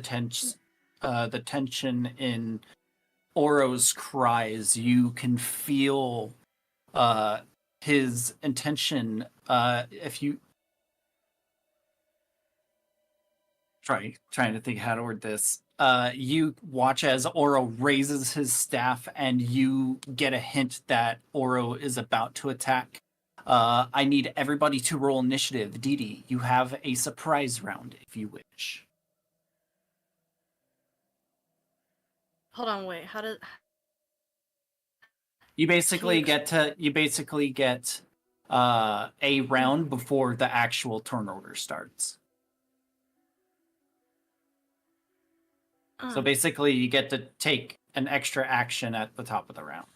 tension in Oro's cries. You can feel his intention. If you trying to think how to word this. You watch as Oro raises his staff, and you get a hint that Oro is about to attack. I need everybody to roll initiative. Dee Dee, you have a surprise round if you wish. Hold on, wait. How did You basically get a round before the actual turn order starts. So basically, you get to take an extra action at the top of the round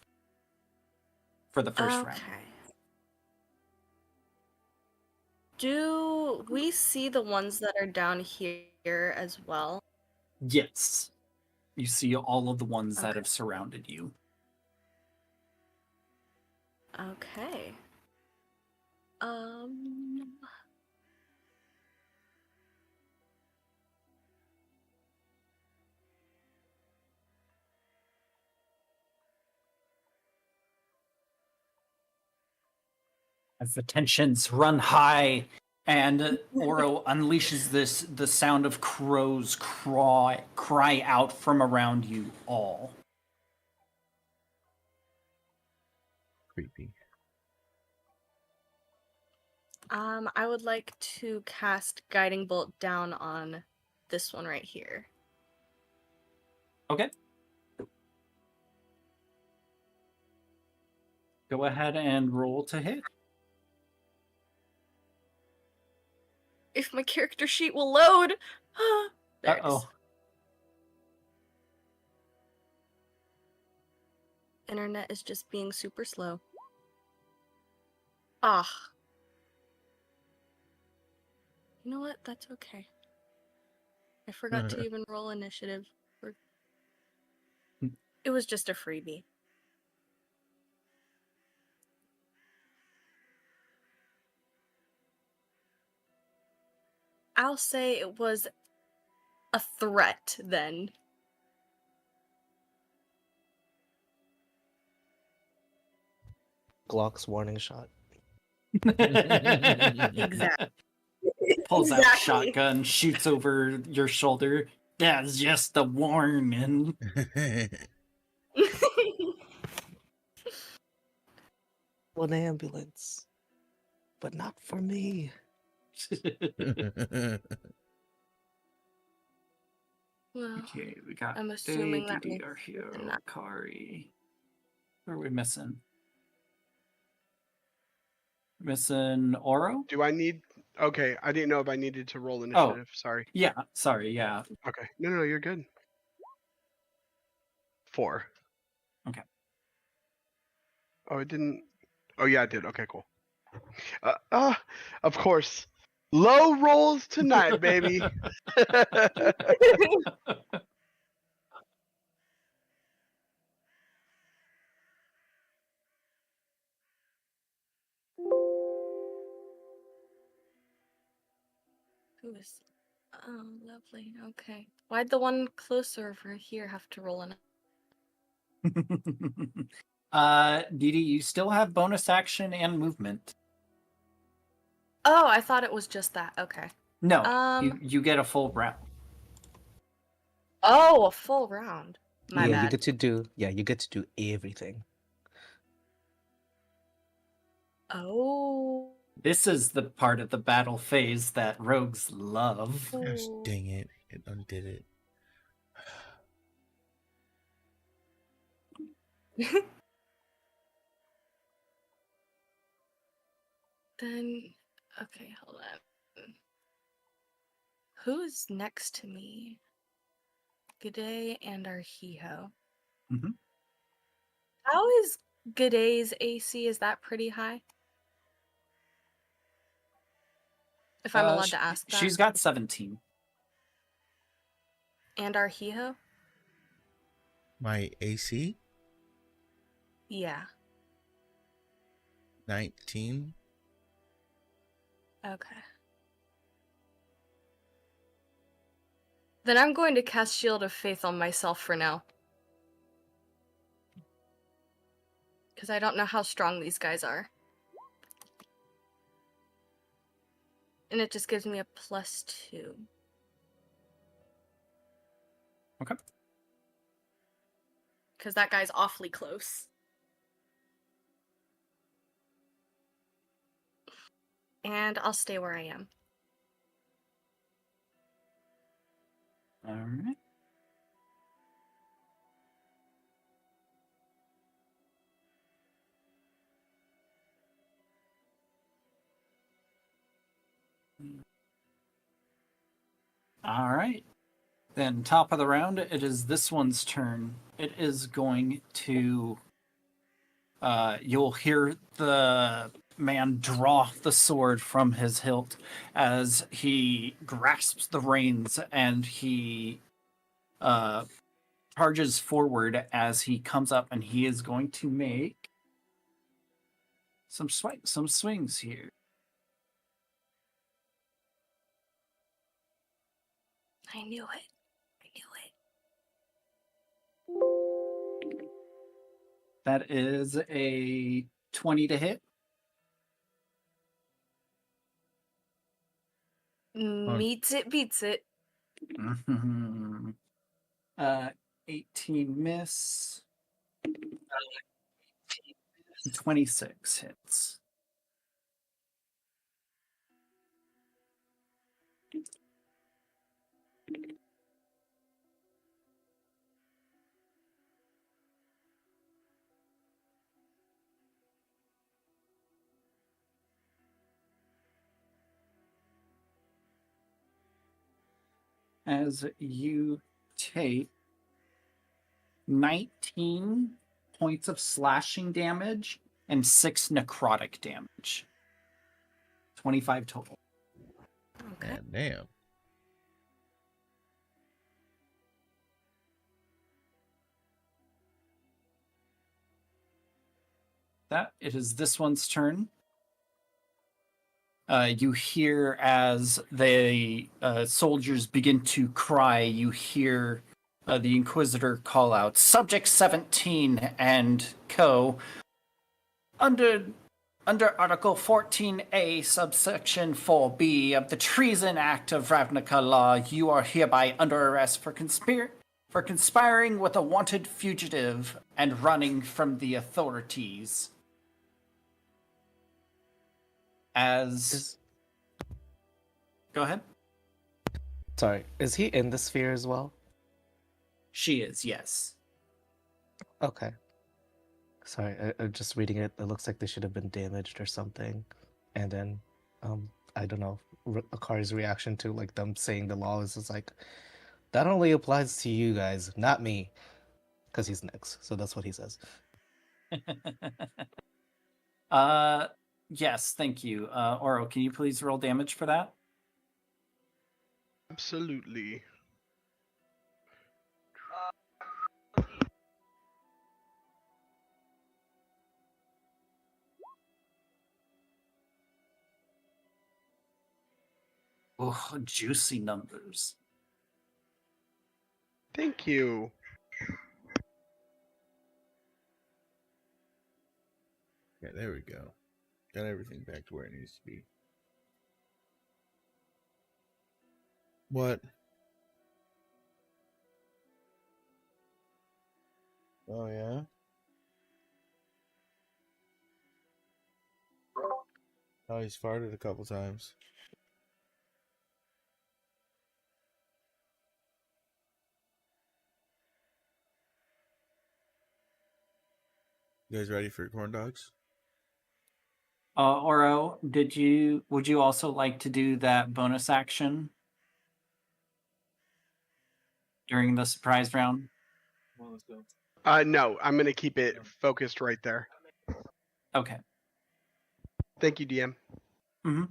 for the first round. Okay. Do we see the ones that are down here as well? Yes. You see all of the ones that Okay. have surrounded you. Okay. As the tensions run high, and Oro unleashes the sound of crows cry out from around you all. Creepy. I would like to cast Guiding Bolt down on this one right here. Okay. Go ahead and roll to hit. If my character sheet will load. There it is. Uh-oh. Internet is just being super slow. Ah. You know what? That's okay. I forgot to even roll initiative. It was just a freebie. I'll say it was a threat then. Glock's warning shot. Exactly. Pulls out Exactly. shotgun, shoots over your shoulder. That's just a warning. An ambulance, but not for me. Well, Okay, we got I'm assuming that DD, makes our hero, sense. Kari. Who are we missing? Missing Oro? Do I need? Okay, I didn't know if I needed to roll initiative. Sorry. Yeah, sorry, yeah. Okay. No, you're good. 4. Okay. Oh, it didn't. Oh, yeah, it did. Okay, cool. Of course. Low rolls tonight, baby. Who is? Oh, lovely. Okay. Why'd the one closer over here have to roll in? Didi, you still have bonus action and movement. Oh, I thought it was just that. Okay. No, you get a full round. Oh, a full round. My You bad. get to do. Yeah, you get to do everything. Oh. This is the part of the battle phase that rogues love. Gosh, dang it. It undid it. Then, okay, hold on. Who's next to me? G'day and Arhiho. Mhm. How is G'day's AC? Is that pretty high? If I'm allowed to ask that. She's got 17. And Arhiho? My AC? Yeah. 19. Okay. Then I'm going to cast Shield of Faith on myself for now. Because I don't know how strong these guys are. And it just gives me a +2. Okay. Because that guy's awfully close. And I'll stay where I am. All right. All right. Then top of the round, it is this one's turn. It is going to... you'll hear the man draw the sword from his hilt as he grasps the reins, and he charges forward as he comes up, and he is going to make some swings here. I knew it. That is a 20 to hit. Meets it, beats it. 18 miss. 26 hits. As you take 19 points of slashing damage and 6 necrotic damage. 25 total. Okay. God damn. That it is this one's turn. You hear as the soldiers begin to cry, you hear the Inquisitor call out, Subject 17 and co. Under Article 14A, subsection 4B of the Treason Act of Ravnica Law, you are hereby under arrest for conspiring with a wanted fugitive and running from the authorities. Go ahead. Sorry, is he in the sphere as well? She is, yes. Okay. Sorry, I'm just reading it. It looks like they should have been damaged or something. And then, I don't know, Akari's reaction to like them saying the law is just like, that only applies to you guys, not me. Because he's next, so that's what he says. Yes, thank you. Oro, can you please roll damage for that? Absolutely. Oh, juicy numbers. Thank you. Yeah, there we go. Got everything back to where it needs to be. What? Oh, yeah? Oh, he's farted a couple times. You guys ready for corn dogs? Oro, would you also like to do that bonus action during the surprise round? Well, let's go. No, I'm gonna keep it focused right there. Okay. Thank you, DM. Mm-hmm.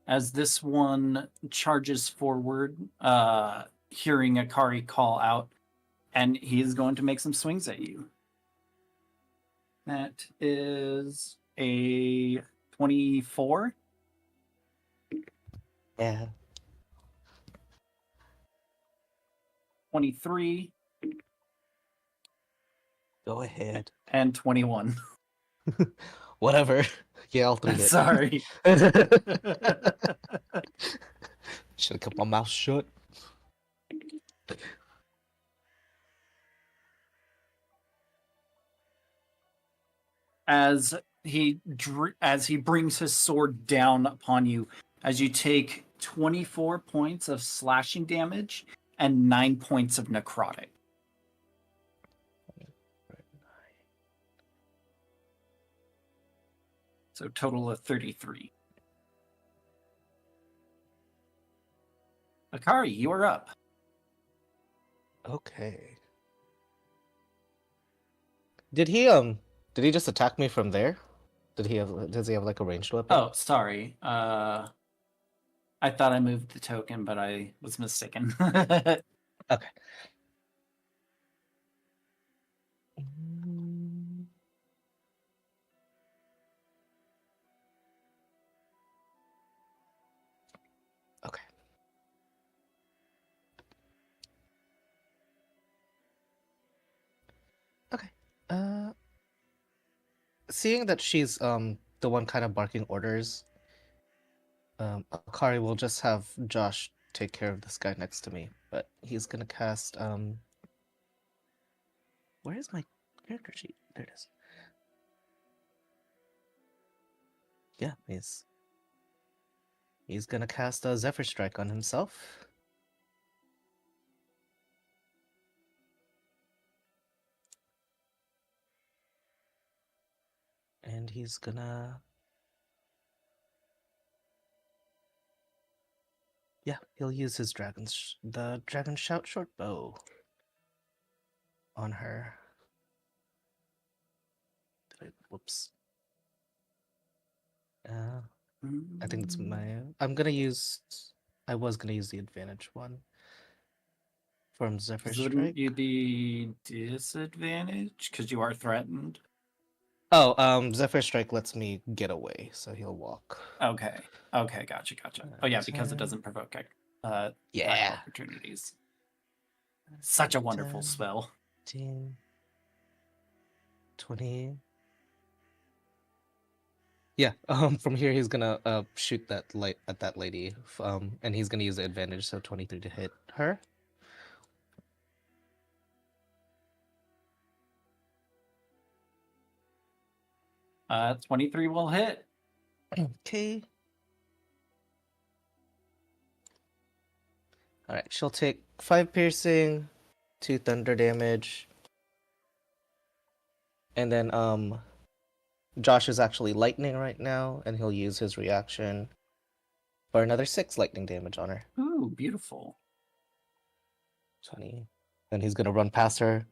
As this one charges forward, hearing Akari call out, and he is going to make some swings at you. That is a 24. Yeah. 23. Go ahead. And 21. Whatever. Yeah, all three hit. Sorry. Should have kept my mouth shut. as as he brings his sword down upon you, as you take 24 points of slashing damage and 9 points of necrotic. So total of 33. Akari, you are up. Okay. Did he just attack me from there? Does he have like a ranged weapon? Oh, sorry. I thought I moved the token, but I was mistaken. Okay. Mm. Okay. Okay. Seeing that she's the one kind of barking orders, Akari will just have Josh take care of this guy next to me, but he's gonna cast where is my character sheet? There it is. Yeah, he's gonna cast a Zephyr Strike on himself. And he's gonna... Yeah, he'll use his the Dragon Shout short bow on her. Whoops. I think it's my... I was gonna use the advantage one from Zephyr Strike. Wouldn't you be disadvantaged because you are threatened? Oh, Zephyr Strike lets me get away, so he'll walk. Okay, gotcha. Oh yeah, because it doesn't provoke attack opportunities. Such a wonderful 10, spell. 15, 20. Yeah, from here he's gonna shoot that light at that lady, and he's gonna use the advantage, so 23 to hit her. Uh, 23 will hit. Okay. All right, she'll take 5 piercing, 2 thunder damage, and then Josh is actually lightning right now, and he'll use his reaction for another 6 lightning damage on her. Ooh, beautiful. 20. Then he's gonna run past her.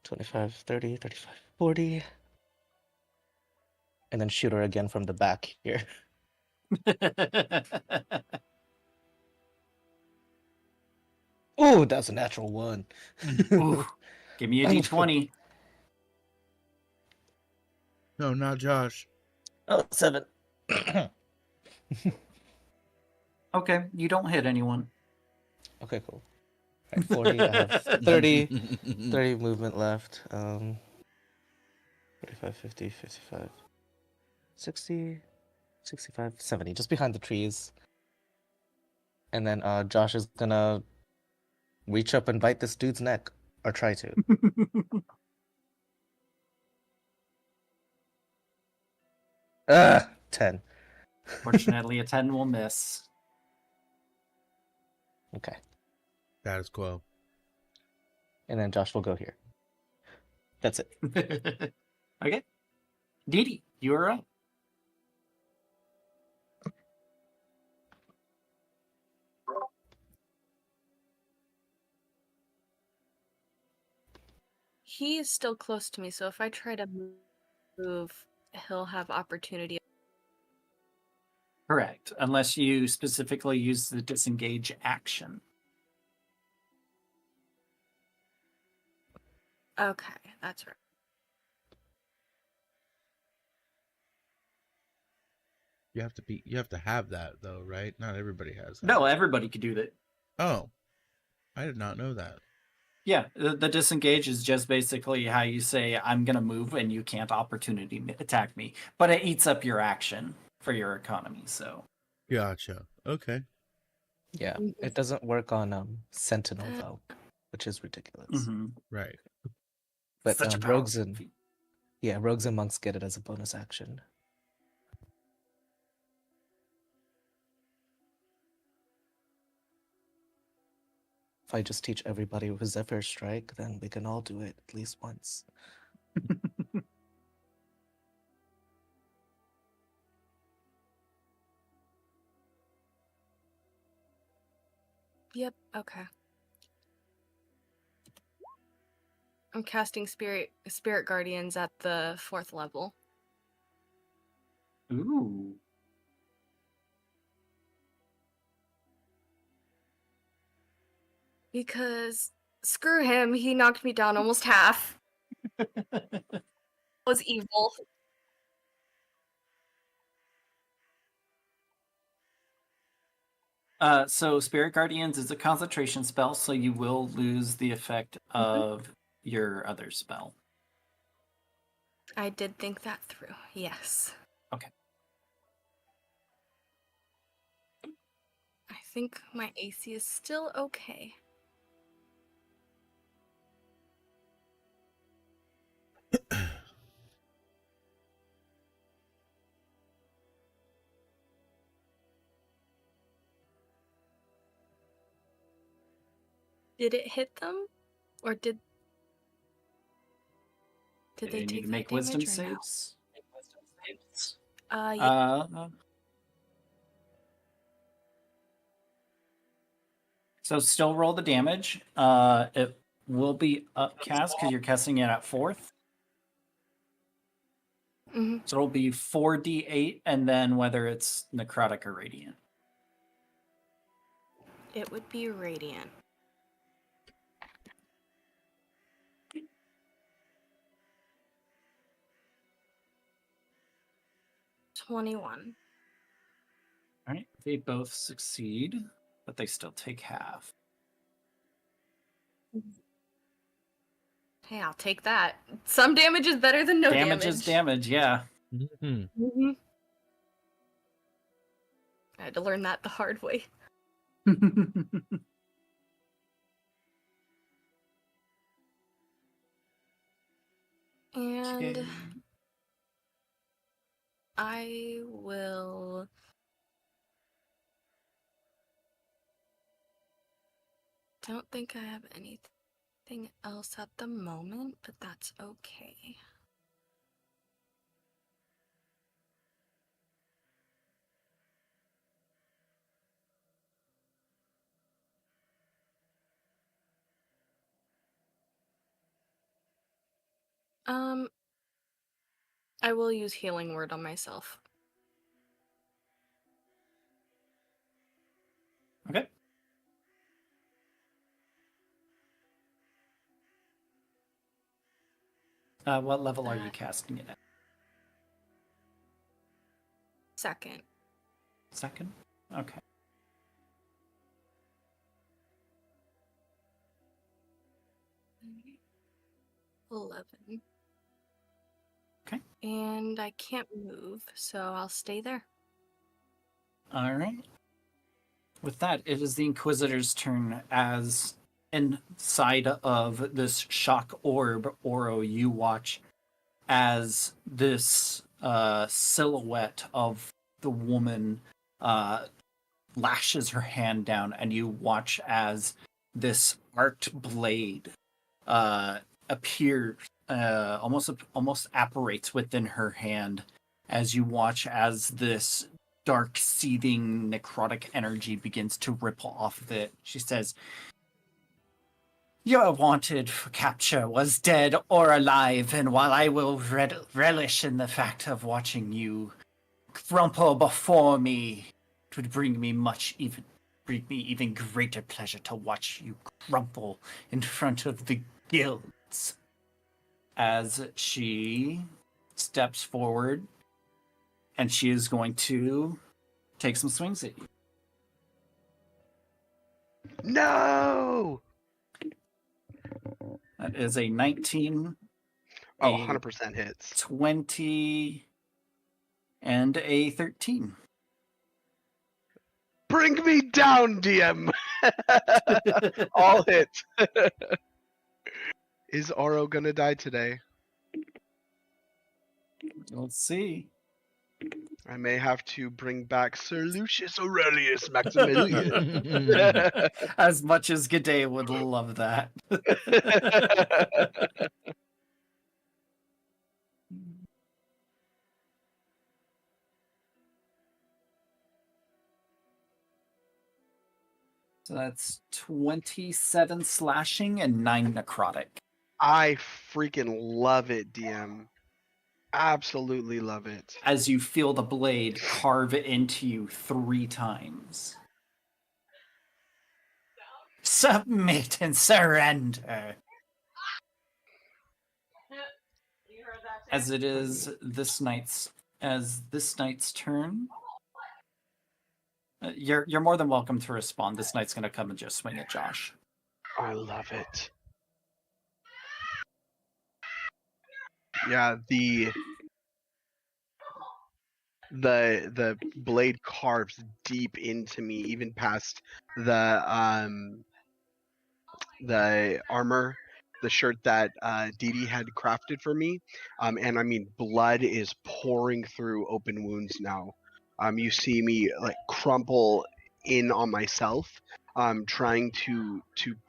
25, 30, 35, 40. And then shoot her again from the back here. Oh, that's a natural 1. Ooh, give me a d20. No, not Josh. Oh, 7. Okay, you don't hit anyone. Okay, cool. All right, 40. I have 30 movement left. 45, 50, 55, 60, 65, 70. Just behind the trees. And then Josh is gonna reach up and bite this dude's neck. Or try to. 10. Fortunately, a 10 will miss. Okay. Status quo. And then Josh will go here. That's it. Okay. Didi, you are up. He is still close to me, so if I try to move, he'll have opportunity. Correct, unless you specifically use the disengage action. Okay, that's right. You have to have that though, right? Not everybody has that. No, everybody could do that. Oh. I did not know that. Yeah, the disengage is just basically how you say, I'm going to move and you can't opportunity attack me. But it eats up your action for your economy, so. Gotcha. Okay. Yeah, it doesn't work on Sentinel, though, which is ridiculous. Mm-hmm. Right. But Such a rogues powerful and feat. Yeah, rogues and monks get it as a bonus action. If I just teach everybody with Zephyr Strike, then we can all do it at least once. Yep, okay. I'm casting Spirit Guardians at the 4th level. Ooh. Because screw him, he knocked me down almost half. Was evil. So Spirit Guardians is a concentration spell, so you will lose the effect of your other spell. I did think that through, yes. Okay. I think my AC is still okay. Did it hit them? Or did Do they you need take to that make wisdom damage or no? saves? Yeah. So still roll the damage. It will be upcast because you're casting it at 4th. Mm-hmm. So it'll be 4d8, and then whether it's necrotic or radiant. It would be radiant. $21. All right, they both succeed, but they still take half. Hey, I'll take that. Some damage is better than no damage. Damage is damage, yeah. Mm-hmm. I had to learn that the hard way. And Okay. I will... Don't think I have anything else at the moment, but that's okay. I will use Healing Word on myself. Okay. What level are you casting it at? 2nd. 2nd? Okay. $11. Okay. And I can't move, so I'll stay there. All right. With that, it is the Inquisitor's turn. As inside of this shock orb, Oro, you watch as this silhouette of the woman lashes her hand down, and you watch as this arced blade appears, almost apparates within her hand, as you watch as this dark, seething, necrotic energy begins to ripple off of it. She says, "Your wanted for capture was dead or alive, and while I will relish in the fact of watching you crumple before me, it would bring me even greater pleasure to watch you crumple in front of the guilds." As she steps forward, and she is going to take some swings at you. No! That is a 19, Oh, a 100% hits. 20, and a 13. Bring me down, DM! All hits. Is Oro gonna die today? Let's see. I may have to bring back Sir Lucius Aurelius Maximilian. As much as G'day would love that. So that's 27 slashing and 9 necrotic. I freaking love it, DM. Absolutely love it. As you feel the blade carve into you 3 times. Submit and surrender. As it is this night's turn. You're more than welcome to respond. This knight's gonna come and just swing at Josh. I love it. Yeah, the blade carves deep into me, even past the armor, the shirt that Dee Dee had crafted for me. And I mean, blood is pouring through open wounds now. You see me like crumple in on myself, trying to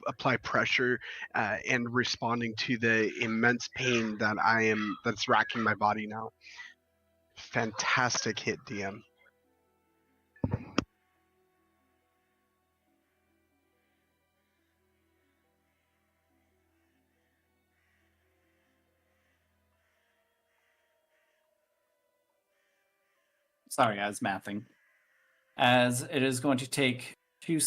apply pressure and responding to the immense pain that's racking my body now. Fantastic hit, DM. Sorry, I was mathing. As it is going to take two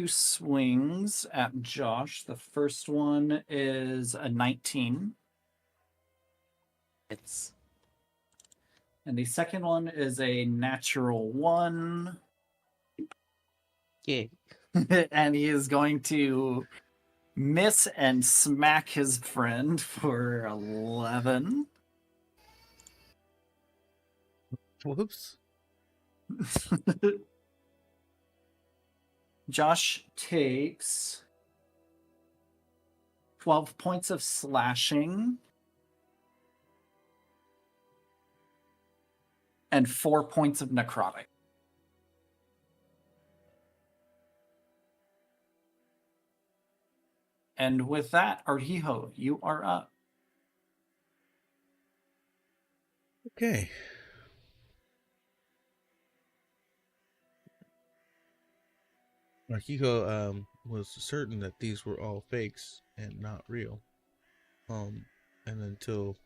swings at Josh. The first one is a 19. It's And the second one is a natural 1. yeah. And he is going to miss and smack his friend for 11. Whoops. Josh takes 12 points of slashing and 4 points of necrotic. And with that, Arhiho, you are up. Okay. Akiko was certain that these were all fakes and not real. And until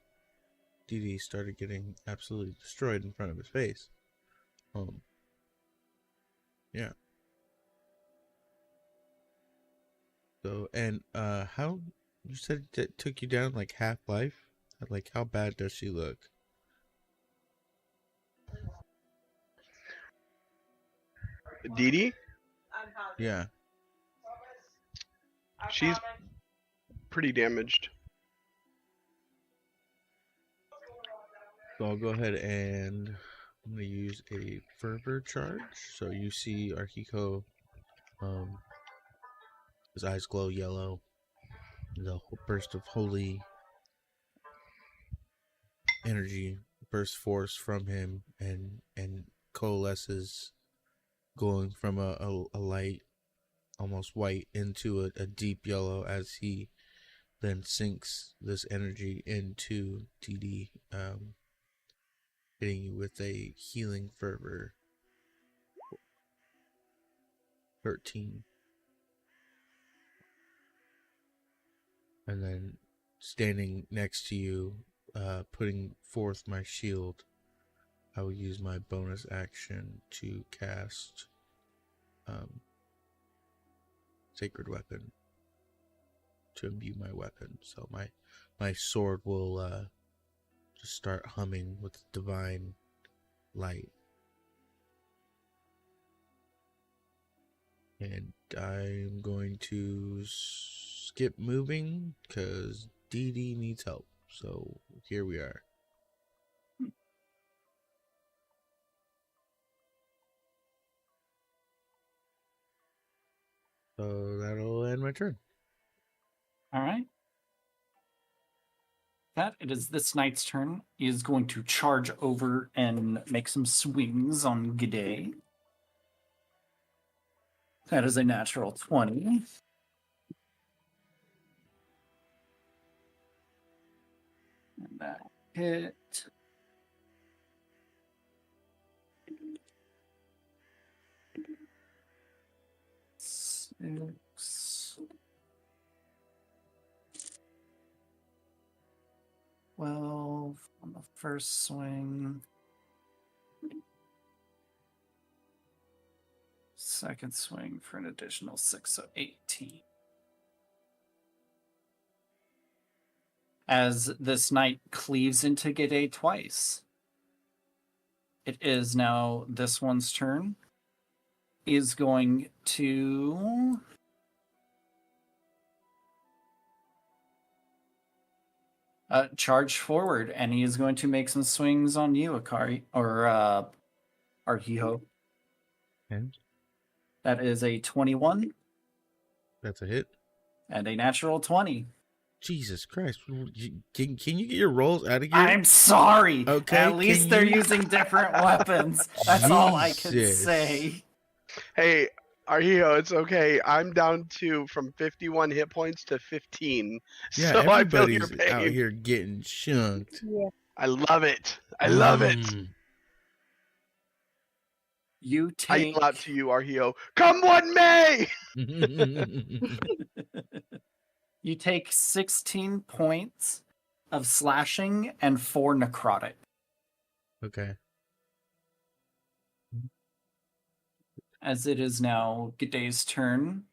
Dee Dee started getting absolutely destroyed in front of his face. Yeah. So, and how you said it took you down like half life? Like, how bad does she look? Dee Dee? Yeah. She's pretty damaged. So I'll go ahead and I'm gonna use a fervor charge. So you see Arhiko, his eyes glow yellow. The burst of holy energy bursts forth from him and coalesces, going from a light, almost white, into a deep yellow as he then sinks this energy into TD, hitting you with a healing fervor. 13. And then standing next to you, putting forth my shield, I will use my bonus action to cast Sacred Weapon to imbue my weapon. So my sword will just start humming with divine light. And I'm going to skip moving because Dee Dee needs help. So here we are. So that'll end my turn. All right. That it is this knight's turn. He is going to charge over and make some swings on G'day. That is a natural 20. And that hit. Six. 12 on the first swing. Second swing for an additional 6, so 18. As this knight cleaves into G'day twice. It is now this one's turn. Is going to charge forward, and he is going to make some swings on you, Akari, or Arhiho. And That is a 21 that's a hit. and a natural 20. Jesus Christ. Can you get your rolls out of here? I'm sorry. Okay, At least they're using different weapons. That's all I can Jesus. say. Hey, Arhio, it's okay. I'm down to from 51 hit points to 15. Yeah, So I feel your everybody's pain. out here getting chunked. I love it. I love it. You I take yell out to you, Arhio. Come what may! you take 16 points of slashing and 4 necrotic. Okay. As it is now G'day's turn.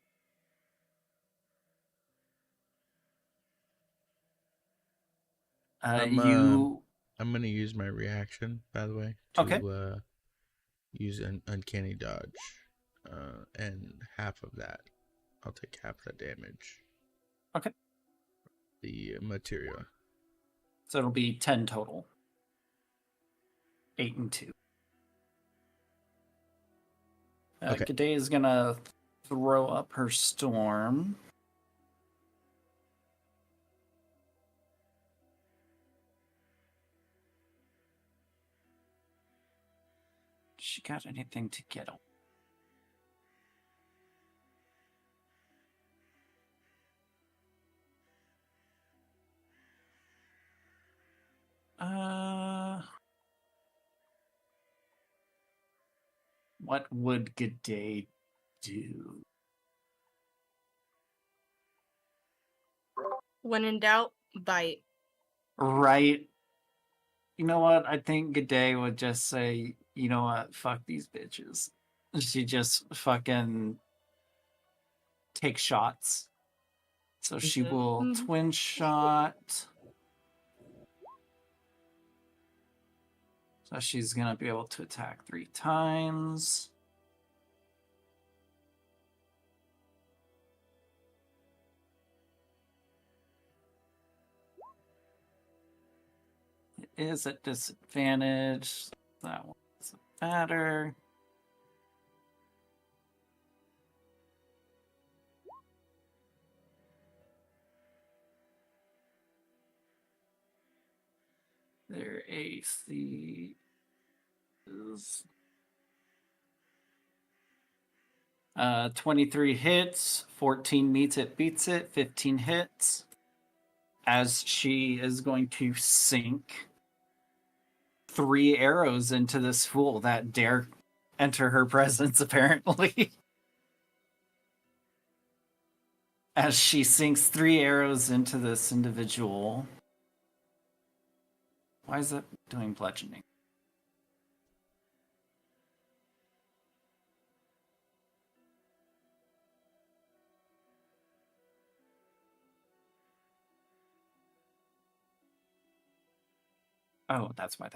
I'm gonna use my reaction, by the way, to use an uncanny dodge, and half of that, I'll take half the damage. Okay. The materia. So it'll be 10 total. 8 and 2. Okay. G'day is gonna throw up her storm. She got anything to get on? What would G'day do? When in doubt, bite. Right. You know what? I think G'day would just say, you know what? Fuck these bitches. She just fucking take shots. So she will twin shot. So she's going to be able to attack 3 times. It is at disadvantage. That one doesn't matter. Their AC is 23 hits, 14 meets it, beats it, 15 hits. As she is going to sink 3 arrows into this fool that dare enter her presence, apparently. As she sinks 3 arrows into this individual. Why is that doing bludgeoning? Oh, that's why.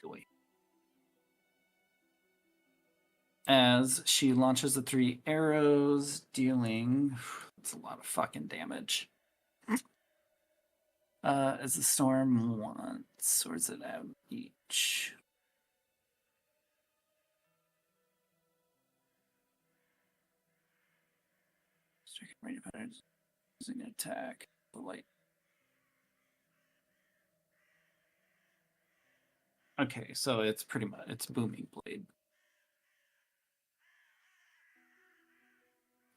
Really. As she launches the 3 arrows, dealing... That's a lot of fucking damage. Is the storm once, or is it out each? Striking right about it. Using an attack. The light. Okay, so it's pretty much it's booming blade.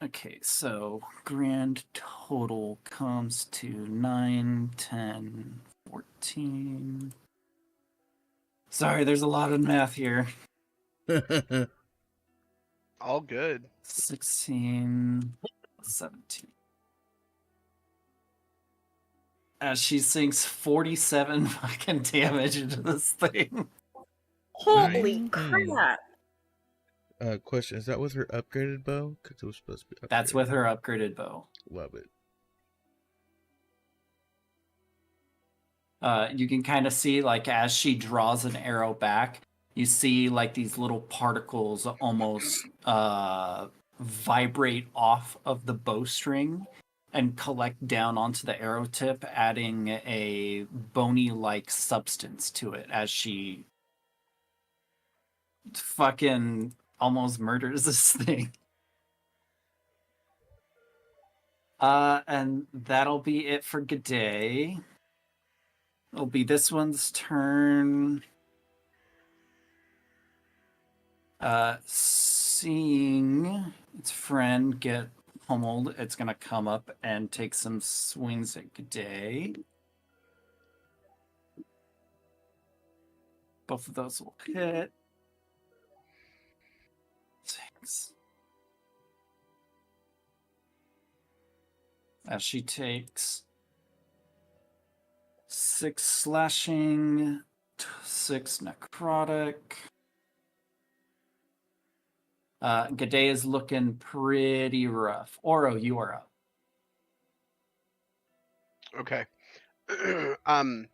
Okay, so grand total comes to 9, 10, 14. Sorry, there's a lot of math here. All good. 16, 17. As she sinks 47 fucking damage into this thing. Holy Nice. crap! Question: is that with her upgraded bow? Because it was supposed to be upgraded. That's with her upgraded bow. Love it. You can kind of see, like, as she draws an arrow back, you see, like, these little particles almost vibrate off of the bowstring and collect down onto the arrow tip, adding a bony-like substance to it as she fucking almost murders this thing. And that'll be it for G'day. It'll be this one's turn. Seeing its friend get pummeled, it's gonna come up and take some swings at G'day. Both of those will hit. 6. As she takes 6 slashing, 6 necrotic. G'day is looking pretty rough. Oro, you are up. Okay. I'm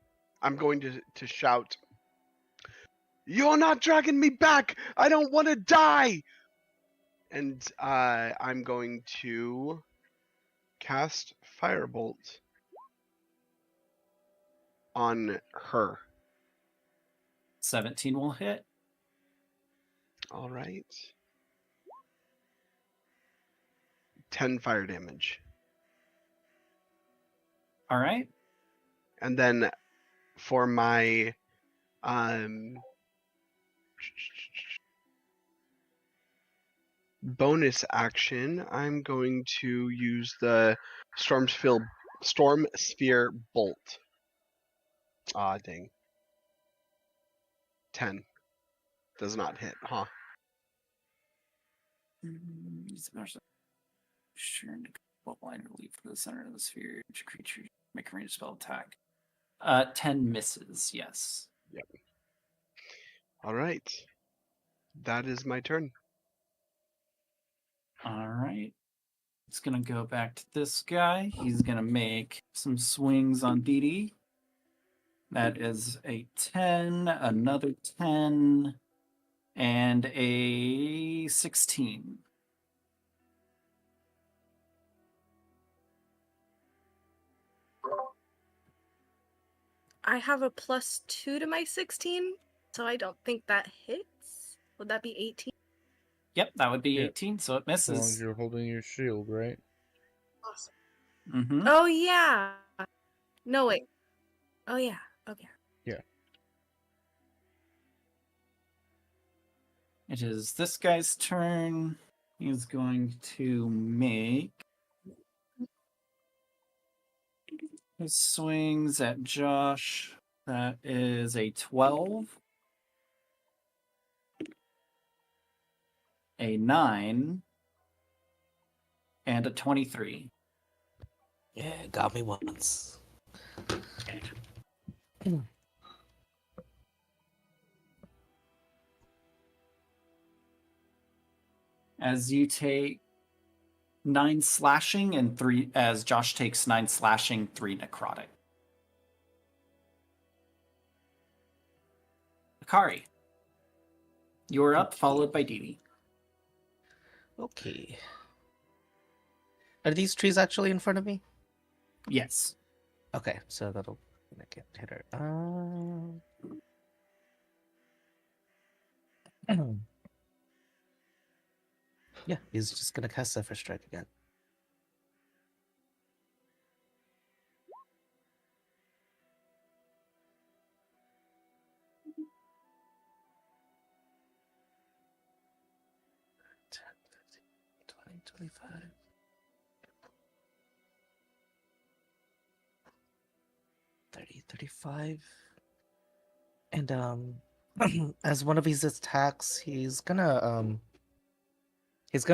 going to shout, "You're not dragging me back! I don't want to die!" And I'm going to cast Firebolt on her. 17 will hit. All right. 10 fire damage. All right. And then for my bonus action, I'm going to use the Storm Sphere Bolt. Ah, dang. 10. Does not hit, huh? Sure, what line relief for the center of the sphere. Each creature make a ranged spell attack. 10 misses, yes. Yep. All right. That is my turn. All right. It's gonna go back to this guy. He's gonna make some swings on DD. That is a 10, another 10, and a 16. I have a +2 to my 16, so I don't think that hits. Would that be 18? Yep, that would be Yeah. 18, so it As long as misses. you're holding your shield, right? Awesome. Mm-hmm. Oh, yeah. No, wait. Oh, yeah. Okay. Yeah. It is this guy's turn. He's going to make his swings at Josh. That is a 12, a 9, and a 23. Yeah, got me once. As you take 9 slashing and 3, as Josh takes 9 slashing, 3 necrotic. Akari, you're up, followed by Dee. Okay. Are these trees actually in front of me? Yes. Okay, so that'll make it hit her. Yeah, he's just gonna cast Zephyr Strike again. 25. 30, 35. And as one of his attacks, he's gonna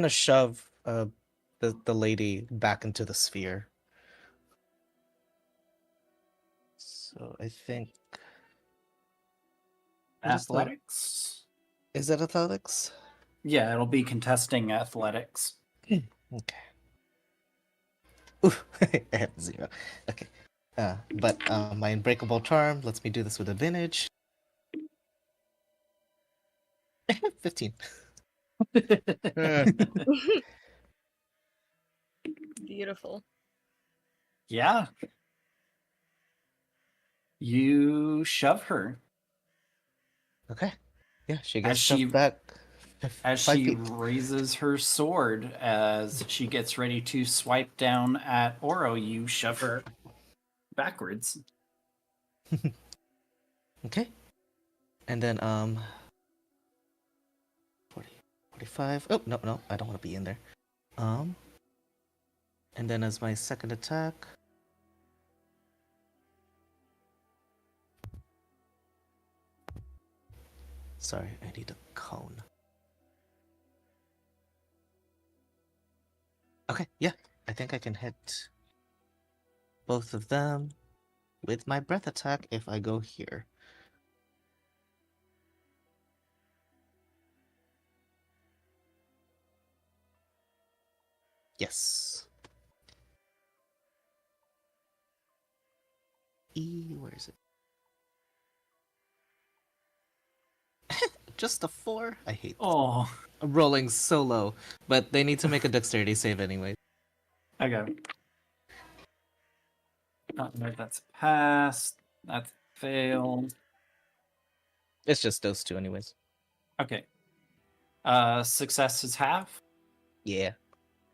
shove the lady back into the sphere. So I think what is the- Athletics. Is it athletics? Yeah, it'll be contesting athletics. Okay. Ooh, I have 0. Okay. But my unbreakable charm lets me do this with advantage. 15. Beautiful. Yeah. You shove her Okay. Yeah, she as gets she shoved back as 5 she feet. raises her sword as she gets ready to swipe down at Oro. You shove her backwards. Okay. And then 40, 45. Oh, no, I don't want to be in there. And then as my second attack, sorry, I need a cone. Okay, yeah, I think I can hit both of them with my breath attack if I go here. Yes. Where is it? Just a 4? I hate this. Oh, I'm rolling so low, but they need to make a dexterity save anyway. okay. Oh, no, that's passed. That's failed. It's just those two anyways. Okay. Success is half. Yeah.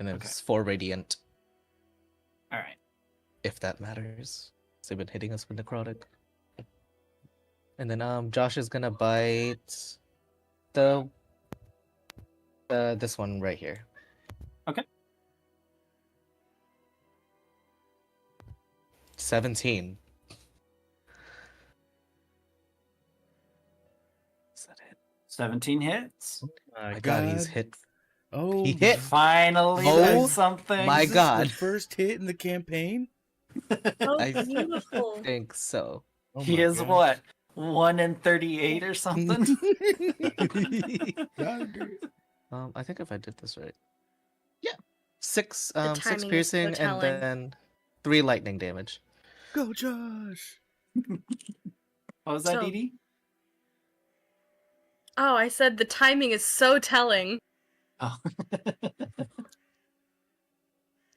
And then Okay. it's 4 radiant, All right. if that matters. They've been hitting us with necrotic. And then Josh is gonna bite the this one right here. Okay. 17. Is that it? 17 hits. My God, he's hit. Oh, He hit. Finally, Oh, there's something. my is this God. the first hit in the campaign? Oh, I beautiful. think so. Oh He my is gosh. what? 1 in 38 or something? God, dude. I think if I did this right. Yeah. 6 The 6 timing is so piercing and telling. then 3 lightning damage. Go, Josh. What was that, So- Dee Dee? Oh, I said the timing is so telling. Oh.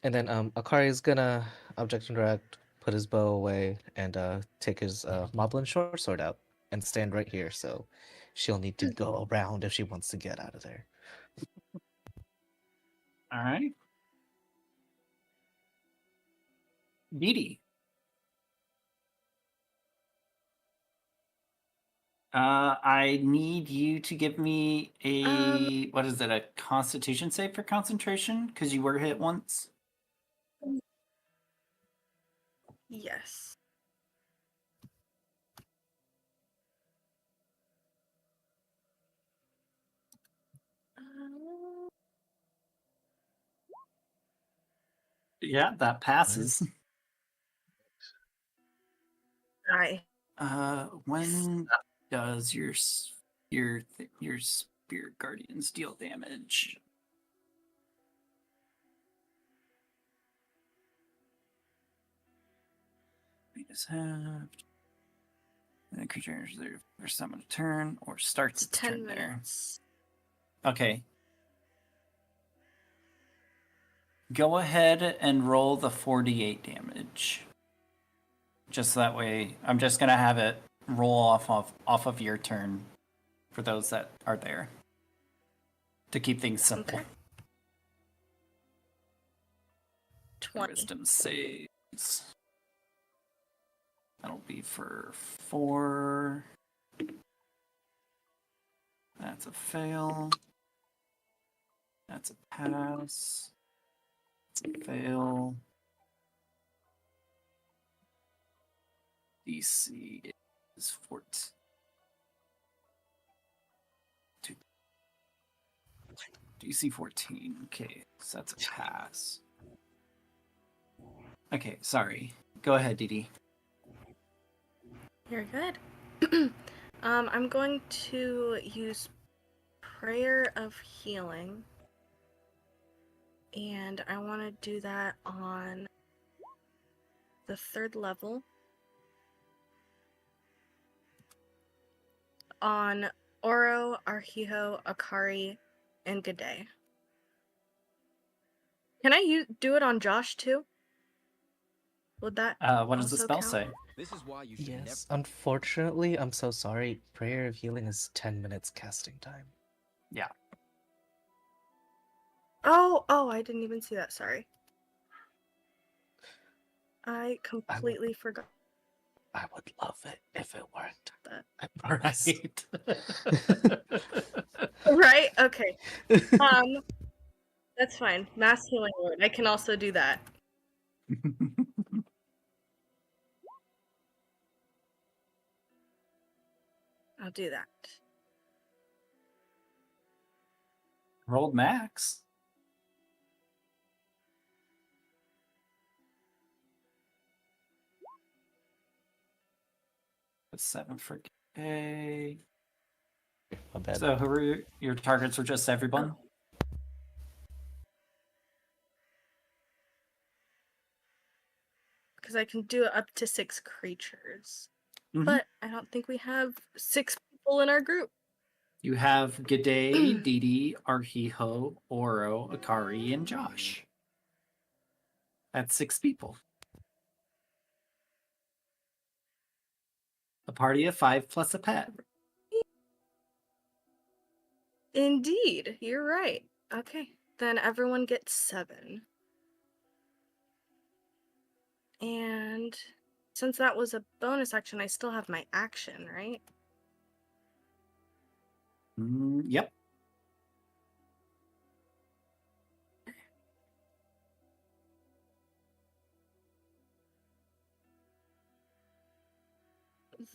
And then Akari's gonna object interact, put his bow away, and take his Moblin short sword out and stand right here. So she'll need to go around if she wants to get out of there. All right. Dee Dee. I need you to give me a what is it? A Constitution save for concentration because you were hit once. Yes. Yeah, that passes. I. When does your spirit guardians deal damage? Is halved. The creature enters their first summon a turn or starts It's its 10 turn there. minutes. Okay. Go ahead and roll the 48 damage. Just that way, I'm just gonna have it roll off of your turn for those that are there to keep things simple. Okay. 20. Wisdom saves. That'll be for 4. That's a fail. That's a pass. That's a fail. DC is 14. DC 14. Okay, so that's a pass. Okay, sorry. Go ahead, Didi. You're good. I'm going to use Prayer of Healing. And I want to do that on the 3rd level. On Oro, Arhiho, Akari, and G'day. Can I do it on Josh too? Would that What does the also spell count? say? This is why you should Yes, unfortunately, I'm so sorry. Prayer of Healing is 10 minutes casting time. Yeah. Oh, I didn't even see that. Sorry. I completely forgot I would love it if it worked. that. I promise. Right. Right? Okay. That's fine. Mass Healing Word. I can also do that. I'll do that. Rolled max. A 7 for K. My bad. So who were your targets? Were just everyone? Because I can do it up to 6 creatures. Mhm. But I don't think we have 6 people in our group. You have G'day, Didi, Arhiho, Oro, Akari, and Josh. That's 6 people. A party of 5 plus a pet. Indeed, you're right. Okay, then everyone gets 7. And since that was a bonus action, I still have my action, right? Yep.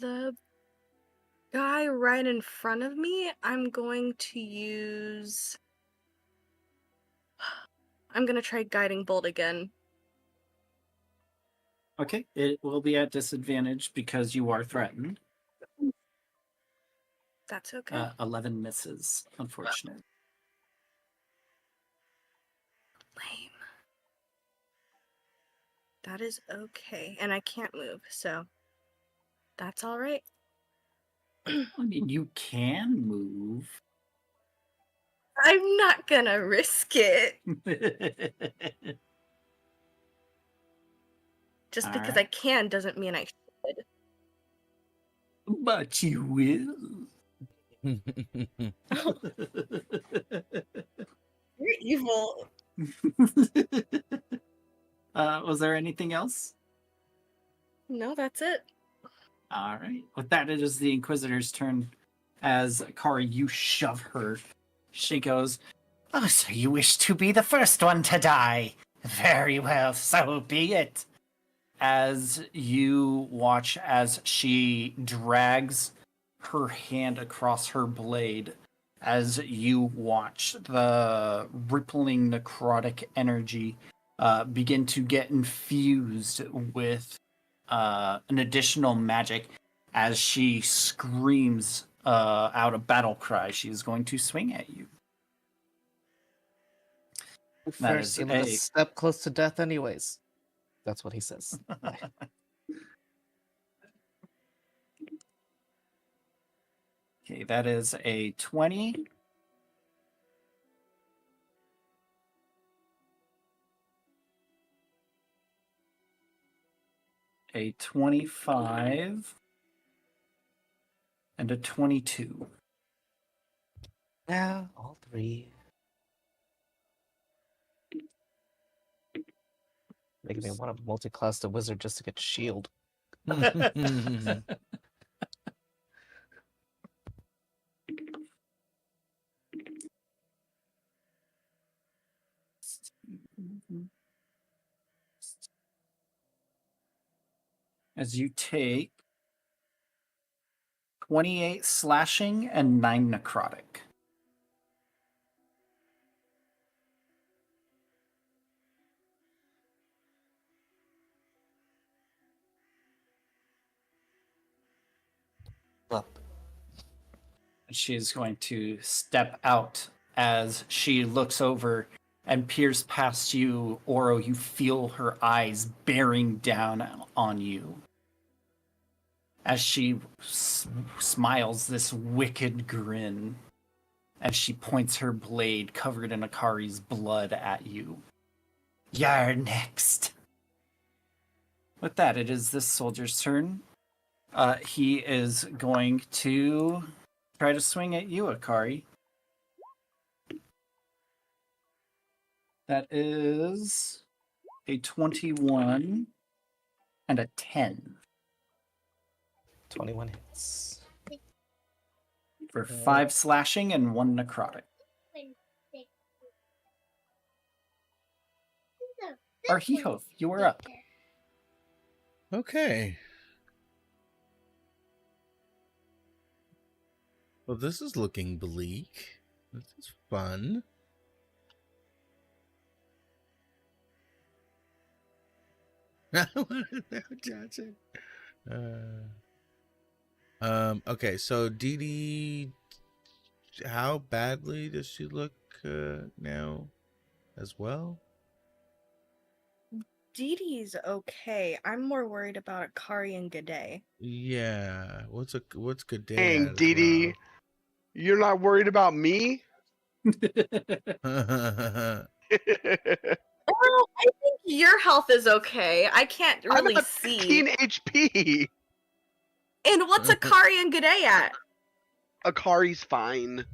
The guy right in front of me, I'm going to use... I'm going to try Guiding Bolt again. Okay, it will be at disadvantage because you are threatened. That's okay. 11 misses, unfortunately. Lame. That is okay. And I can't move, so that's all right. I mean, you can move. I'm not gonna risk it. Just because I Alright. can doesn't mean I should. But you will. You're evil. Was there anything else? No, that's it. All right. With that, it is the Inquisitor's turn. As Kari, you shove her. She goes, "Oh, so you wish to be the first one to die? Very well, so be it." As you watch as she drags her hand across her blade, as you watch the rippling necrotic energy begin to get infused with an additional magic, as she screams out a battle cry. She is going to swing at you. That First, is you look a step close to death anyways. That's what he says. Okay, that is a 20. A 25. And a 22. Yeah, all 3. Making me want to multi-class the wizard just to get shield. as you take 28 slashing and 9 necrotic. Up. She's going to step out as she looks over and peers past you. Oro, you feel her eyes bearing down on you as she smiles this wicked grin as she points her blade covered in Akari's blood at you. You're next. With that, it is this soldier's turn. He is going to try to swing at you, Akari. That is a 21 and a 10 21 hits. for 5 slashing and 1 necrotic. Arhihoth, you are up. Okay. Well, this is looking bleak. This is fun. Okay, so Dee Dee, how badly does she look now as well? Dee Dee's okay. I'm more worried about Akari and G'day. Yeah. What's good day? Dang, Dee Dee, you're not worried about me? Well, I think your health is okay. I can't I'm really at see. 15 HP. And what's Akari and G'day at? Akari's fine.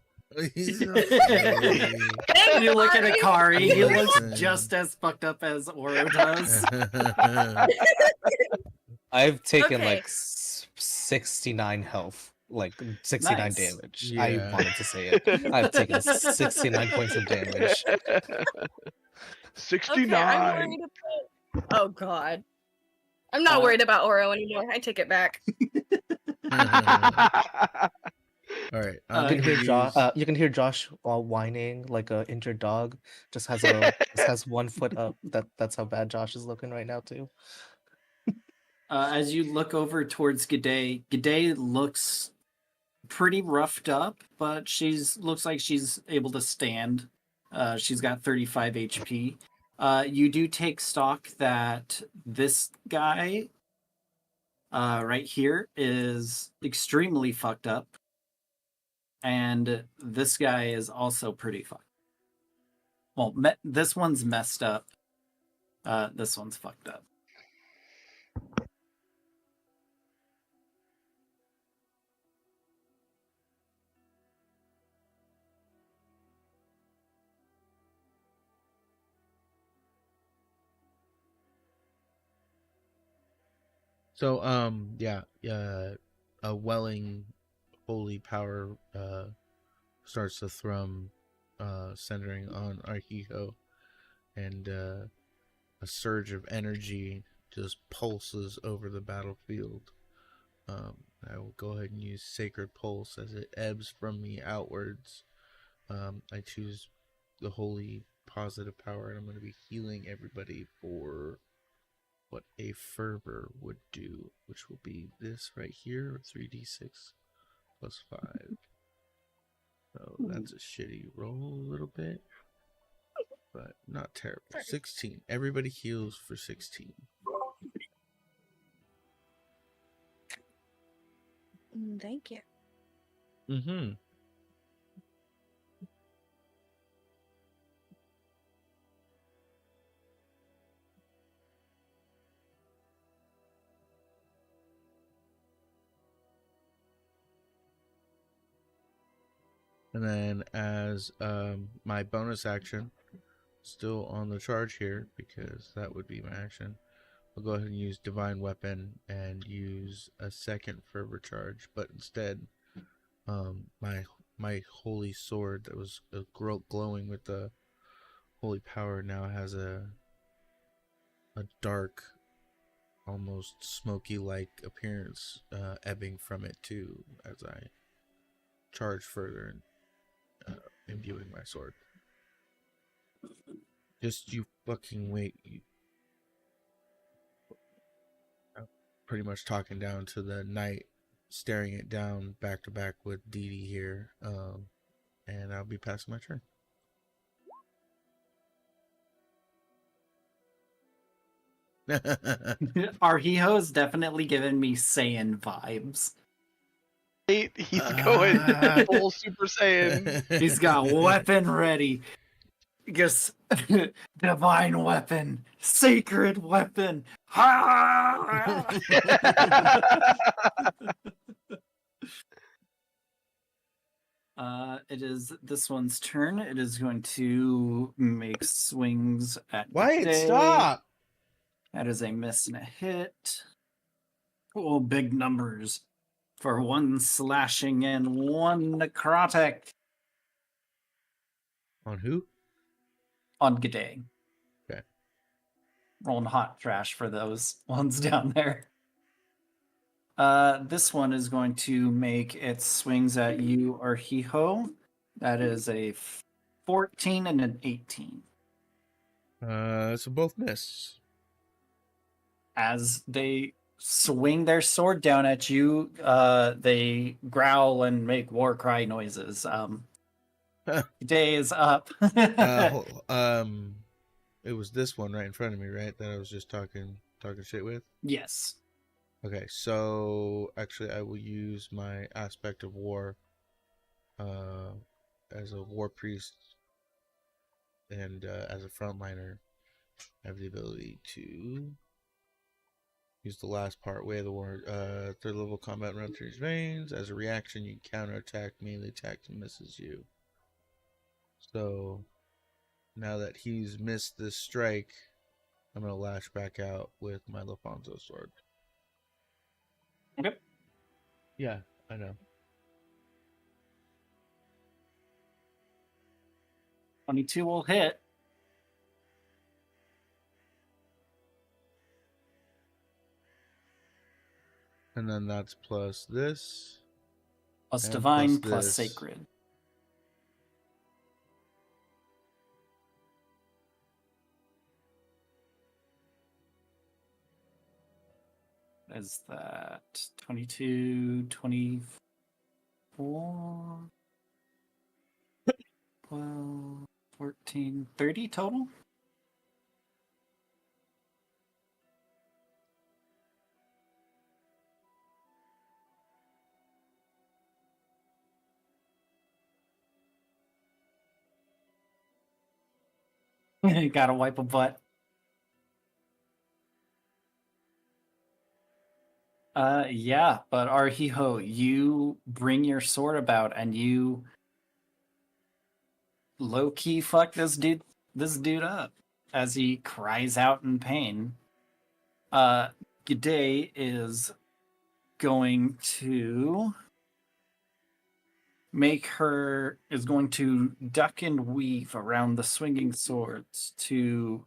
He's You look at Akari, he looks just as fucked up as Oro does. I've taken Okay. like 69 health, like 69 Nice. damage. Yeah. I wanted to say it. I've taken 69 points of damage. 69. Okay, I'm worried about... Oh god. I'm not worried about Oro anymore. I take it back. All right. You can hear Josh whining like a injured dog. Just has 1 foot up. That's how bad Josh is looking right now too. As you look over towards G'day, G'day looks pretty roughed up, but looks like she's able to stand. She's got 35 HP. You do take stock that this guy right here is extremely fucked up. And this guy is also pretty fucked. Well, this one's messed up. This one's fucked up. So, a welling holy power starts to thrum, centering on Arhiho, and a surge of energy just pulses over the battlefield. I will go ahead and use Sacred Pulse as it ebbs from me outwards. I choose the holy positive power, and I'm going to be healing everybody for what a fervor would do, which will be this right here, 3d6 plus 5. So that's a shitty roll a little bit, but not terrible. 16. Everybody heals for 16. Thank you. Mm-hmm. And then as my bonus action, still on the charge here, because that would be my action, I'll go ahead and use Divine Weapon and use a second Fervor charge, but instead my holy sword that was glowing with the holy power now has a dark almost smoky-like appearance ebbing from it too as I charge further and imbuing my sword. Just you fucking wait. I'm pretty much talking down to the knight, staring it down back to back with Dee Dee here, and I'll be passing my turn. Arhiho's definitely given me Saiyan vibes. He's going full Super Saiyan. He's got weapon ready. He goes, divine weapon, sacred weapon. It is this one's turn. It is going to make swings at Wait, Day. stop! That is a miss and a hit. Oh, big numbers for 1 slashing and 1 necrotic. On who? On G'day. Okay. Rolling hot trash for those ones down there. This one is going to make its swings at you, Arhiho. That is a 14 and an 18. So both miss. As they swing their sword down at you, they growl and make war cry noises. Day is up. It was this one right in front of me, right? That I was just talking shit with? Yes. Okay, so actually I will use my aspect of war as a war priest and as a frontliner. I have the ability to use the last part, Way of the War, 3rd level combat run through his veins. As a reaction, you counterattack melee attacks and misses you. So now that he's missed this strike, I'm going to lash back out with my Lafonso sword. Okay. Yeah, I know. 22 will hit. And then that's plus this. Plus and divine, plus plus this. sacred. Is that 22, 24, 12, 14, 30 total? Gotta wipe a butt. Yeah, but Arhiho, you bring your sword about and you low-key fuck this dude up as he cries out in pain. G'day is going to duck and weave around the swinging swords to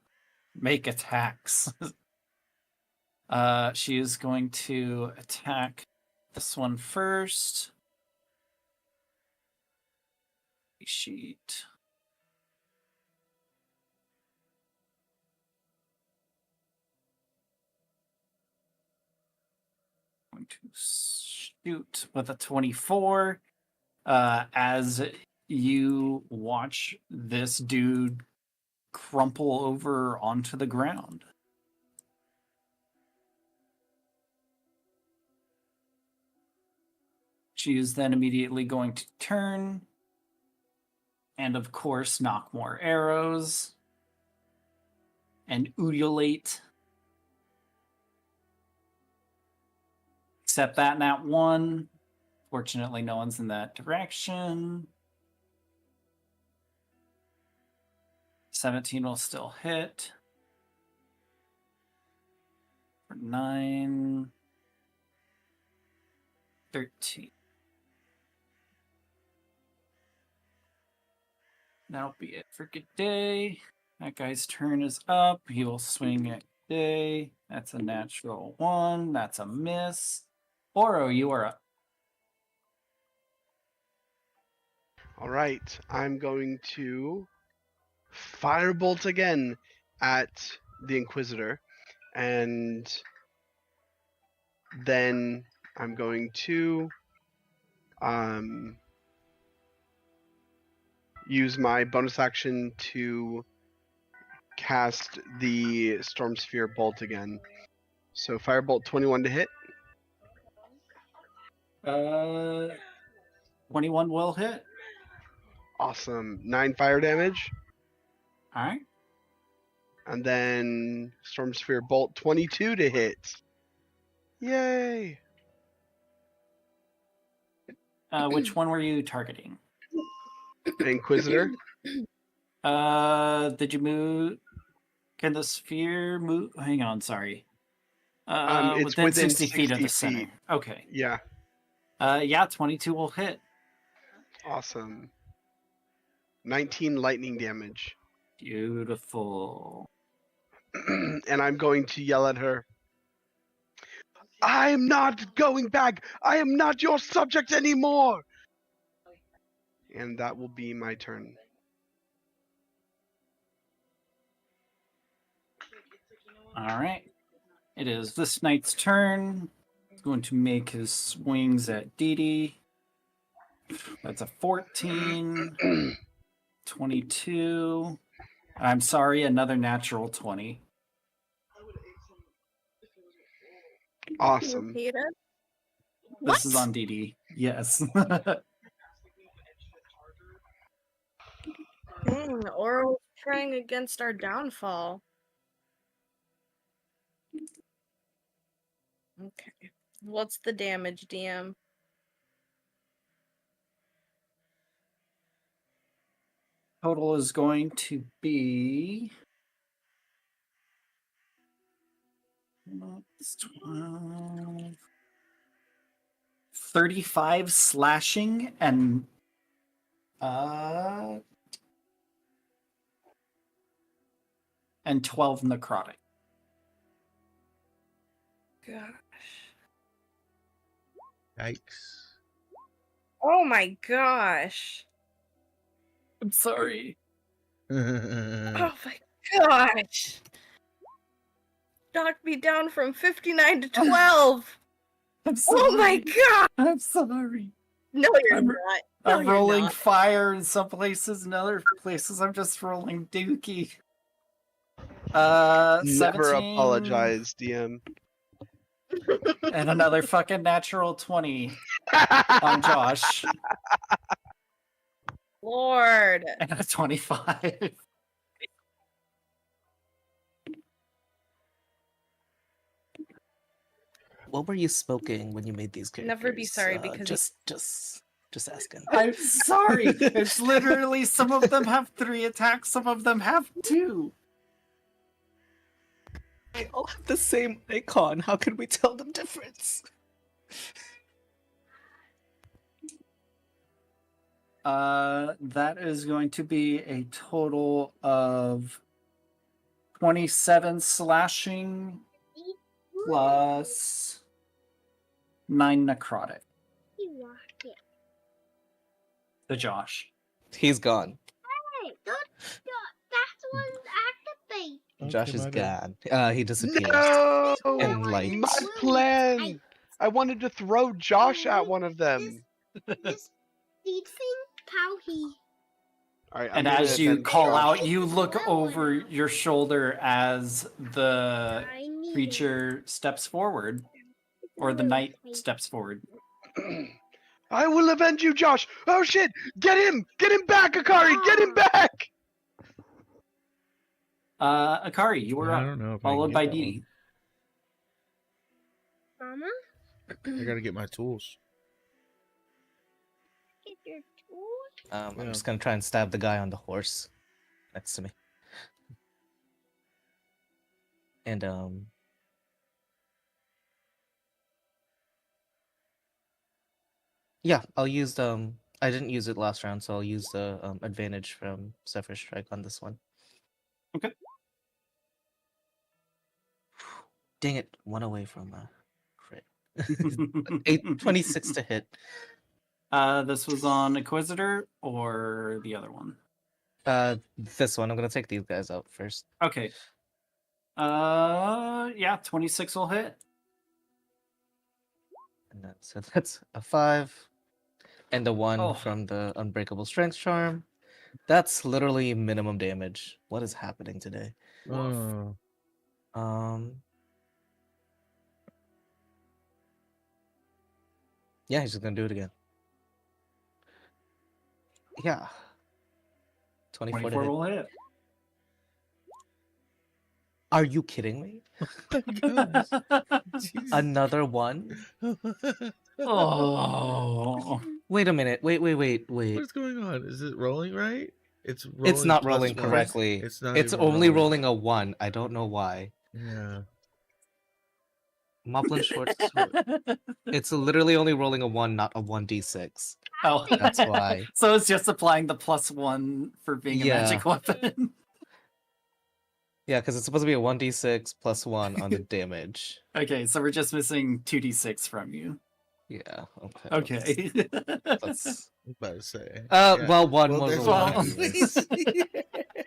make attacks. She is going to attack this one first. Sheet. Going to shoot with a 24. As you watch this dude crumple over onto the ground. She is then immediately going to turn and, of course, knock more arrows and ululate. Except that nat 1. Fortunately, no one's in that direction. 17 will still hit. For 9. 13. That'll be it for G'day. That guy's turn is up. He will swing at G'day That's a natural 1. That's a miss. Oro, you are up. All right, I'm going to firebolt again at the Inquisitor, and then I'm going to use my bonus action to cast the Storm Sphere Bolt again. So Firebolt 21 to hit. 21 will hit. Awesome. 9 fire damage. All right. And then Storm Sphere Bolt 22 to hit. Yay! Which one were you targeting? Inquisitor. Did you move? Can the sphere move? Hang on, sorry. It's within 60 feet of the 60 center. feet. Okay. Yeah. Yeah, 22 will hit. Awesome. 19 lightning damage. Beautiful. And I'm going to yell at her. I'm not going back. I am not your subject anymore. And that will be my turn. All right. It is this knight's turn. He's going to make his swings at Dee Dee. That's a 14. 22. I'm sorry, another natural 20. Awesome. This is on Dee Dee. Yes. Oro's trying against our downfall. Okay. What's the damage, DM? Total is going to be 12, 35 slashing and 12 necrotic. Gosh. Yikes. Oh my gosh. I'm sorry. Oh my gosh. Knocked me down from 59 to 12. I'm sorry. Oh my god. I'm sorry. No, you're not. No, I'm you're rolling not. fire in some places, in other places I'm just rolling dookie. Never 17, apologize, DM. and another fucking natural 20 on Josh. Lord. And a 25. What were you smoking when you made these characters? Never be sorry because just asking. I'm sorry. It's literally, some of them have 3 attacks, some of them have 2. They all have the same icon. How can we tell the difference? That is going to be a total of 27 slashing plus 9 necrotic. To Josh. He's gone. Hey, that's one's activate. Josh is gone. He disappeared. No! And like My plan! I wanted to throw Josh at one of them. This thing, how he. All right, And I'm gonna as you avenge call Josh. out, you look over your shoulder as the I need creature steps forward, or the knight steps forward. I will avenge you, Josh! Oh shit! Get him! Get him back, Akari! Get him back! Akari, you were I up, don't know if I can followed get by that Dee one. Dee. Mama, I gotta get my tools. get your tools. I'm Yeah. just gonna try and stab the guy on the horse next to me. And yeah, I'll use I didn't use it last round, so I'll use the advantage from Zephyr Strike on this one. Okay. Dang it, one away from a crit. 26 to hit. This was on Inquisitor or the other one? This one. I'm gonna take these guys out first. Okay. Yeah, 26 will hit. And that's a 5. And a 1 Oh. from the Unbreakable Strength Charm. That's literally minimum damage. What is happening today? Oh. Yeah, he's just gonna do it again. Yeah. 24 to 24 hit. will hit. Are you kidding me? Another 1? Oh. Wait a minute. Wait. What's going on? Is it rolling right? It's rolling. It's not plus rolling 1. correctly. It's not. It's even only rolling a 1. I don't know why. Yeah. Moblin Short Sword. It's literally only rolling a 1, not a 1d6. Oh, That's why. So it's just applying the +1 for being a magic weapon. Yeah, because it's supposed to be a 1d6 plus 1 on the damage. Okay, so we're just missing 2d6 from you. Yeah. Okay. Okay. Let's... I'm about to say. Well, one Well, was there's a 1. one. anyways.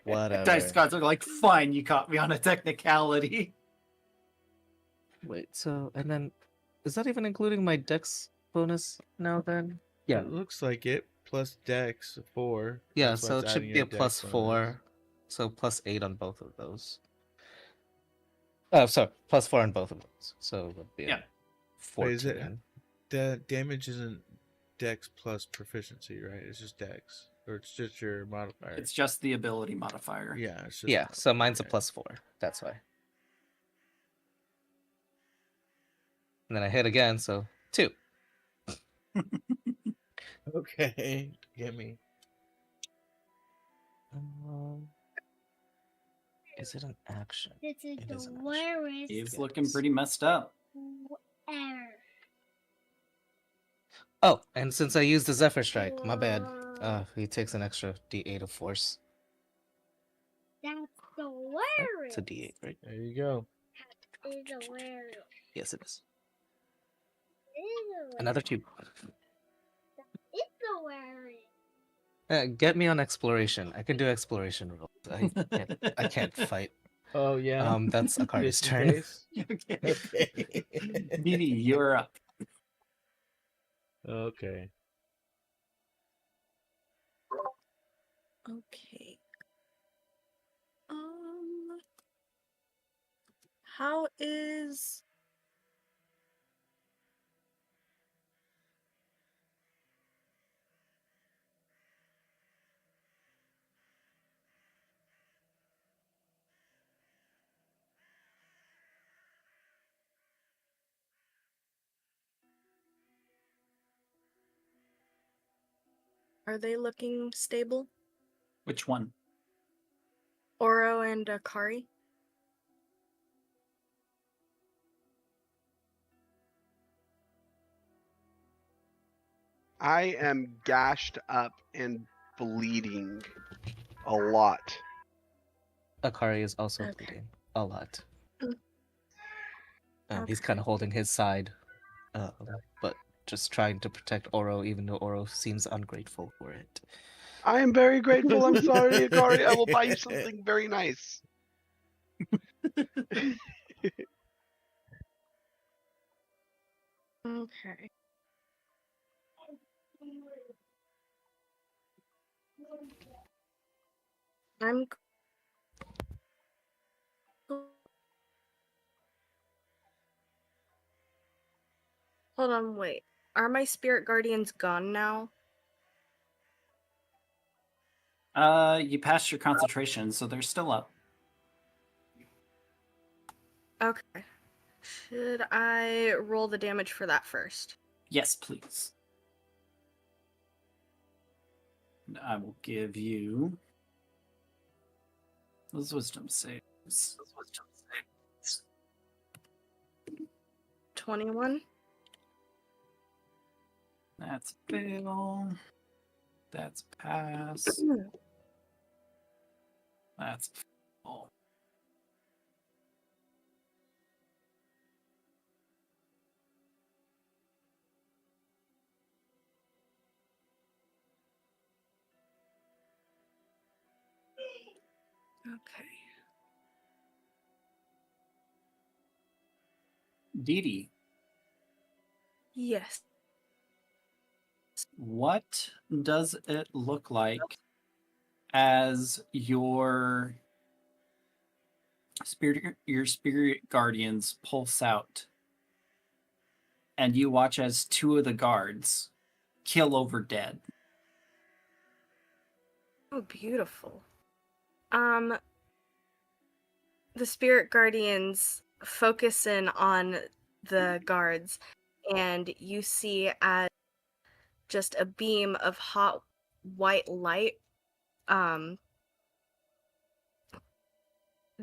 Whatever. Dice gods are like, fine, you caught me on a technicality. Wait, so, and then, is that even including my dex bonus now then? Yeah. It looks like it. Plus Dex 4. Yeah, That's why so it's it should adding be your a plus Dex bonus. 4. So plus 8 on both of those. Oh, sorry, plus 4 on both of those. So it would be Yeah. 14. Wait, is it the damage isn't Dex plus proficiency, right? It's just Dex, or it's just your modifier. It's just the ability modifier. Yeah, it's just Yeah, so mine's a okay. plus 4. That's why. And then I hit again, so 2. Okay, get me. Is it an action? This is It the is an action. worst He's looking pretty messed up. ever. Oh, and since I used the Zephyr Strike, my bad. He takes an extra d8 of force. That's the It's a worst. d8, right? There you go. It's the worst. Yes, it is. It's the Another 2. It's the worst. Get me on exploration. I can do exploration rolls. I can't fight. Oh yeah. That's Akari's Just in turn. case. Okay. Okay. Mimi, you're up. Okay. Okay. How is Are they looking stable? Which one? Oro and Akari? I am gashed up and bleeding a lot. Akari is also Okay. bleeding a lot. Mm. He's Okay. kind of holding his side, but just trying to protect Oro, even though Oro seems ungrateful for it. I am very grateful. I'm sorry, Akari. I will buy you something very nice. Okay. I'm Hold on, wait. Are my spirit guardians gone now? You passed your concentration, so they're still up. Okay. Should I roll the damage for that first? Yes, please. And I will give you those wisdom saves. 21. That's fail. That's pass. That's fail. Okay. Dee Dee, Yes. what does it look like as your spirit guardians pulse out and you watch as two of the guards kill over dead? Oh, beautiful. The spirit guardians focus in on the guards, and you see as just a beam of hot white light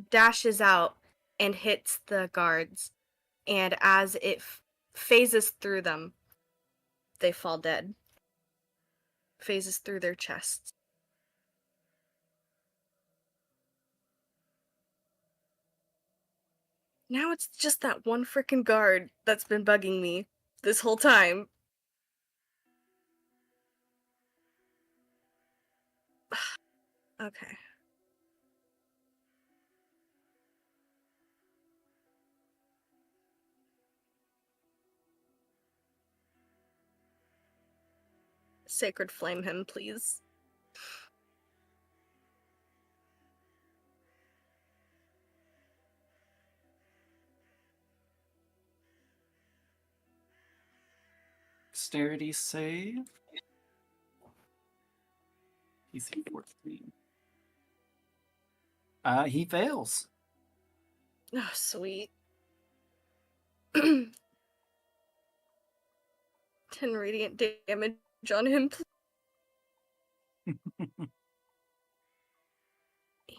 dashes out and hits the guards, and as it phases through them, they fall dead. Phases through their chests. Now it's just that one frickin' guard that's been bugging me this whole time. Okay. Sacred flame him, please. Dexterity save. He's 14. He fails. Oh, sweet. 10 radiant damage on him.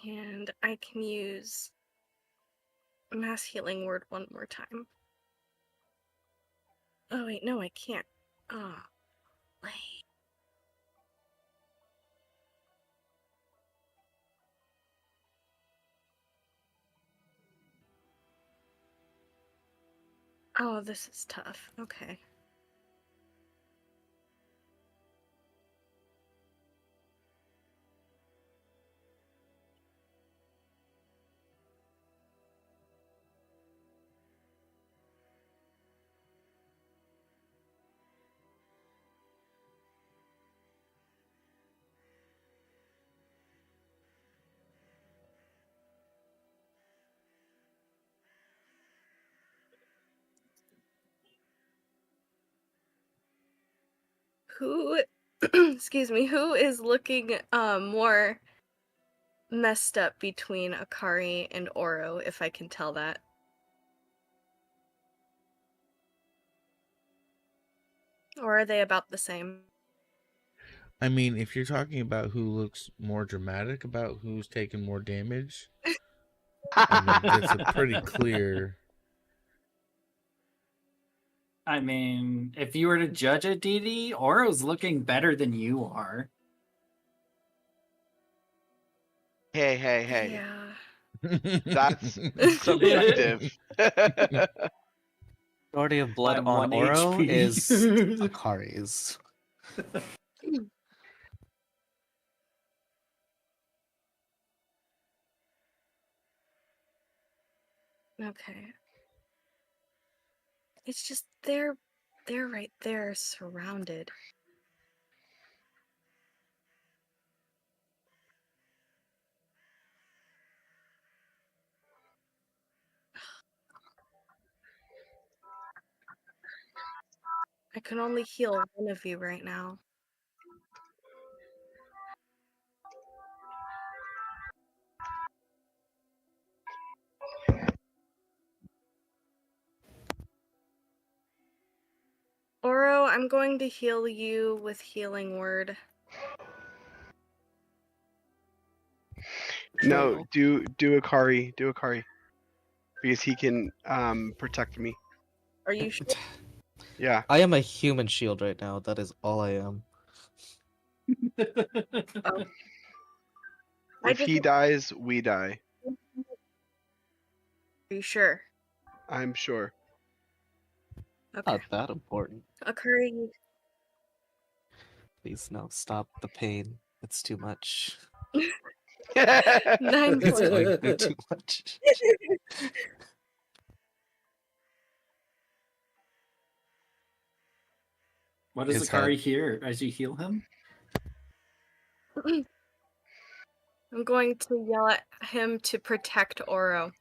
And I can use mass healing word one more time. Oh wait, no, I can't. Ah, wait. Oh, this is tough. Okay. Who, excuse me, who is looking more messed up between Akari and Oro, if I can tell that? Or are they about the same? I mean, if you're talking about who looks more dramatic about who's taking more damage, I mean, it's a pretty clear. I mean, if you were to judge it, Dee Dee, Oro's looking better than you are. Hey. Yeah. That's subjective. Majority of blood By on 1 Oro HP. is Akari's. Okay. It's just they're right there, surrounded. I can only heal one of you right now. Oro, I'm going to heal you with healing word. No, do Akari, because he can protect me. Are you sure? Yeah. I am a human shield right now. That is all I am. Oh. If he dies, we die. Are you sure? I'm sure. Okay. Not that important. Akari, Please no, stop the pain. It's too much. 9 It's points. going through too much. What does His Akari head. hear as you heal him? I'm going to yell at him to protect Oro.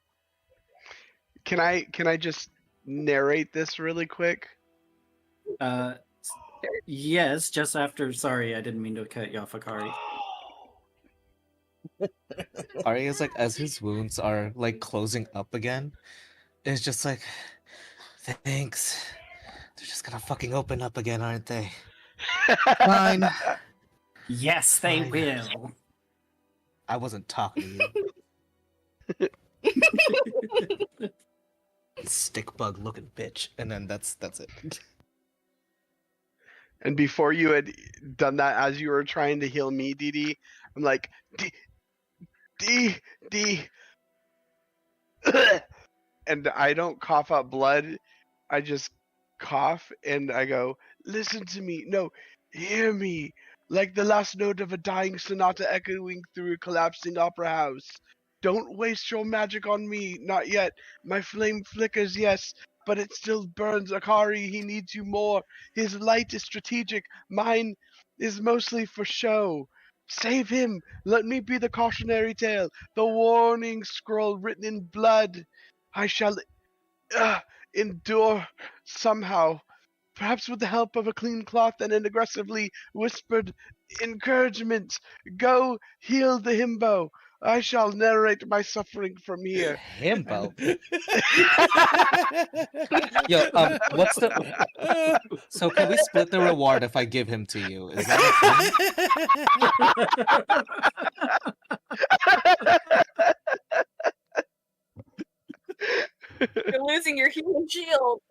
Can I just narrate this really quick? Yes, just after. Sorry, I didn't mean to cut you off, Akari. Ari is like, as his wounds are like closing up again, it's just like, thanks. They're just gonna fucking open up again, aren't they? Fine. Yes, they Fine. will. I wasn't talking to you. Stick bug looking bitch. And then that's it. And before you had done that, as you were trying to heal me, DD, I'm like, D, and I don't cough up blood. I just cough and I go, listen to me. No, hear me. Like the last note of a dying sonata echoing through a collapsing opera house. Don't waste your magic on me. Not yet. My flame flickers, yes, but it still burns. Akari, he needs you more. His light is strategic. Mine is mostly for show. Save him. Let me be the cautionary tale, the warning scroll written in blood. I shall endure somehow, perhaps with the help of a clean cloth and an aggressively whispered encouragement. Go heal the himbo. I shall narrate my suffering from here. Himbo. Yo, what's the? So can we split the reward if I give him to you? Is that You're losing your human shield.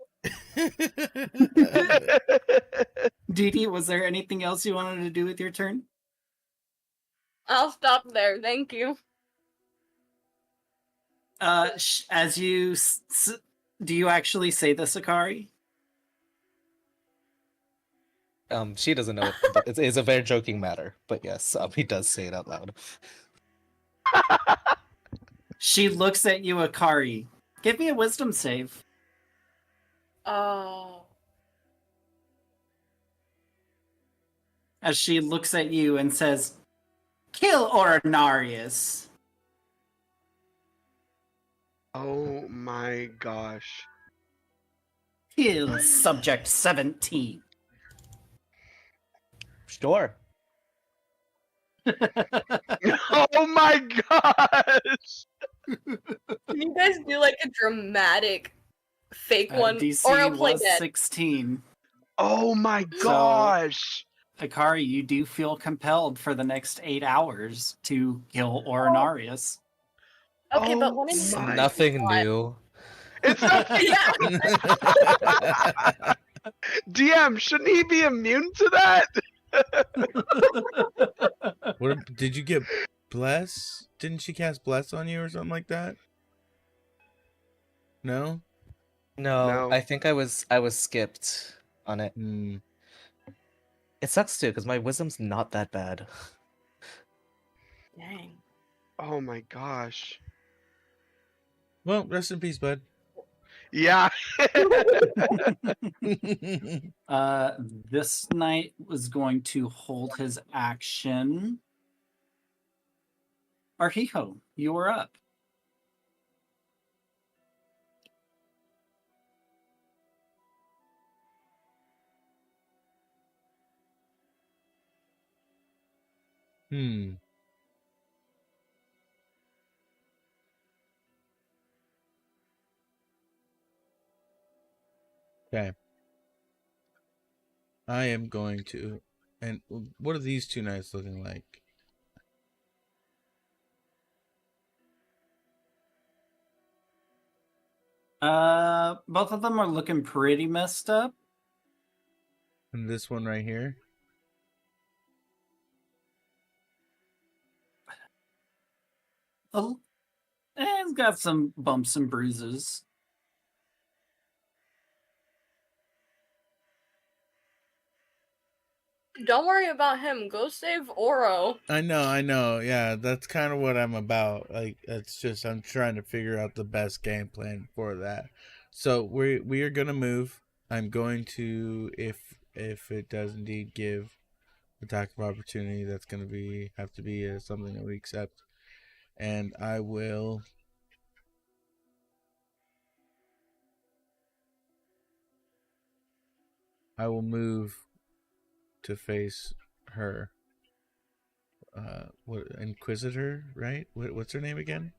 Didi, was there anything else you wanted to do with your turn? I'll stop there. Thank you. As you do you actually say this, Akari? She doesn't know it. It's a very joking matter, but yes, he does say it out loud. She looks at you, Akari. Give me a wisdom save. Oh. As she looks at you and says, kill Ornarius. Oh my gosh. Kill subject 17. Sure. Oh my gosh! Can you guys do like a dramatic fake one? DC Or I'll play was dead. 16. Oh my gosh! Akari, you do feel compelled for the next 8 hours to kill Ornarius. Okay, but Oh when It's my- nothing new. It's not. Yeah. DM, shouldn't he be immune to that? What did you get? Bless? Didn't she cast bless on you or something like that? No. No, No. I think I was skipped on it. It sucks too because my wisdom's not that bad. Dang. Oh my gosh. Well, rest in peace, bud. Yeah. This knight was going to hold his action. Arhijo, you are up. Okay. I am going to. And what are these two knights looking like? Both of them are looking pretty messed up. And this one right here? It's got some bumps and bruises. Don't worry about him. Go save Oro. I know. Yeah, that's kind of what I'm about. Like, it's just I'm trying to figure out the best game plan for that. So we are gonna move. I'm going to, if it does indeed give attack of opportunity, that's gonna have to be something that we accept, and I will. Move to face her. What, Inquisitor, right? What's her name again?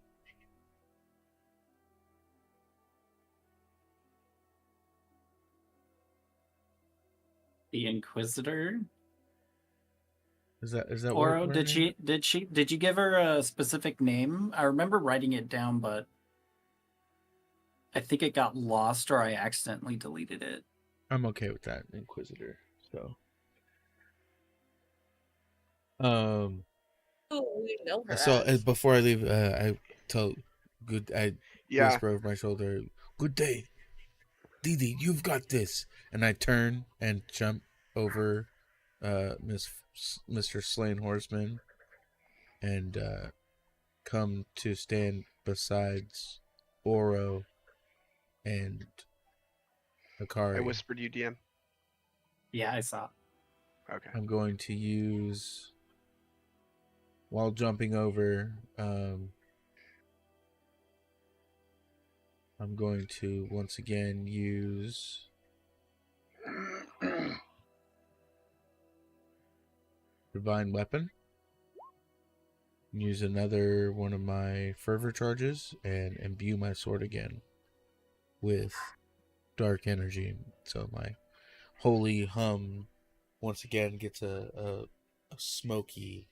The Inquisitor. Is that Oro, what her did name? did you give her a specific name? I remember writing it down, but I think it got lost or I accidentally deleted it. I'm okay with that, Inquisitor. So, We know her so as. before I leave, I tell I Yeah. whisper over my shoulder, "Good day, Didi. You've got this." And I turn and jump over, Mr. Slain Horseman, and come to stand besides Oro and Akari. I whispered you, DM. Yeah, I saw. Okay. I'm going to use, while jumping over, I'm going to once again use Divine Weapon. Use another one of my fervor charges and imbue my sword again with dark energy. So my holy hum once again gets a smoky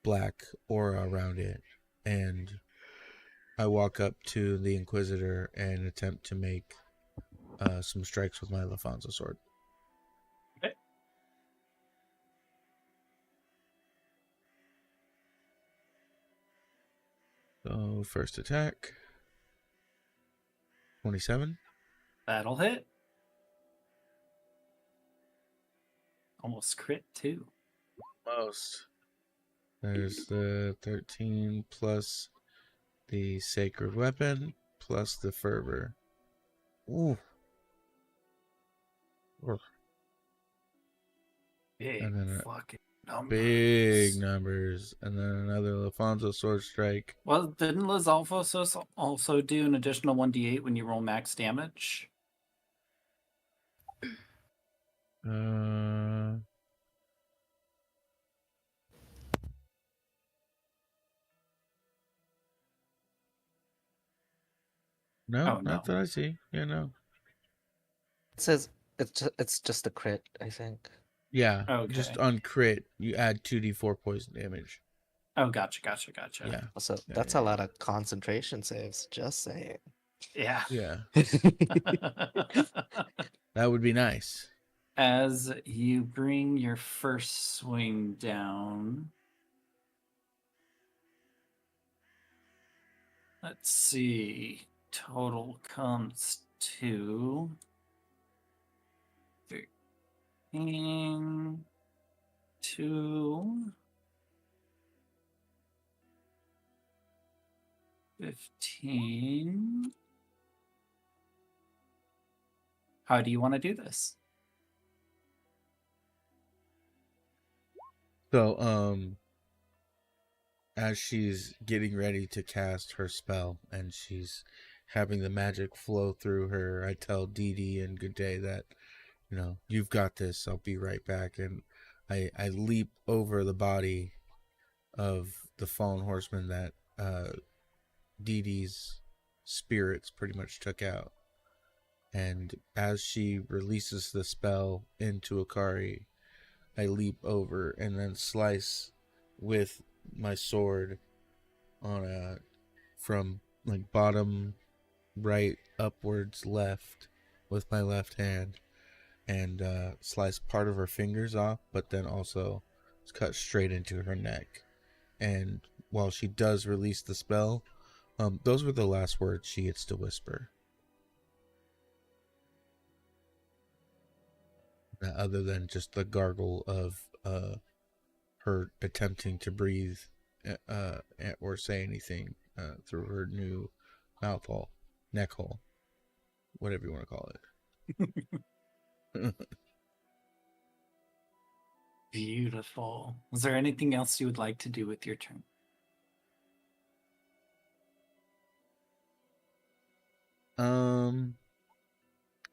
black aura around it, and I walk up to the Inquisitor and attempt to make some strikes with my Lafonso sword. Okay. So first attack, 27. That'll hit. Almost crit too. Most. There's the 13 plus the sacred weapon plus the fervor. Ooh. Big And then fucking numbers. big numbers. And then another Lafonso sword strike. Well, didn't Liz also do an additional 1d8 when you roll max damage? No, Oh, not no. that I see. Yeah, no. It says it's just a crit, I think. Yeah, Okay. just on crit, you add 2d4 poison damage. Oh, gotcha. Yeah. So Yeah, that's yeah, a lot of concentration saves, just saying. Yeah. Yeah. That would be nice. As you bring your first swing down, let's see, total comes to 13, 2, 15. How do you want to do this? So, as she's getting ready to cast her spell and she's having the magic flow through her, I tell Dee Dee and Good Day that, you've got this. I'll be right back. And I leap over the body of the fallen horseman that Dee Dee's spirits pretty much took out. And as she releases the spell into Akari, I leap over and then slice with my sword from like bottom right upwards left with my left hand, and slice part of her fingers off, but then also cut straight into her neck. And while she does release the spell, those were the last words she gets to whisper. other than just the gargle of her attempting to breathe or say anything through her new mouth hole, neck hole, whatever you want to call it. Beautiful. Was there anything else you would like to do with your turn?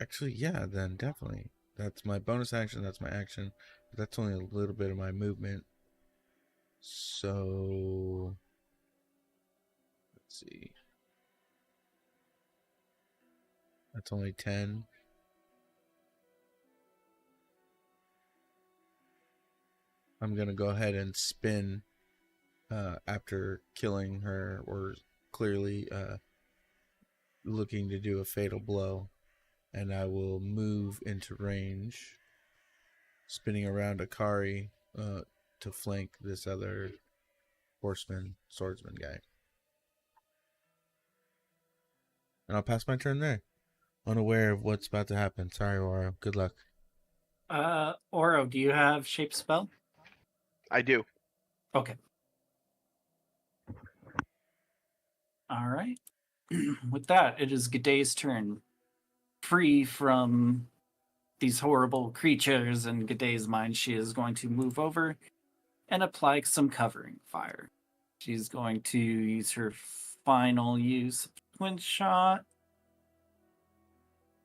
Actually, yeah, then definitely. That's my bonus action, that's my action. But that's only a little bit of my movement. So let's see. That's only 10. I'm gonna go ahead and spin after killing her, or clearly looking to do a fatal blow, and I will move into range, spinning around Akari to flank this other swordsman guy. And I'll pass my turn there, unaware of what's about to happen. Sorry, Oro. Good luck. Oro, do you have shape spell? I do. Okay. All right. With that, it is G'day's turn. Free from these horrible creatures in G'day's mind, she is going to move over and apply some covering fire. She's going to use her final use of Twin Shot.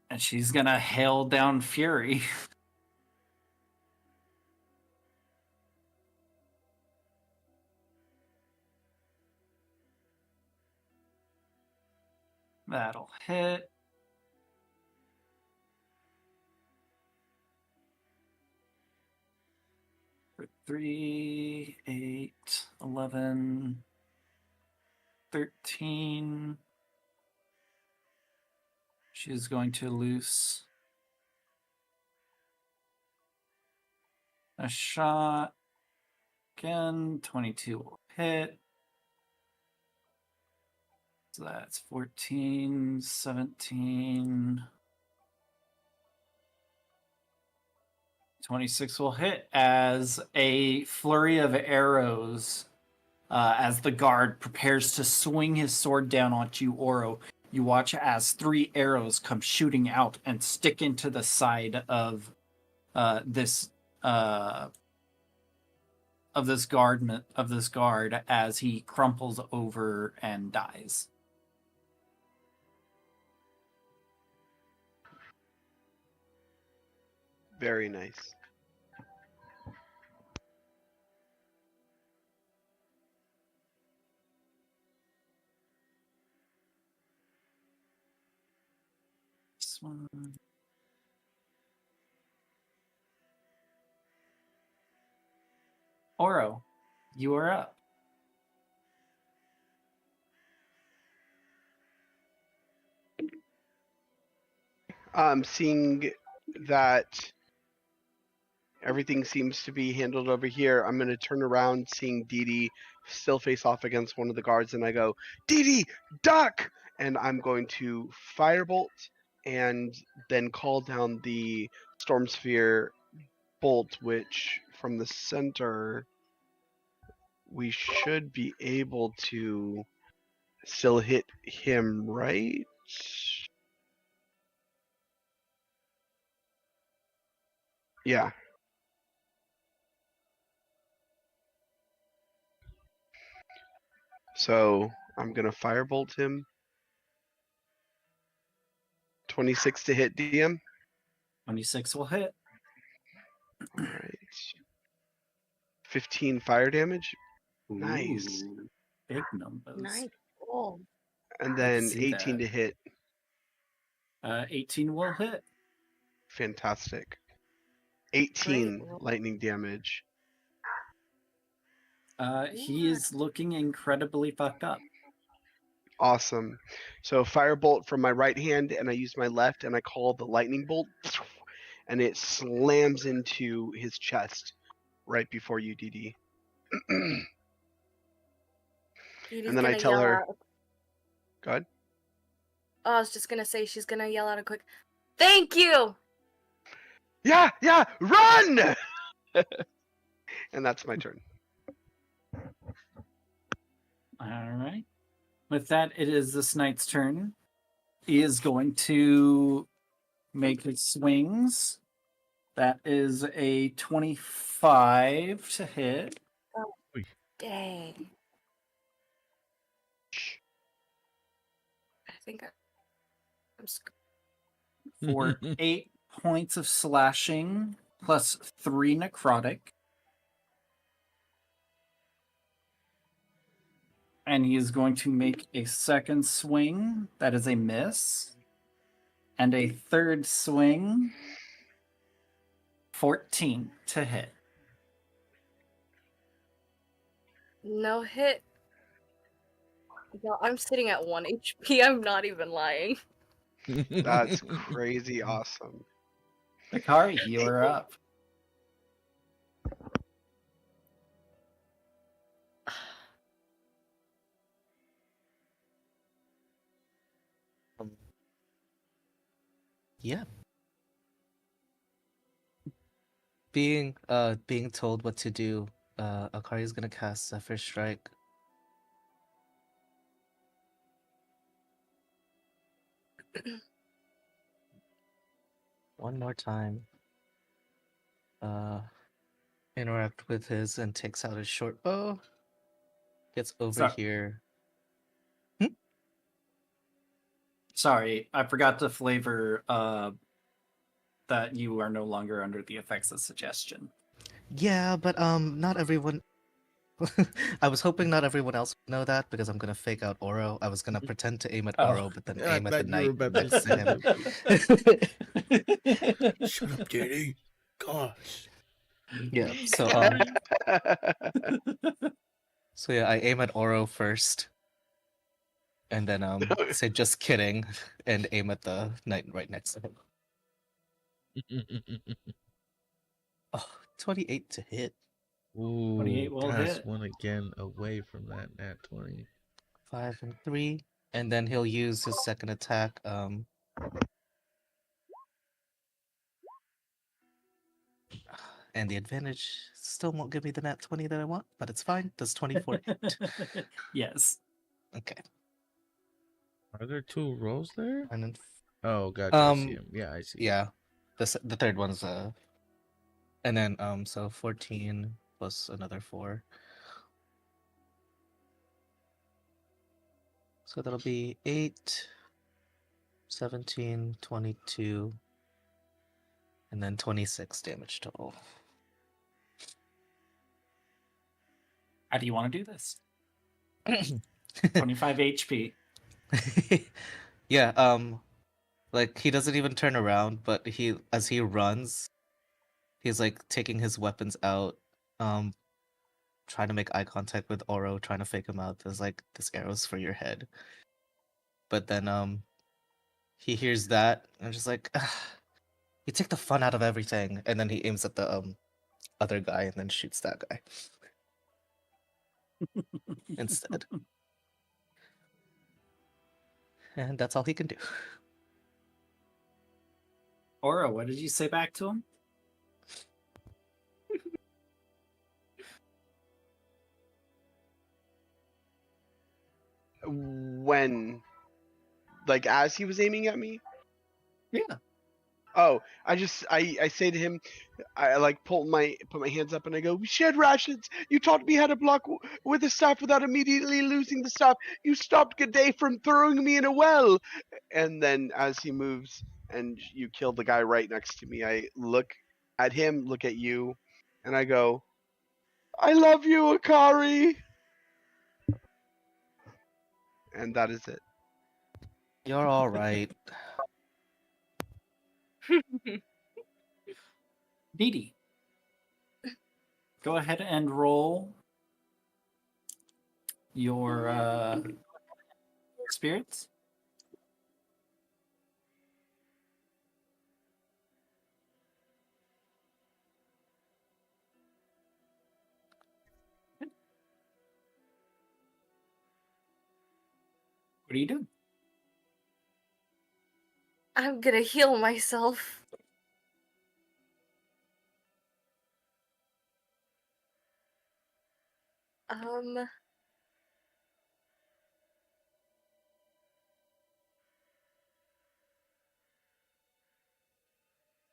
And she's going to hail down Fury. That'll hit. For 3, 8, 11, 13. She's going to loose a shot. Again, 22 will hit. So that's 14, 17. 26 will hit as a flurry of arrows. As the guard prepares to swing his sword down onto you, Oro, you watch as 3 arrows come shooting out and stick into the side of this guard as he crumples over and dies. Very nice. This one. Oro, you are up. Seeing that everything seems to be handled over here, I'm going to turn around, seeing Dee Dee still face off against one of the guards, and I go, Dee Dee, duck! And I'm going to firebolt and then call down the Storm Sphere bolt, which from the center, we should be able to still hit him, right? Yeah. So I'm gonna firebolt him. 26 to hit DM. 26 will hit. All right. 15 fire damage. Nice. Ooh, big numbers. Nice. Cool. And Let's then see 18 that. to hit. 18 will hit. Fantastic. 18 Great. lightning damage. He is looking incredibly fucked up. Awesome. So firebolt from my right hand, and I use my left, and I call the lightning bolt, and it slams into his chest right before you, DD. And then I tell her, go ahead. Oh, I was just gonna say she's gonna yell out a quick, "Thank you!" Yeah, run! And that's my turn. All right. With that, it is this knight's turn. He is going to make his swings. That is a 25 to hit. Oh, dang. I think I'm For 8 points of slashing plus 3 necrotic. And he is going to make a second swing. That is a miss. And a third swing. 14 to hit. no hit. Yo, I'm sitting at 1 HP. I'm not even lying. That's crazy awesome. Akari, you are up. Yeah. Being told what to do, Akari is gonna cast Zephyr Strike. One more time. Interact with his and takes out his short bow. Gets over here. Sorry, I forgot to flavor that you are no longer under the effects of suggestion. Yeah, but not everyone. I was hoping not everyone else would know that because I'm gonna fake out Oro. I was gonna pretend to aim at Oro, but then aim at the knight next to him. Shut up, JD. Gosh. Yeah. So so yeah, I aim at Oro first, and then say just kidding, and aim at the knight right next to him. Oh, 28 to hit. Ooh, 28 will that's hit. one again away from that nat 20. 5 and 3, and then he'll use his second attack. And the advantage still won't give me the nat 20 that I want, but it's fine. Does 24 hit? Yes. Okay. Are there 2 rolls there? And then Oh, gotcha. I see him. Yeah, I see. Yeah, the third one's and then so 14 plus another 4, so that'll be 8, 17, 22, and then 26 damage total. How do you want to do this? 25 HP. Yeah, like he doesn't even turn around, but as he runs, he's like taking his weapons out, trying to make eye contact with Oro, trying to fake him out. There's like, this arrow's for your head. But then he hears that and just like, you take the fun out of everything, and then he aims at the other guy and then shoots that guy instead. And that's all he can do. Oro, what did you say back to him? When, like, as he was aiming at me? Yeah. Oh, I say to him, I like put my hands up and I go, "We shared rations. You taught me how to block with the staff without immediately losing the staff. You stopped G'day from throwing me in a well." And then as he moves and you kill the guy right next to me, I look at him, look at you, and I go, "I love you, Akari." And that is it. You're all right. Dee go ahead and roll your spirits. What are you doing? I'm gonna heal myself. Um.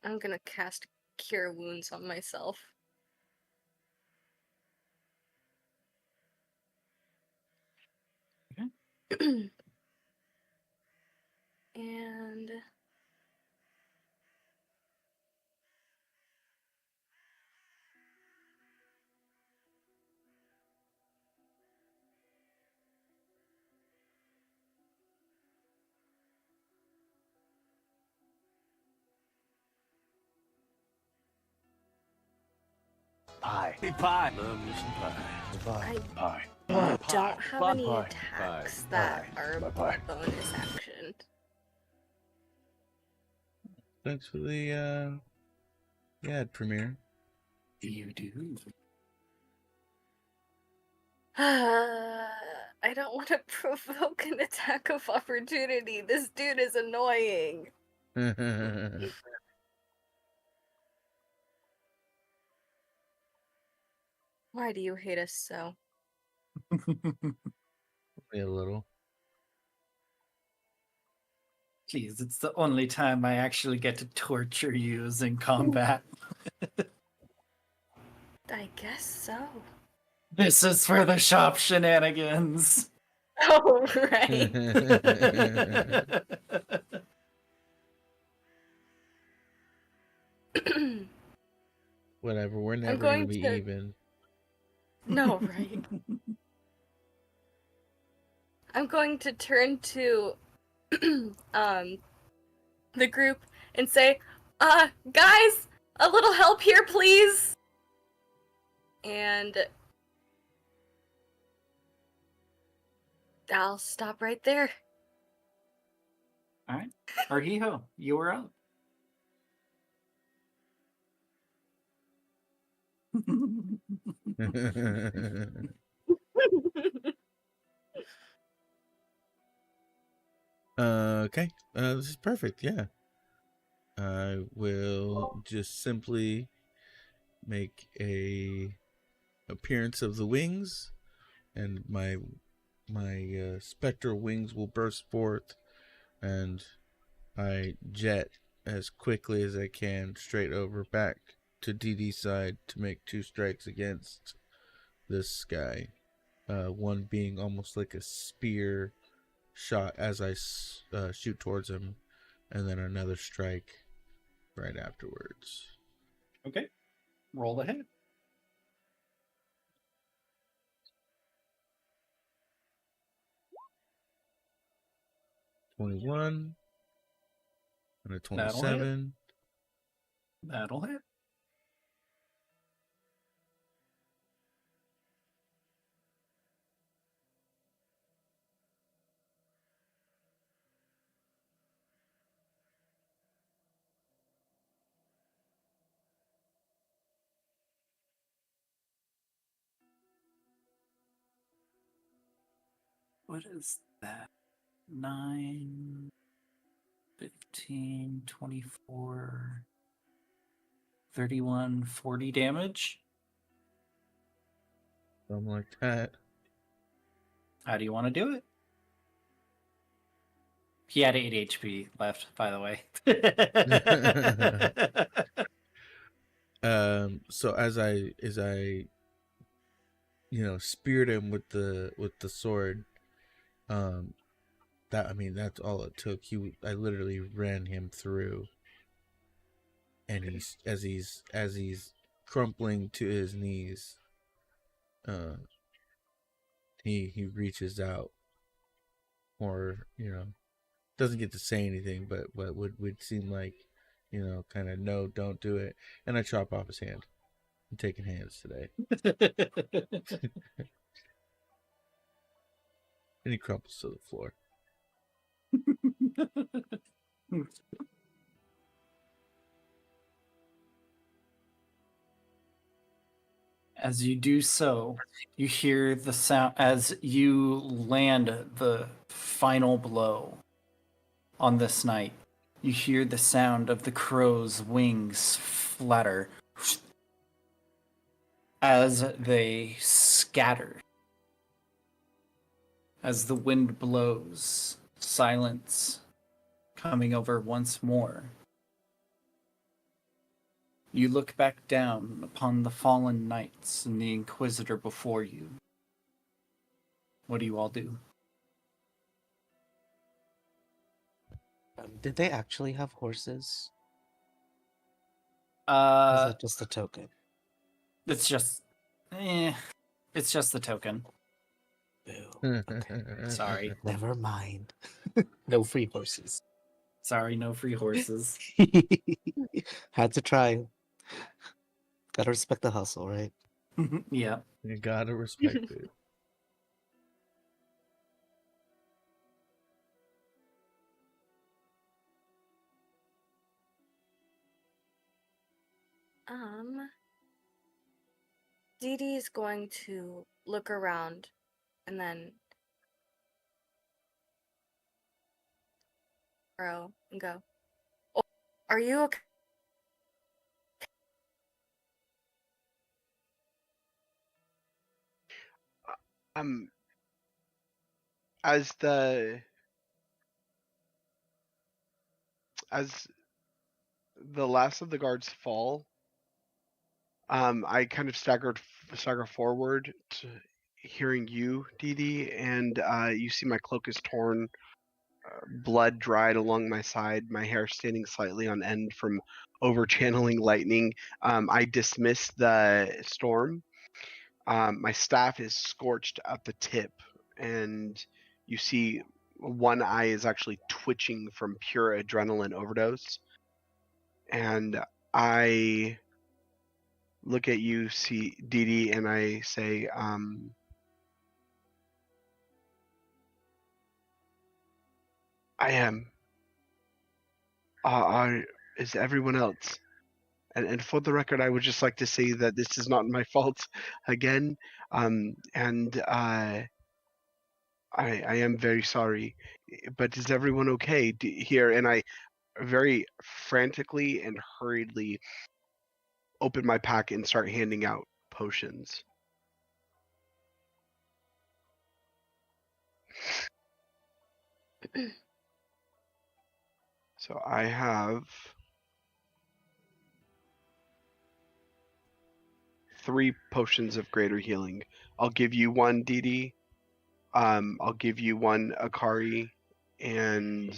I'm gonna cast Cure Wounds on myself. Okay. And Pie. Hey, pie. Love me some pie. Bye. Pie. don't have any Pie. attacks Pie. that Pie. are Pie. bonus action. Thanks for the premiere. You do. I don't want to provoke an attack of opportunity. This dude is annoying. Why do you hate us so? A little. Please, it's the only time I actually get to torture you is in combat. I guess so. This is for the shop shenanigans. Oh, right. Whatever, we're never going gonna be to- even. No, right. I'm going to turn to the group and say, guys, a little help here, please. And I'll stop right there. All right. Arhiho, you are up. Okay, this is perfect. Yeah, I will just simply make a appearance of the wings, and my spectral wings will burst forth, and I jet as quickly as I can straight over back to DD's side to make 2 strikes against this guy. One being almost like a spear shot as I shoot towards him, and then another strike right afterwards. Okay. Roll the hit. $21 and a 27. That'll hit. What is that? 9, 15, 24, 31, 40 damage? Something like that. How do you want to do it? He had 8 HP left, by the way. So as I speared him with the sword, that's all it took. I literally ran him through, and as he's crumpling to his knees, he reaches out, or doesn't get to say anything, but what would seem like, kind of, no, don't do it, and I chop off his hand. I'm taking hands today. And he crumples to the floor. As you do so, you hear the sound as you land the final blow on this knight. You hear the sound of the crow's wings flutter as they scatter as the wind blows, silence coming over once more. You look back down upon the fallen knights and the Inquisitor before you. What do you all do? Did they actually have horses? Or is that just a token? It's just the token. Boo. Okay. Sorry. Never mind. No free horses. Sorry, no free horses. Had to try. Gotta respect the hustle, right? Yeah. You gotta respect it. Dee Dee is going to look around and then grow and go, "Oh, are you okay?" As the last of the guards fall, I kind of stagger forward to hearing you, Dee Dee, and you see my cloak is torn, blood dried along my side, my hair standing slightly on end from over channeling lightning. I dismiss the storm. My staff is scorched at the tip, and you see one eye is actually twitching from pure adrenaline overdose. And I look at you, see Dee Dee, and I say, I am. Is everyone else? And for the record, I would just like to say that this is not my fault again. I am very sorry. But is everyone okay here? And I very frantically and hurriedly open my pack and start handing out potions. So I have 3 potions of greater healing. I'll give you one, Dee Dee. I'll give you one, Akari, and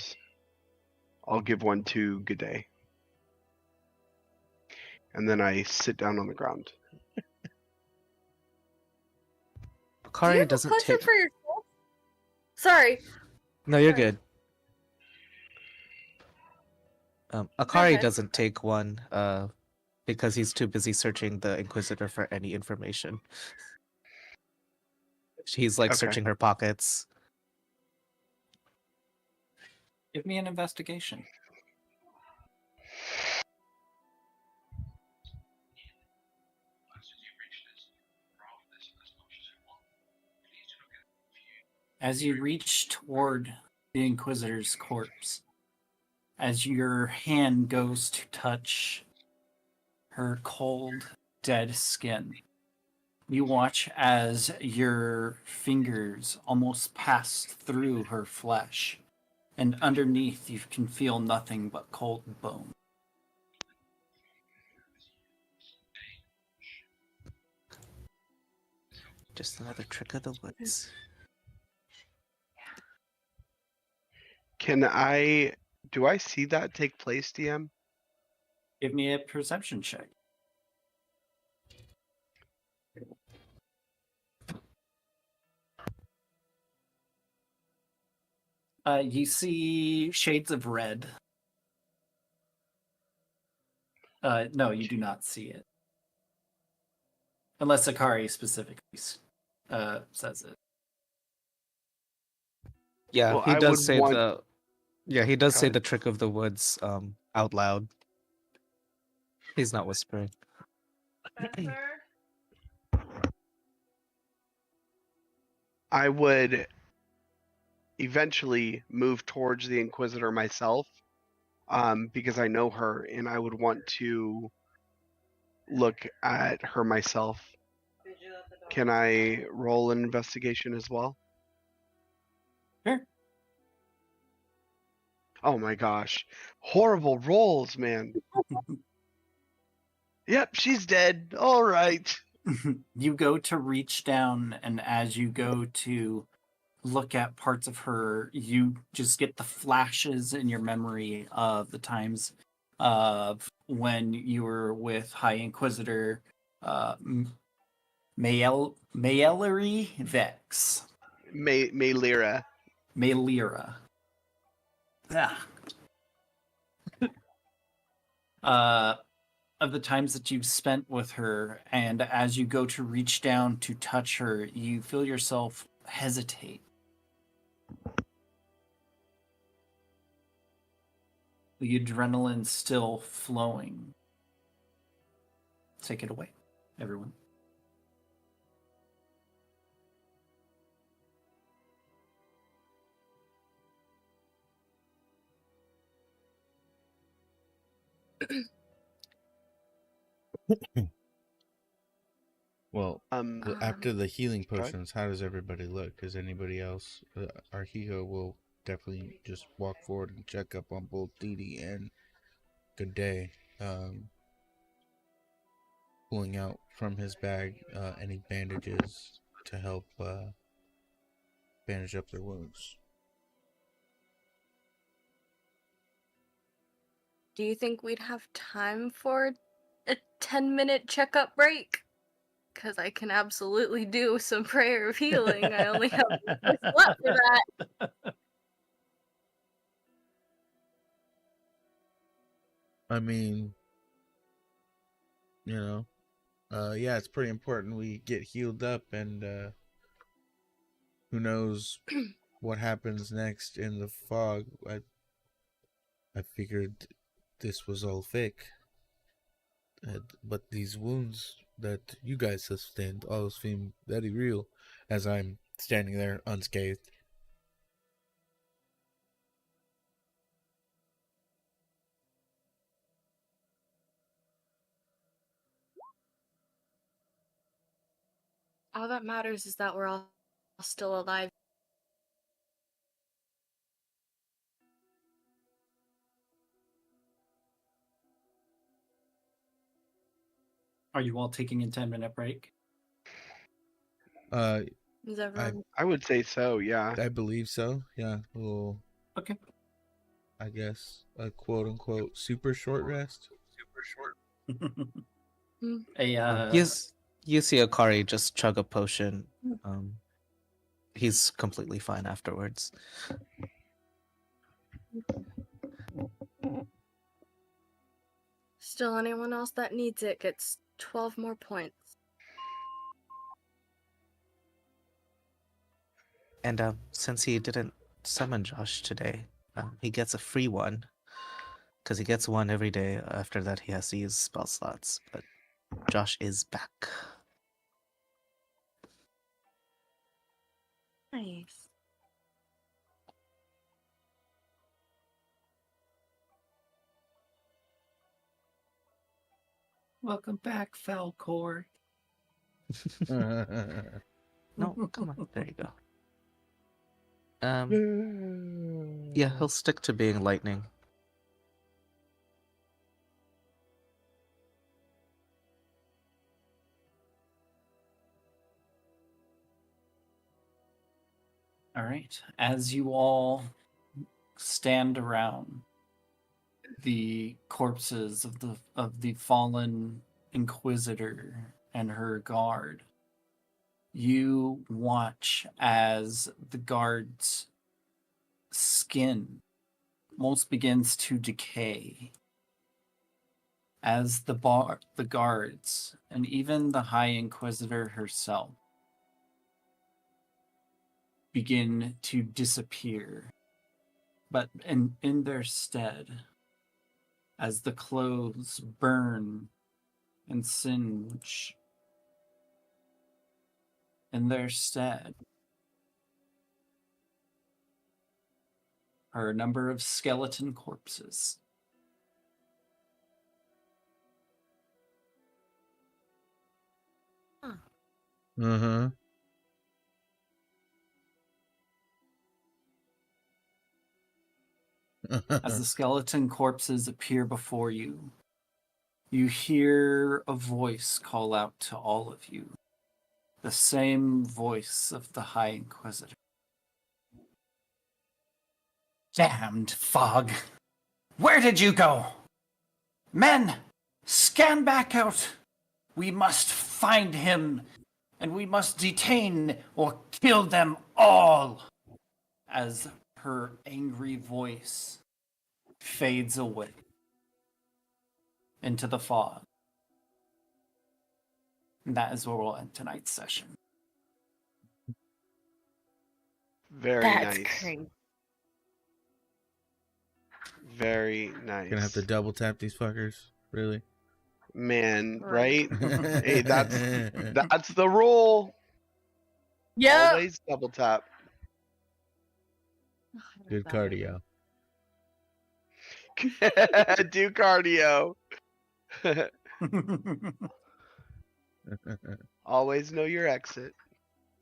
I'll give one to G'day. And then I sit down on the ground. Do you Akari have a doesn't potion take. for yourself? Sorry. No, you're Sorry. good. Akari ahead. doesn't take one, because he's too busy searching the Inquisitor for any information. He's like Okay. searching her pockets. Give me an investigation. As you reach toward the Inquisitor's corpse, as your hand goes to touch her cold, dead skin, you watch as your fingers almost pass through her flesh, and underneath you can feel nothing but cold bone. Just another trick of the woods. Do I see that take place, DM? Give me a perception check. You see shades of red. No, you do not see it. Unless Akari specifically says it. Yeah, Well, he I does would say want- he does Go say ahead. the trick of the woods out loud. He's not whispering. I would eventually move towards the Inquisitor myself, because I know her, and I would want to look at her myself. Can I roll an investigation as well? Sure. Oh my gosh. Horrible rolls, man. Yep, she's dead. All right. You go to reach down, and as you go to look at parts of her, you just get the flashes in your memory of the times of when you were with High Inquisitor Maellery Vex. Maelira. Maelira. Yeah. Of the times that you've spent with her, and as you go to reach down to touch her, you feel yourself hesitate. The adrenaline still flowing. Take it away, everyone. Well, after the healing go ahead. potions, how does everybody look? Is anybody else? Arhijo will definitely just walk forward and check up on both Didi and Good Day. Pulling out from his bag any bandages to help bandage up their wounds. Do you think we'd have time for a 10-minute checkup break? Because I can absolutely do some prayer of healing. I only have one slot for that. I mean, you know, yeah, it's pretty important we get healed up, and who knows what happens next in the fog. I figured this was all fake. But these wounds that you guys sustained all seem very real as I'm standing there unscathed. All that matters is that we're all still alive. Are you all taking a 10-minute break? Is everyone... I would say so, yeah. I believe so. Yeah, a little. Okay. I guess a quote unquote super short rest. You see Akari just chug a potion. He's completely fine afterwards. Still, anyone else that needs it gets 12 more points. And since he didn't summon Josh today, he gets a free one. Because he gets one every day. After that, he has to use spell slots. But Josh is back. Nice. Welcome back, Falcor. No, come on. There you go. Yeah, he'll stick to being lightning. All right. As you all stand around the corpses of the fallen Inquisitor and her guard, you watch as the guard's skin almost begins to decay. As the guards and even the High Inquisitor herself begin to disappear, but in their stead, as the clothes burn and singe, in their stead are a number of skeleton corpses. Uh-huh. As the skeleton corpses appear before you, you hear a voice call out to all of you. The same voice of the High Inquisitor. Damned fog! Where did you go? Men, scan back out! We must find him, and we must detain or kill them all! As her angry voice fades away into the fog. And that is where we'll end tonight's session. Very That's nice. crazy. Very nice. Gonna have to double tap these fuckers, really? Man, Right. right? Hey, that's the rule. Yeah. Always double tap. Good cardio. Do cardio. Always know your exit.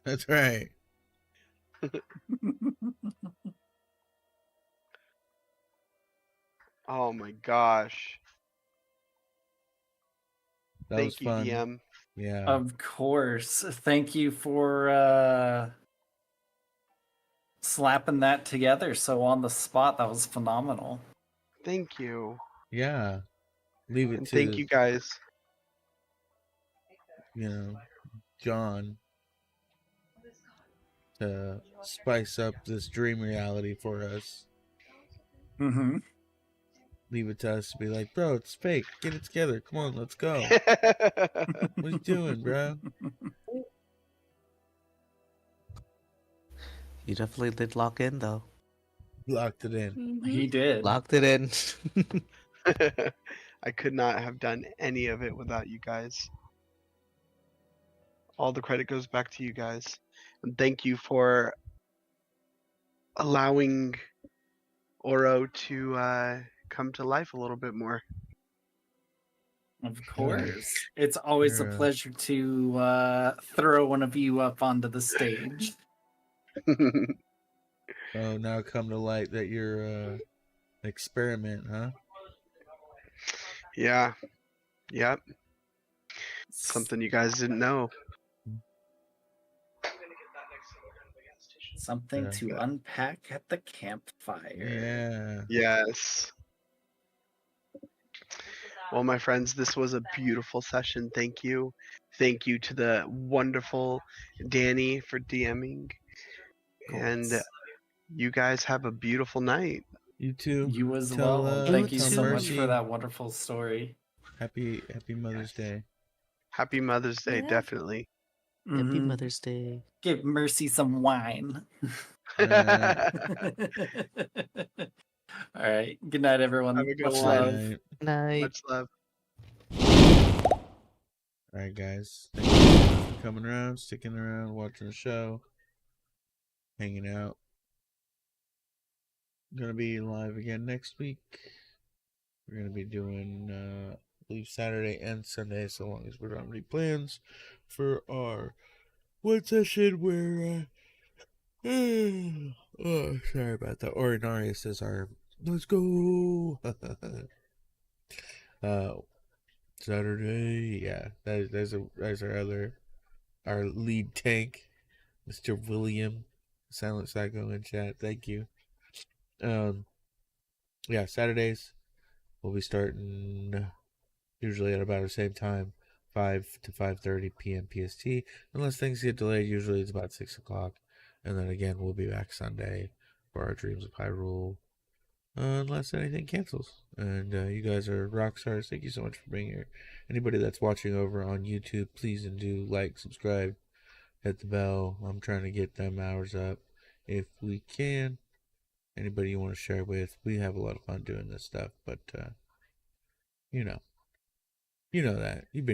That's right. Oh my gosh. That Thank was you, fun. DM. Yeah. Of course. Thank you for slapping that together so on the spot. That was phenomenal. Thank you. Yeah. Leave it And to, thank you guys. John to spice up this dream reality for us. Mm-hmm. Leave it to us to be like, bro, it's fake. Get it together. Come on, let's go. What are you doing, bro? You definitely did lock in, though. Locked it in. He did. Locked it in. I could not have done any of it without you guys. All the credit goes back to you guys. And thank you for allowing Oro to come to life a little bit more. Of course. It's always a pleasure to throw one of you up onto the stage. Oh, now come to light that you're an experiment, huh? Yeah. Yep. Something you guys didn't know. Something to unpack at the campfire. Yeah. Yes. Well, my friends, this was a beautiful session. Thank you. Thank you to the wonderful Danny for DMing. And you guys have a beautiful night. You too. You as well. Thank you tell so much Mercy for that wonderful story. Happy Mother's Day. Happy Mother's Day, Yeah. definitely. Happy Mother's Day. Give Mercy some wine. Uh, All right. Good night, everyone. Have a good Much one. love. Night. Night. Much love. All right, guys. Thank you for coming around, sticking around, watching the show, hanging out. Gonna be live again next week. We're gonna be doing, I believe, Saturday and Sunday, so long as we don't have any plans for our one session where, oh, sorry about that. Orinarius is our, let's go. Saturday, yeah, there's our lead tank, Mr. William, Silent Psycho in chat. Thank you. Yeah, Saturdays we'll be starting usually at about the same time, 5 to 5:30 p.m. PST. Unless things get delayed, usually it's about 6 o'clock, and then again we'll be back Sunday for our Dreams of Hyrule. Unless anything cancels. And you guys are rock stars. Thank you so much for being here. Anybody that's watching over on YouTube, please and do like, subscribe, hit the bell. I'm trying to get them hours up if we can. Anybody you want to share with, we have a lot of fun doing this stuff. But you know that you've been